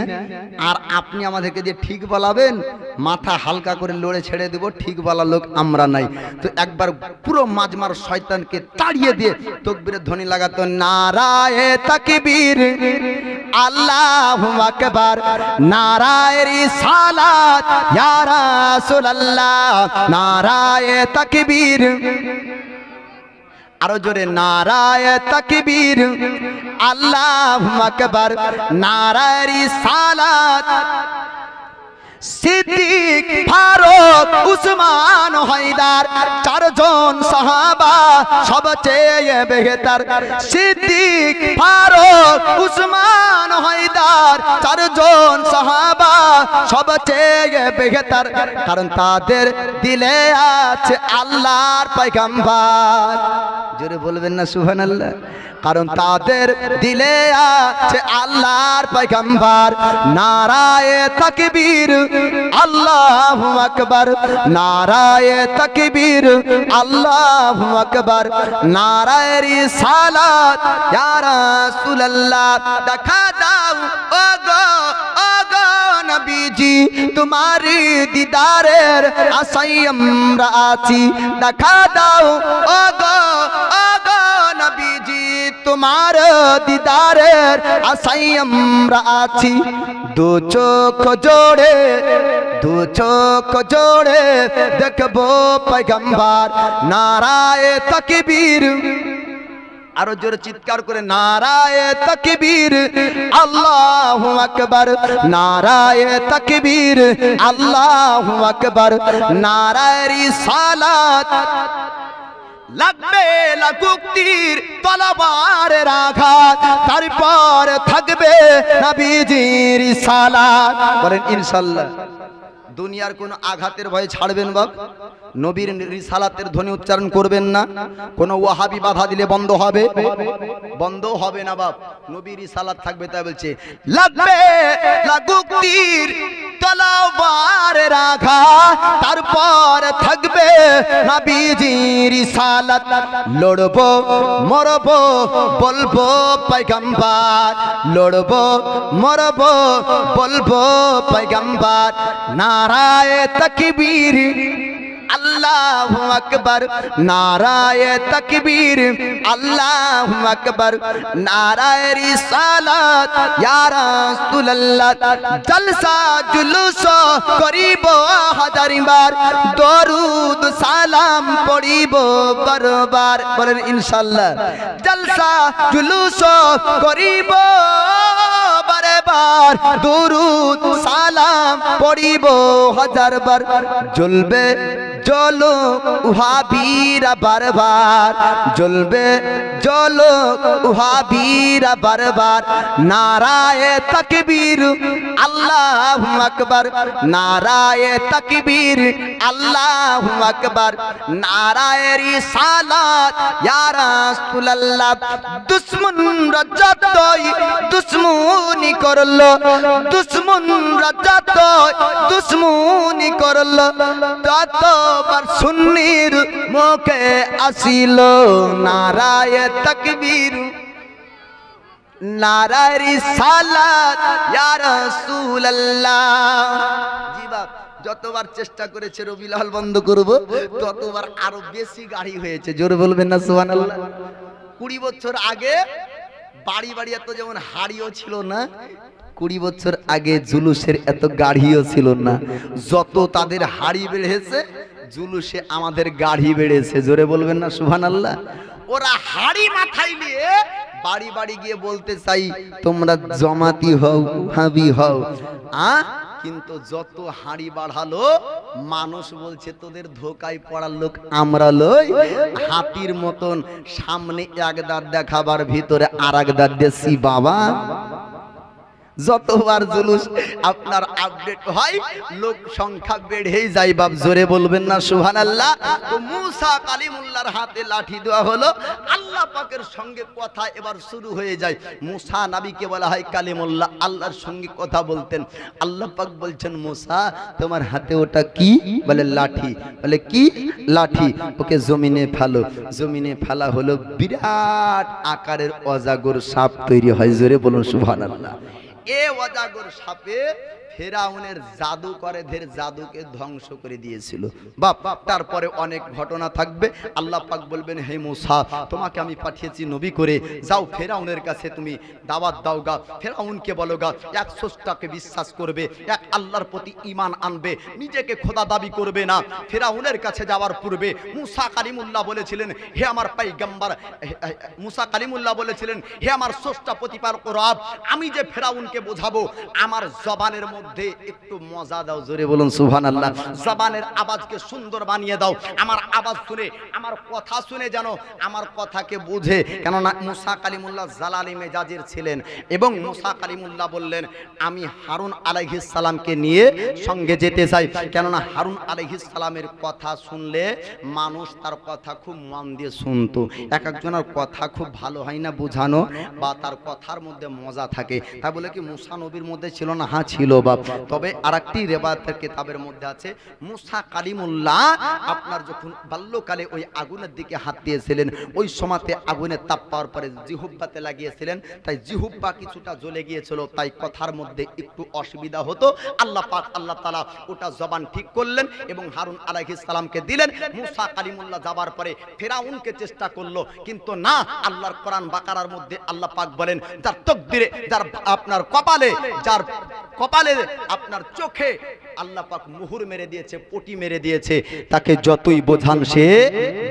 আর আপনি আমাদেরকে যে ঠিক বলাবেন, মাথা হালকা করে লড়ে ছেড়ে দেব, ঠিক বলা লোক আমরা নাই। তো একবার পুরো মাজমার শয়তানকে তাড়িয়ে দিয়ে তাকবীরের ধ্বনি লাগাতো, নারায়ে তাকবীর, আল্লাহু আকবার, নারায়ে রিসালাত ইয়া রাসূলুল্লাহ, নারায়ে তাকবীর। আরো জোরে, নারায়ে তাকবীর, আল্লাহু আকবার, নারায়ে রিসালাত। সিদ্দিক, ফারুক, উসমান, হায়দার, 4 জন সাহাবা সবচেয়ে বেহতর। সিদ্দিক, ফারুক, উসমান, হায়দার, 4 জন সাহাবা সবচেয়ে বেহতর, কারণ তাদের দিলে আছে আল্লাহর পয়গম্বর। জোরে বলবেন না সুবহানাল্লাহ। কারণ তাদের দিলে আছে আল্লাহর পয়গম্বর। নারায়ে তাকবীর, আল্লাহু আকবার, নারায়ে তাকবীর, আল্লাহু আকবার, নারায়ে রিসালাত ইয়া রাসূলুল্লাহ। দেখা দাও ওগো ওগো নবীজি, তোমারি দিদারের আশায় আমরা আছি। দেখা দাও ওগো ওগো নবীজি, তোমার দিদারের আশায় আমরা আছি দু চোখ জোড়ে দেখবো পয়গম্বর নারায়ে তাকবীর আরো জোরে চিৎকার করে নারায়ে তাকবীর আল্লাহু আকবার নারায়ে তাকবীর আল্লাহু আকবার নারায়ে রিসালাত লাগবে লাগুক তীর তলোয়ারের আঘাত তারপর থাকবে নবীজির রিসালাত বলেন ইনশাআল্লাহ দুনিয়ার কোন আঘাতের ভয়ে ছাড়বেন বাপ নবীর রিসালাতের ধ্বনি উচ্চারণ করবেন না কোন ওয়াহাবি বাধা দিলে বন্ধ হবে না বাপ নবীর রিসালাত থাকবে তাই বলছে লাগবে লাগুক তীর তলোয়ারের আঘাত তারপর থাকবে নবীজির রিসালাত লড়বো মরবো বলবো পয়গম্বর লড়বো মরবো বলবো পয়গম্বর নারায়ে তাকবীর আল্লাহু আকবার নারায়ে তাকবীর আল্লাহু আকবার নারায়ে রিসালাত ইয়া রাসূলুল্লাহ জলসা জুলুস করিব হাজারবার দরুদ সালাম পড়িব বারবার বলেন ইনশাআল্লাহ জলসা জুলুস করিব বারবার দরুদ সালাম পড়িব হাজারবার জ্বলবে জলো উহাবীরা বারবার জ্বলবে জলো উহাবীরা বারবার নারায়ে তাকবীর আল্লাহু আকবার নারায়ে তাকবীর আল্লাহু আকবার নারায়ে রিসালাত ইয়া রাসূলুল্লাহ দুশমনরা যতই দুশমনি করলো দুশমনরা যতই দুশমনি করলো ততবার সুন্নির মুখে আসিল নারায়ে তাকবীর নারায়ে রিসালাত ইয়া রাসূলুল্লাহ জি বাপ যতবার চেষ্টা করেছে রবিউল আউয়াল বন্ধ করব ততবার আরো বেশি গাড়ি হয়েছে জোরে বলবেন না সুবহানাল্লাহ 20 বছর আগে বাড়ি বাড়ি এত যেমন হাড়িও ছিল না 20 বছর আগে জুলুসের এত গাড়িও ছিল না যত তাদের হাড়ি বেড়েছে জুলুসে আমাদের গাড়ি বেড়েছে জোরে বলবেন না সুবহানাল্লাহ ওরা হাড়ি মাথায় নিয়ে বাড়ি বাড়ি গিয়ে বলতে চাই তোমরা জামাতি হও হাবি হও কিন্তু যত হাড়ি বাড়ালো মানুষ বলছে তোদের ধোকায় পড়ার লোক আমরা লই হাতির মতন সামনে এক দাঁত দেখাবার ভিতরে আরেক দাঁত দেশি বাবা যতবার জুলুস আপনার আপডেট হয় লোক সংখ্যা বেড়েই যায় বাপ জোরে বলবেন না সুবহানাল্লাহ তো মুসা কালিমুল্লাহর হাতে লাঠি দেওয়া হলো আল্লাহ পাকের সঙ্গে কথা এবার শুরু হয়ে যায় মুসা নবীকে বলা হয় কালিমুল্লাহ আল্লাহর সঙ্গে কথা বলতেন আল্লাহ পাক বলছেন মুসা তোমার হাতে ওটা কি বলে লাঠি বলে কি লাঠি ওকে জমিনে ফেলো জমিনে ফেলা হলো বিরাট আকারের অজাগর সাপ তৈরি হয় জোরে বলুন সুবহানাল্লাহ এ অজাগর সাপে ফেরাউনের জাদুকরদের জাদুকে ধ্বংস করে দিয়েছিল বাপ তারপরে অনেক ঘটনা থাকবে আল্লাহ পাক বলবেন হে মুসা তোমাকে আমি পাঠিয়েছি নবী করে যাও ফেরাউনের কাছে তুমি দাওয়াত দাওগা ফেরাউনকে বলোগা এক স্রষ্টাকে বিশ্বাস করবে এক আল্লাহর প্রতি ঈমান আনবে নিজেকে খোদা দাবি করবে না ফেরাউনের কাছে যাওয়ার পূর্বে মুসা কালিমুল্লাহ বলেছিলেন হে আমার পয়গম্বর মুসা কালিমুল্লাহ বলেছিলেন হে আমার স্রষ্টা প্রতিপালক রব আমি যে ফেরাউনকে বোঝাবো আমার জবানের মধ্যে একটু মজা দাও জোরে বলুন সুবহানাল্লাহ জবানের আওয়াজকে সুন্দর বানিয়ে দাও আমার আওয়াজ শুনে আমার কথা শুনে যেন আমার কথাকে বুঝে কেননা মুসা কালিমুল্লাহ জালালি মেজাজের ছিলেন এবং মুসা কালিমুল্লাহ বললেন আমি হারুন আলাইহিস সালামকে নিয়ে সঙ্গে যেতে চাই কেননা হারুন আলাইহিস সালামের কথা শুনলে মানুষ তার কথা খুব মন দিয়ে শুনতো এক একজনের কথা খুব ভালো হয় না বোঝানো বা তার কথার মধ্যে মজা থাকে তা বলে কি মুসা নবীর মধ্যে ছিল না হ্যাঁ ছিল জবাব। তবে আরেকটি রেওয়ায়াতের কিতাবের মধ্যে আছে মুসা কালিমুল্লাহ আপনার যখন বাল্যকালে ওই আগুনের দিকে হাত দিয়েছিলেন, ওই সময়তে আগুনের তাপ পাওয়ার পরে জিহুব্বাতে লাগিয়েছিলেন, তাই জিহুব্বা কিছুটা জ্বলে গিয়েছিল, তাই কথার মধ্যে একটু অসুবিধা হতো। আল্লাহ পাক আল্লাহ তাআলা ওটা জবান ঠিক করলেন এবং হারুন আলাইহিস সালামকে দিলেন। মুসা কালিমুল্লাহ যাবার পরে ফেরাউনকে চেষ্টা করলো, কিন্তু না। আল্লাহর কোরআন বাকারার মধ্যে আল্লাহ পাক বলেন, যার তকদিরে, যার আপনার কপালে, যার কপালে আপনার চোখে আল্লাহ পাক মুহুর মেরে দিয়েছে, পটি মেরে দিয়েছে, তাকে যতই বোঝান সে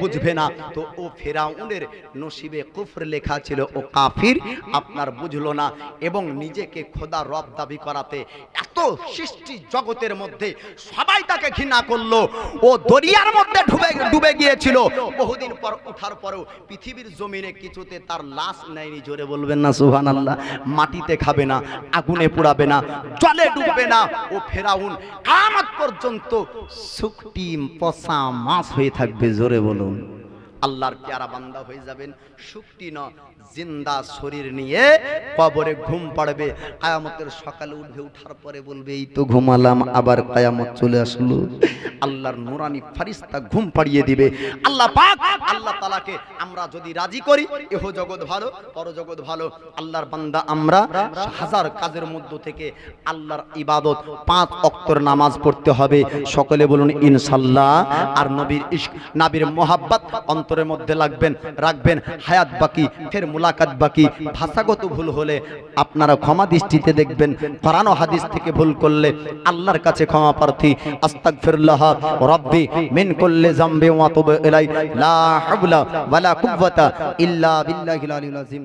বুঝবে না। তো ও ফেরাউনের নসিবে কুফর লেখা ছিল, ও কাফির, আপনার বুঝলো না এবং নিজেকে খোদা রব দাবি করাতে এত সৃষ্টি জগতের মধ্যে সবাই তাকে ঘৃণা করলো। ও দরিয়ার মধ্যে ডুবে গিয়েছিল, বহুদিন পর ওঠার পরেও পৃথিবীর জমিনে কিছুতে তার লাশ নেয়নি। জোরে বলবেন না সুবহানাল্লাহ। মাটিতে খাবে না, আগুনে পোড়াবে না, জলে ডুববে না। ও ফেরাউন কিয়ামত পর্যন্ত শুকটি পচা মাছ হয়ে থাকবে। জোরে বলুন। আল্লাহর প্যারা বান্দা হয়ে যাবেন, শুকটি না জিন্দা শরীর নিয়ে কবরে ঘুম পাড়বে। কিয়ামতের সকালে উঠবে, উঠার পরে বলবে এই তো ঘুমালাম, আবার কিয়ামত চলে আসলো। আল্লাহর নূরানি ফেরেশতা ঘুম পাড়িয়ে দিবে। আল্লাহ পাক আল্লাহ তাআলাকে আমরা যদি রাজি করি, এহ জগৎ ভালো, পরজগৎ ভালো। আল্লাহর বান্দা আমরা হাজার কাজের মধ্য থেকে আল্লাহর ইবাদত 5 ওয়াক্তের নামাজ পড়তে হবে। সকলে বলুন ইনশাআল্লাহ। আর নবীর ইশক, নবীর মোহাব্বত অন্তরের মধ্যে রাখবেন। হায়াত বাকি, ফের মুলাকাত বাকি। ভাষাগত ভুল হলে আপনারা ক্ষমা দৃষ্টিতে দেখবেন। কোরআন ও হাদিস থেকে ভুল করলে আল্লাহর কাছে ক্ষমা প্রার্থী। আস্তাগফিরুল্লাহ রাব্বি মিন কুল্লি যামবি ওয়া তুবু ইলাইহি লা হাওলা ওয়ালা কুওয়াতা ইল্লা বিল্লাহিল আলিয়্যিল আযীম।